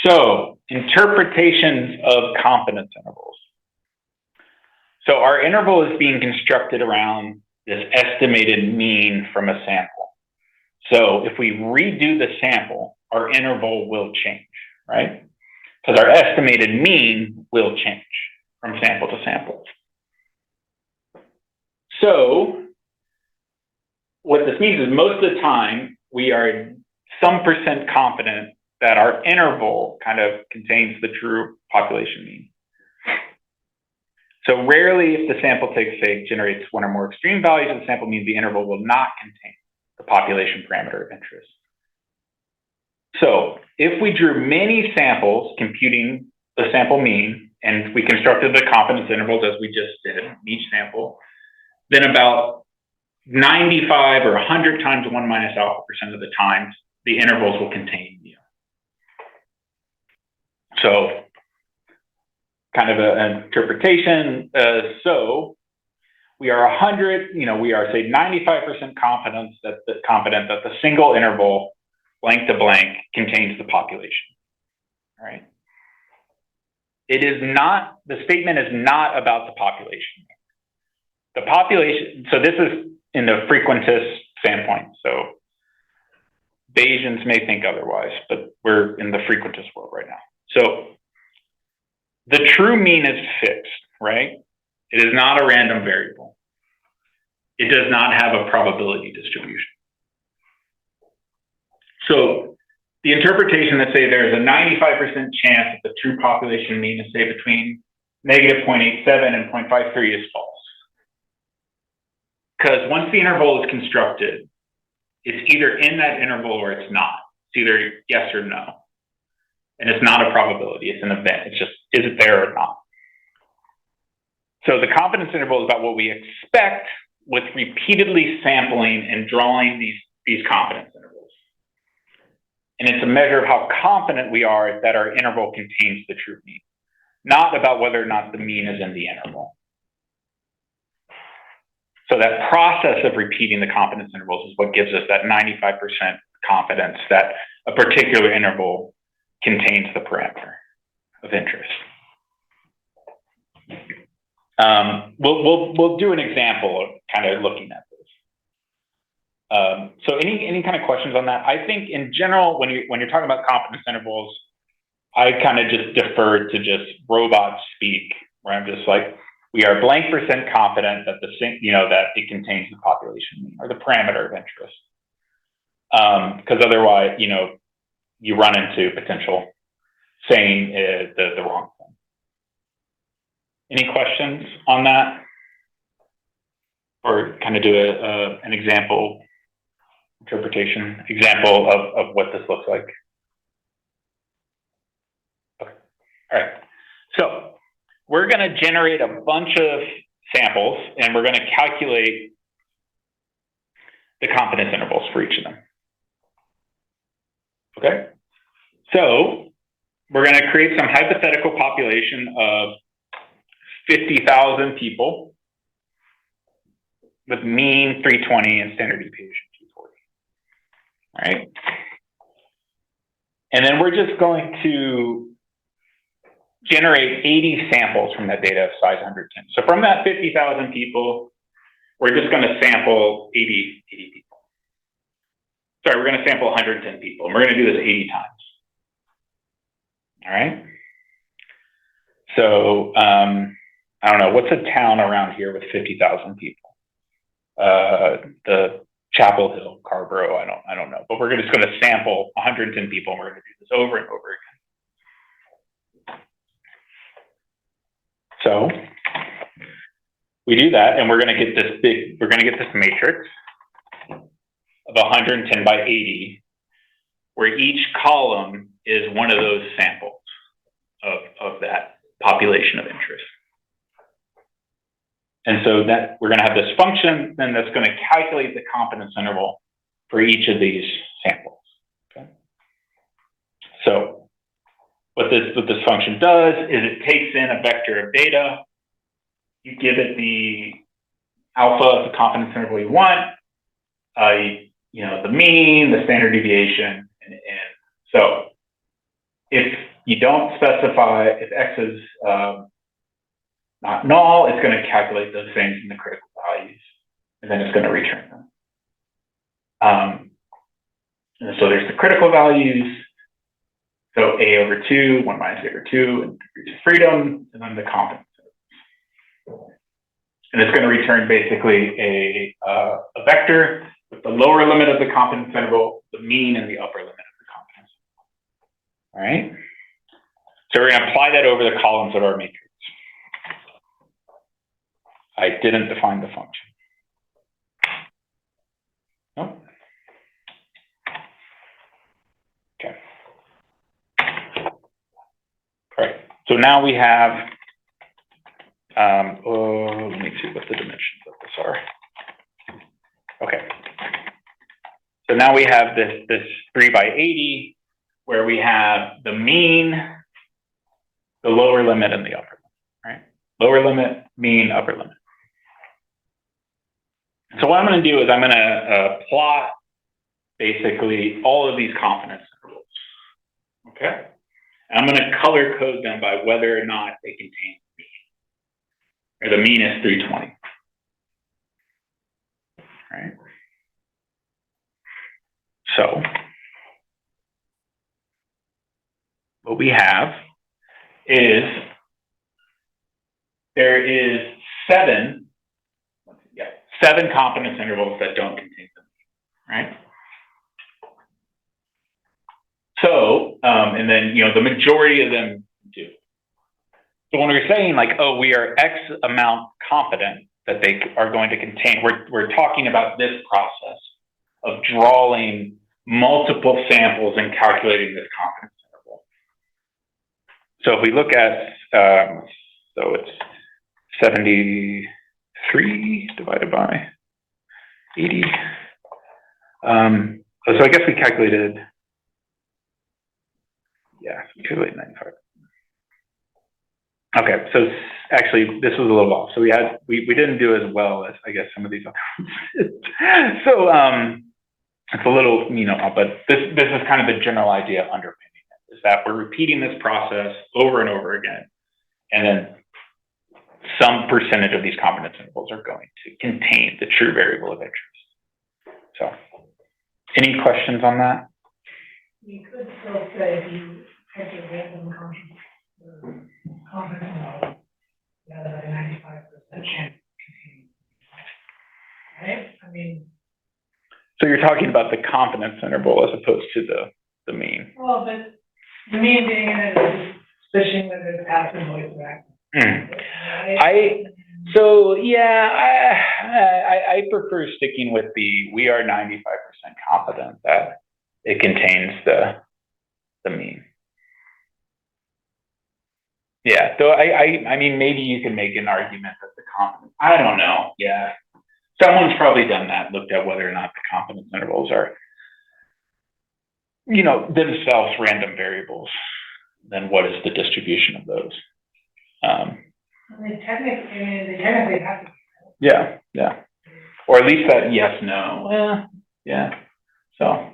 Speaker 1: So interpretations of confidence intervals. So our interval is being constructed around this estimated mean from a sample. So if we redo the sample, our interval will change, right? Because our estimated mean will change from sample to sample. So what this means is most of the time we are some percent confident that our interval kind of contains the true population mean. So rarely, if the sample generates one or more extreme values of the sample mean, the interval will not contain the population parameter of interest. So if we drew many samples computing the sample mean, and we constructed the confidence intervals as we just did in each sample, then about 95 or 100 times 1 minus alpha % of the times, the intervals will contain mu. So kind of an interpretation. So we are 100, we are say 95% confident that the single interval blank to blank contains the population. All right. It is not, the statement is not about the population. The population, so this is in the frequentist standpoint. So Bayesians may think otherwise, but we're in the frequentist world right now. So the true mean is fixed, right? It is not a random variable. It does not have a probability distribution. So the interpretation that say there's a 95% chance that the true population mean is say between negative 0.87 and 0.53 is false. Because once the interval is constructed, it's either in that interval or it's not. It's either yes or no. And it's not a probability, it's an event. It's just, is it there or not? So the confidence interval is about what we expect with repeatedly sampling and drawing these confidence intervals. And it's a measure of how confident we are that our interval contains the true mean, not about whether or not the mean is in the interval. So that process of repeating the confidence intervals is what gives us that 95% confidence that a particular interval contains the parameter of interest. We'll do an example of kind of looking at this. So any kind of questions on that? I think in general, when you're talking about confidence intervals, I kind of just defer to just robot speak, where I'm just like, we are blank % confident that that it contains the population mean or the parameter of interest. Because otherwise, you run into potential saying the wrong thing. Any questions on that? Or kind of do an example example of what this looks like? Okay. All right. So we're going to generate a bunch of samples and we're going to calculate the confidence intervals for each of them. Okay. So we're going to create some hypothetical population of 50,000 people with mean 320 and standard deviation 240. All right. And then we're just going to generate 80 samples from that data of size 110. So from that 50,000 people, we're just going to sample 80 people. Sorry, we're going to sample 110 people, and we're going to do this 80 times. All right. So I don't know, what's a town around here with 50,000 people? The Chapel Hill, Carborough, I don't know. But we're just going to sample 110 people, and we're going to do this over and over again. So we do that, and we're going to get this matrix of 110 by 80, where each column is one of those samples of that population of interest. And so that we're going to have this function then that's going to calculate the confidence interval for each of these samples. Okay. So what this function does is it takes in a vector of data, you give it the alpha of the confidence interval you want, the mean, the standard deviation, and n. So if you don't specify, if x is not null, it's going to calculate those things in the critical values, and then it's going to return them. And so there's the critical values. So a over 2, 1 minus a over 2, and degrees of freedom, and then the confidence. And it's going to return basically a vector with the lower limit of the confidence interval, the mean, and the upper limit of the confidence interval. All right. So we're going to apply that over the columns of our matrix. I didn't define the function. Nope. Okay. Correct. So now we have, let me see what the dimensions of this are. Okay. So now we have this 3 by 80, where we have the mean, the lower limit, and the upper limit, right? Lower limit, mean, upper limit. So what I'm going to do is I'm going to plot basically all of these confidence intervals, okay? And I'm going to color code them by whether or not they contain the mean. Or the mean is 320, right? So what we have is there is 7 confidence intervals that don't contain them, right? So, and then, the majority of them do. So when we're saying like, oh, we are X amount confident that they are going to contain, we're talking about this process of drawing multiple samples and calculating this confidence interval. So if we look at, so it's 73 divided by 80. So I guess we calculated, we calculated 95. Okay, so actually this was a little off. So we didn't do as well as I guess some of these other ones. So it's a little, but this is kind of the general idea underpinning it, is that we're repeating this process over and over again, and then some percentage of these confidence intervals are going to contain the true variable of interest. So, any questions on that?
Speaker 3: You could still say if you take a random confidence interval, you have a 95% chance of containing, right? I mean.
Speaker 1: So you're talking about the confidence interval as opposed to the mean.
Speaker 3: Well, but the mean being in it is suspicion that it's passive voice or active.
Speaker 1: I prefer sticking with we are 95% confident that it contains the mean. Yeah, so I mean, maybe you can make an argument that the confidence, I don't know, yeah. Someone's probably done that, looked at whether or not the confidence intervals are, themselves random variables, then what is the distribution of those?
Speaker 3: They technically have to.
Speaker 1: Yeah. Or at least that yes, no. Well, yeah. So,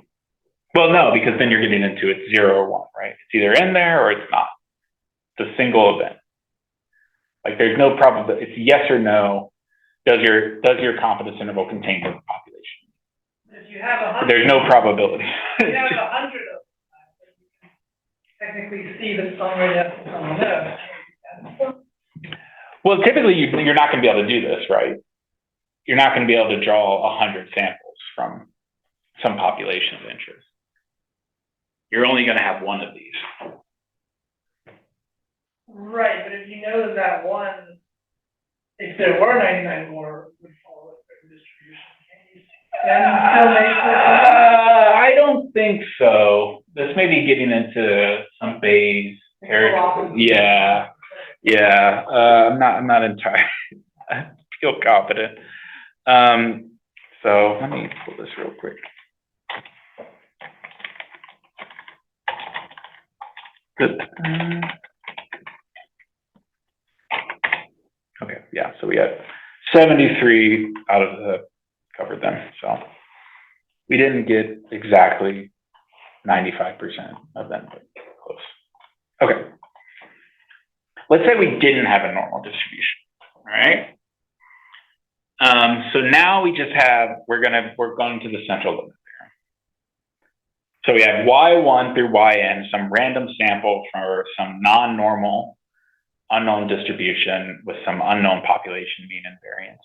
Speaker 1: well, no, because then you're getting into it's 0 or 1, right? It's either in there or it's not. It's a single event. Like there's no probability. It's yes or no. Does your confidence interval contain the population?
Speaker 3: If you have 100,
Speaker 1: there's no probability.
Speaker 3: If you have 100 of them, you can technically see that somewhere yes and somewhere no.
Speaker 1: Well, typically you're not going to be able to do this, right? You're not going to be able to draw 100 samples from some population of interest. You're only going to have one of these.
Speaker 3: Right, but if you know that one, if there were 99 more, would follow a certain distribution,
Speaker 1: I don't think so. This may be getting into some Bayes territory. Yeah. I'm not entirely feel confident. So let me pull this real quick. Good. Okay, yeah, so we had 73 out of the covered them. So we didn't get exactly 95% of them, but close. Okay. Let's say we didn't have a normal distribution, all right? So now we just have, we're going to the central limit theorem. So we have y1 through yn, some random sample for some non-normal unknown distribution with some unknown population mean and variance.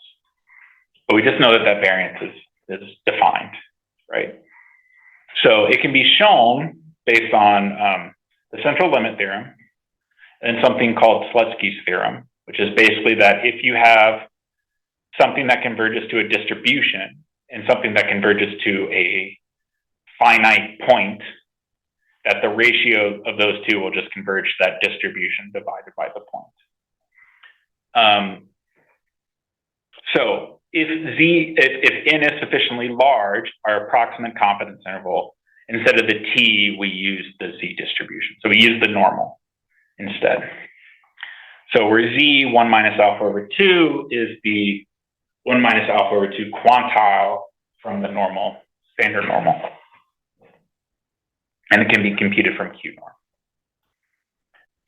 Speaker 1: But we just know that that variance is defined, right? So it can be shown based on the central limit theorem and something called Slutsky's theorem, which is basically that if you have something that converges to a distribution and something that converges to a finite point, that the ratio of those two will just converge to that distribution divided by the point. So if n is sufficiently large, our approximate confidence interval, instead of the t, we use the z distribution. So we use the normal instead. So where z 1 minus alpha over 2 is the 1 minus alpha over 2 quantile from the normal, standard normal. And it can be computed from Q norm.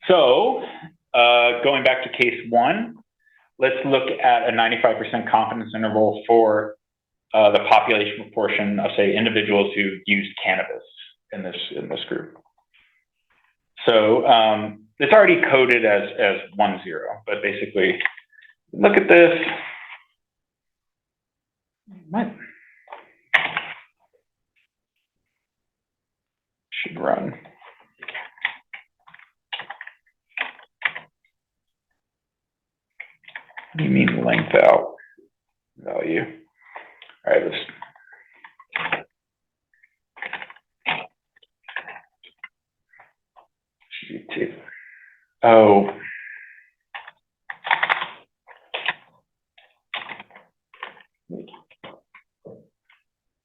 Speaker 1: So going back to case 1, let's look at a 95% confidence interval for the population proportion of, say, individuals who used cannabis in this group. So it's already coded as 1, 0, but basically, look at this. What? Should run. What do you mean length out value? All right, let's. Oh.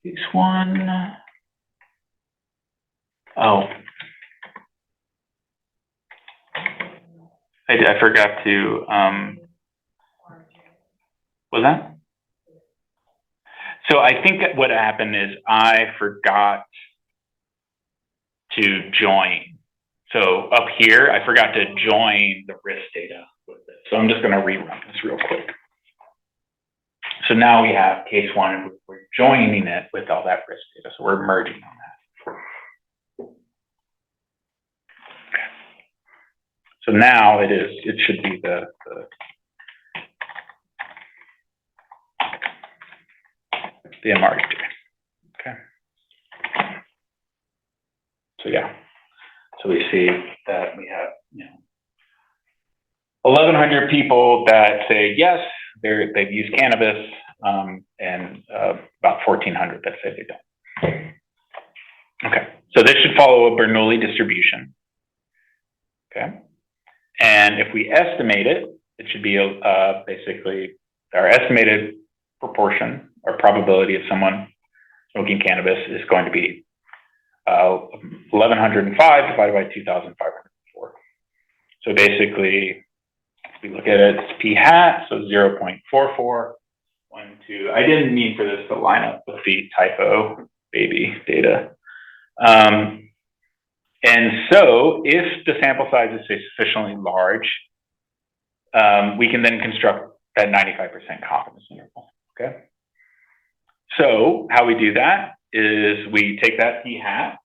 Speaker 1: This one. Oh. I forgot to, was that? So I think that what happened is I forgot to join. So up here, I forgot to join the risk data with it. So I'm just going to rerun this real quick. So now we have case 1, we're joining it with all that risk data. So we're merging on that. So now it should be the MRJ. Okay. So yeah. So we see that we have 1,100 people that say yes, they've used cannabis, and about 1,400 that say they don't. Okay. So this should follow a Bernoulli distribution. Okay. And if we estimate it, it should be basically our estimated proportion or probability of someone smoking cannabis is going to be 1,105 divided by 2,504. So basically, if we look at it, it's p hat, so 0.4412. I didn't mean for this to line up with the typo baby data. And so if the sample size is, say, sufficiently large, we can then construct that 95% confidence interval, okay? So how we do that is we take that p hat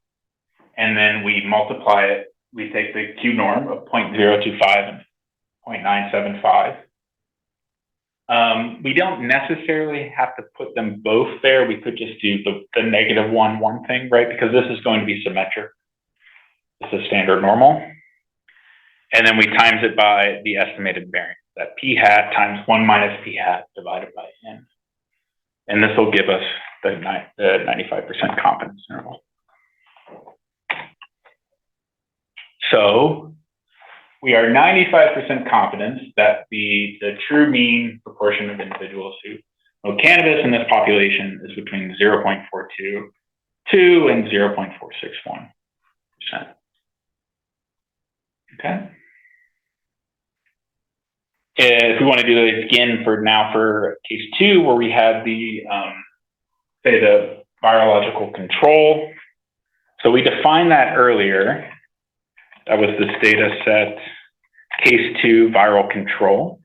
Speaker 1: and then we multiply it. We take the Q norm of 0.025 and 0.975. We don't necessarily have to put them both there. We could just do the negative 1, 1 thing, right? Because this is going to be symmetric. This is standard normal. And then we times it by the estimated variance, that p hat times 1 minus p hat divided by n. And this will give us the 95% confidence interval. So we are 95% confident that the true mean proportion of individuals who smoke cannabis in this population is between 0.422 and 0.461%. Okay. If we want to do it again for case 2, where we had the, say, the virological control. So we defined that earlier. That was this data set, case 2 viral control,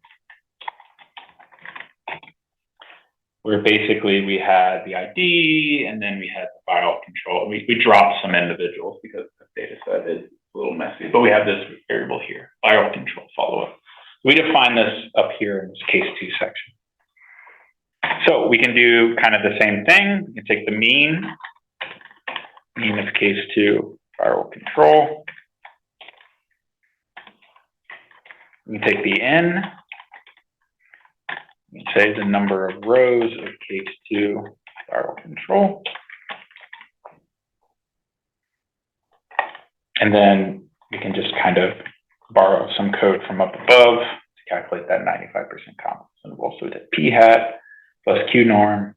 Speaker 1: where basically we had the ID and then we had the viral control. We dropped some individuals because the data set is a little messy, but we have this variable here, viral control follow-up. We define this up here in this case 2 section. So we can do kind of the same thing. We can take the mean of case 2 viral control. We can take the n, and say the number of rows of case 2 viral control. And then we can just kind of borrow some code from up above to calculate that 95% confidence interval. So we did p hat plus q norm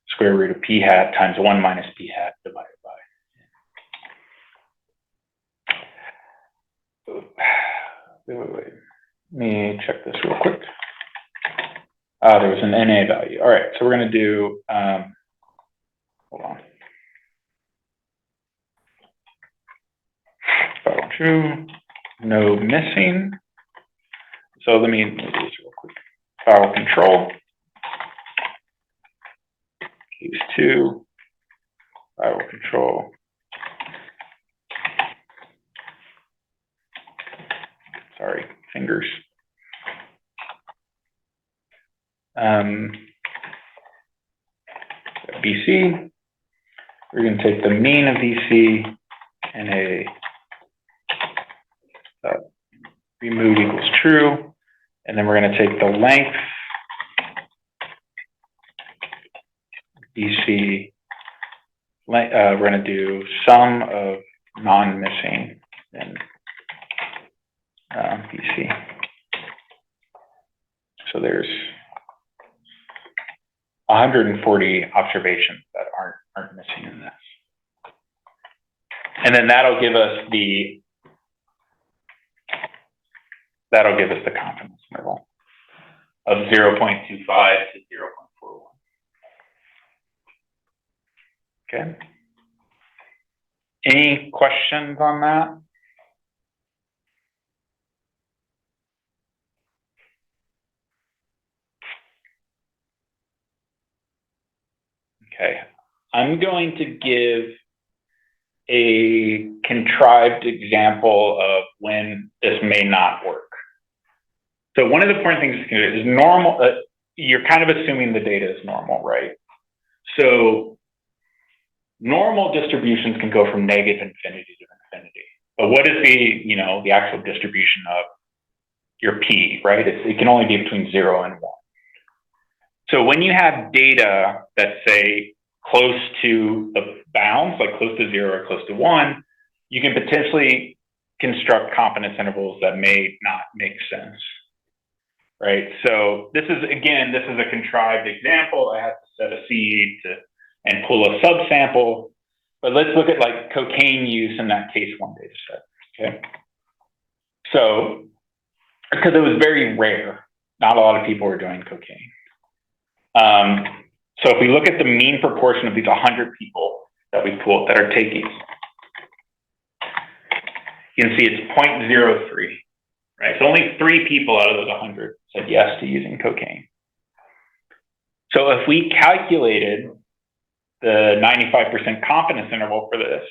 Speaker 1: square root of p hat times 1 minus p hat divided by. Wait. Let me check this real quick. There was an NA value. All right, so we're going to do, hold on. Viral true, no missing. So let me do this real quick. Viral control, case 2, viral control. Sorry, fingers. BC, we're going to take the mean of BC and a remove equals true, and then we're going to take the length BC. We're going to do sum of non-missing and BC. So there's 140 observations that aren't missing in this. And then that'll give us the confidence interval of 0.25 to 0.41. Okay. Any questions on that? Okay, I'm going to give a contrived example of when this may not work. So one of the important things to do is normal, you're kind of assuming the data is normal, right? So normal distributions can go from negative infinity to infinity. But what is the actual distribution of your P, right? It can only be between 0 and 1. So when you have data that's, say, close to the bounds, like close to 0 or close to 1, you can potentially construct confidence intervals that may not make sense, right? So this is a contrived example. I have to set a seed and pull a subsample, but let's look at like cocaine use in that case 1 data set, okay? So, because it was very rare, not a lot of people were doing cocaine. So if we look at the mean proportion of these 100 people that we pulled that are taking, you can see it's 0.03, right? So only 3 people out of those 100 said yes to using cocaine. So if we calculated the 95% confidence interval for this,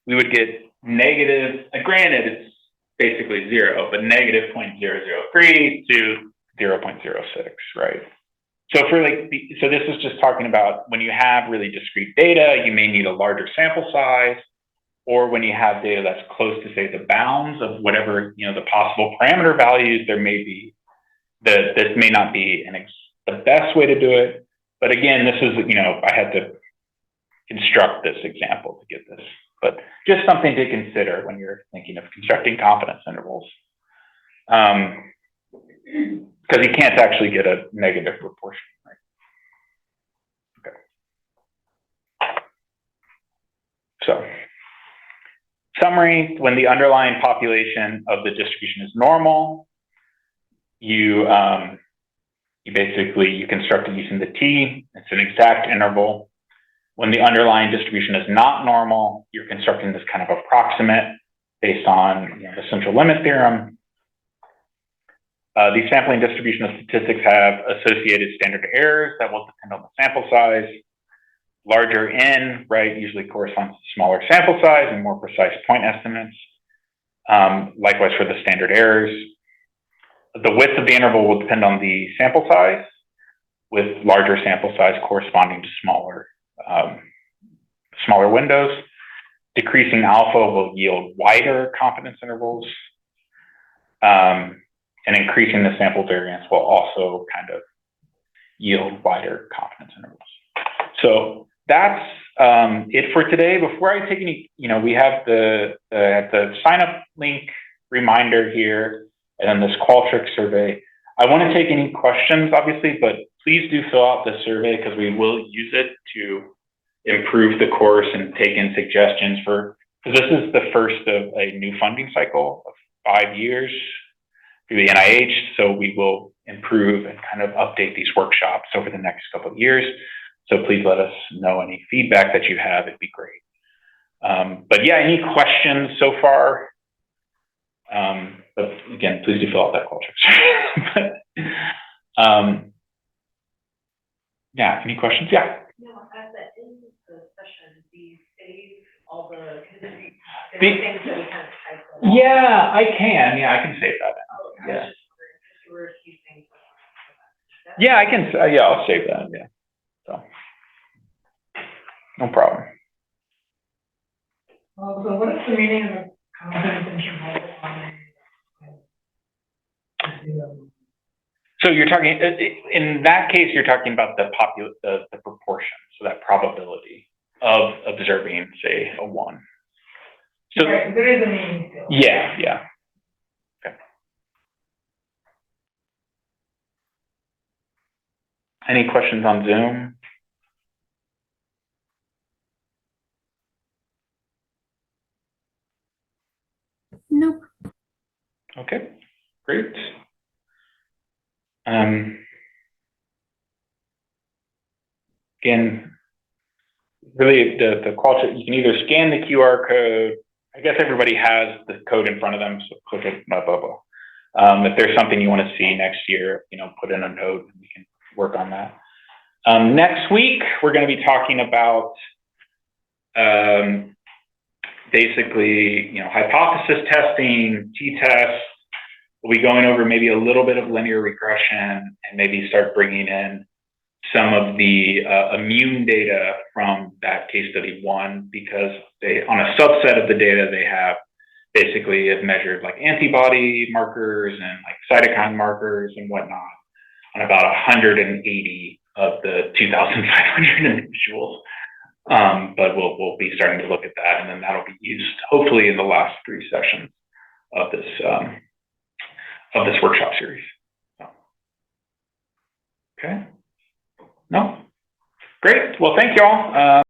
Speaker 1: we would get negative, granted it's basically 0, but negative 0.003 to 0.06, right? So so this is just talking about when you have really discrete data, you may need a larger sample size, or when you have data that's close to, say, the bounds of whatever, the possible parameter values, there may be, this may not be the best way to do it. But again, this is, I had to construct this example to get this but just something to consider when you're thinking of constructing confidence intervals. Because you can't actually get a negative proportion, right? Okay. So, summary, when the underlying population of the distribution is normal, you basically, you construct it using the T, it's an exact interval. When the underlying distribution is not normal, you're constructing this kind of approximate based on the central limit theorem. These sampling distribution of statistics have associated standard errors that will depend on the sample size. Larger N, right, usually corresponds to smaller sample size and more precise point estimates. Likewise for the standard errors. The width of the interval will depend on the sample size, with larger sample size corresponding to smaller windows. Decreasing alpha will yield wider confidence intervals. And increasing the sample variance will also kind of yield wider confidence intervals. So that's it for today. Before I take any, we have the sign up link reminder here, and then this Qualtrics survey. I want to take any questions, obviously, but please do fill out the survey because we will use it to improve the course and take in suggestions because this is the first of a new funding cycle of 5 years through the NIH. So we will improve and kind of update these workshops over the next couple of years. So please let us know any feedback that you have. It'd be great. But yeah, any questions so far? But again, please do fill out that Qualtrics. Yeah, any questions? Yeah.
Speaker 4: No, at the end of the session, do you save all the things that we kind of typed in?
Speaker 1: Yeah, I can. Yeah, I can save that.
Speaker 4: Yeah. There were a few things.
Speaker 1: Yeah, I can. Yeah, I'll save that. Yeah. So, no problem.
Speaker 3: So what is the meaning of the confidence interval on
Speaker 1: So you're talking, in that case, you're talking about the proportion, so that probability of observing, say, a 1. So
Speaker 3: right, there is a meaning still.
Speaker 1: Yeah, yeah. Okay. Any questions on Zoom?
Speaker 5: Nope.
Speaker 1: Okay, great. Again, really the Qualtrics, you can either scan the QR code. I guess everybody has the code in front of them, so click it, blah, blah, blah. If there's something you want to see next year, put in a note and we can work on that. Next week, we're going to be talking about basically, hypothesis testing, t-tests. We'll be going over maybe a little bit of linear regression and maybe start bringing in some of the immune data from that case study 1, because they, on a subset of the data they have, basically have measured like antibody markers and like cytokine markers and whatnot on about 180 of the 2,500 individuals. But we'll be starting to look at that, and then that'll be used hopefully in the last 3 sessions of this workshop series. So. Okay. No? Great. Well, thank you all.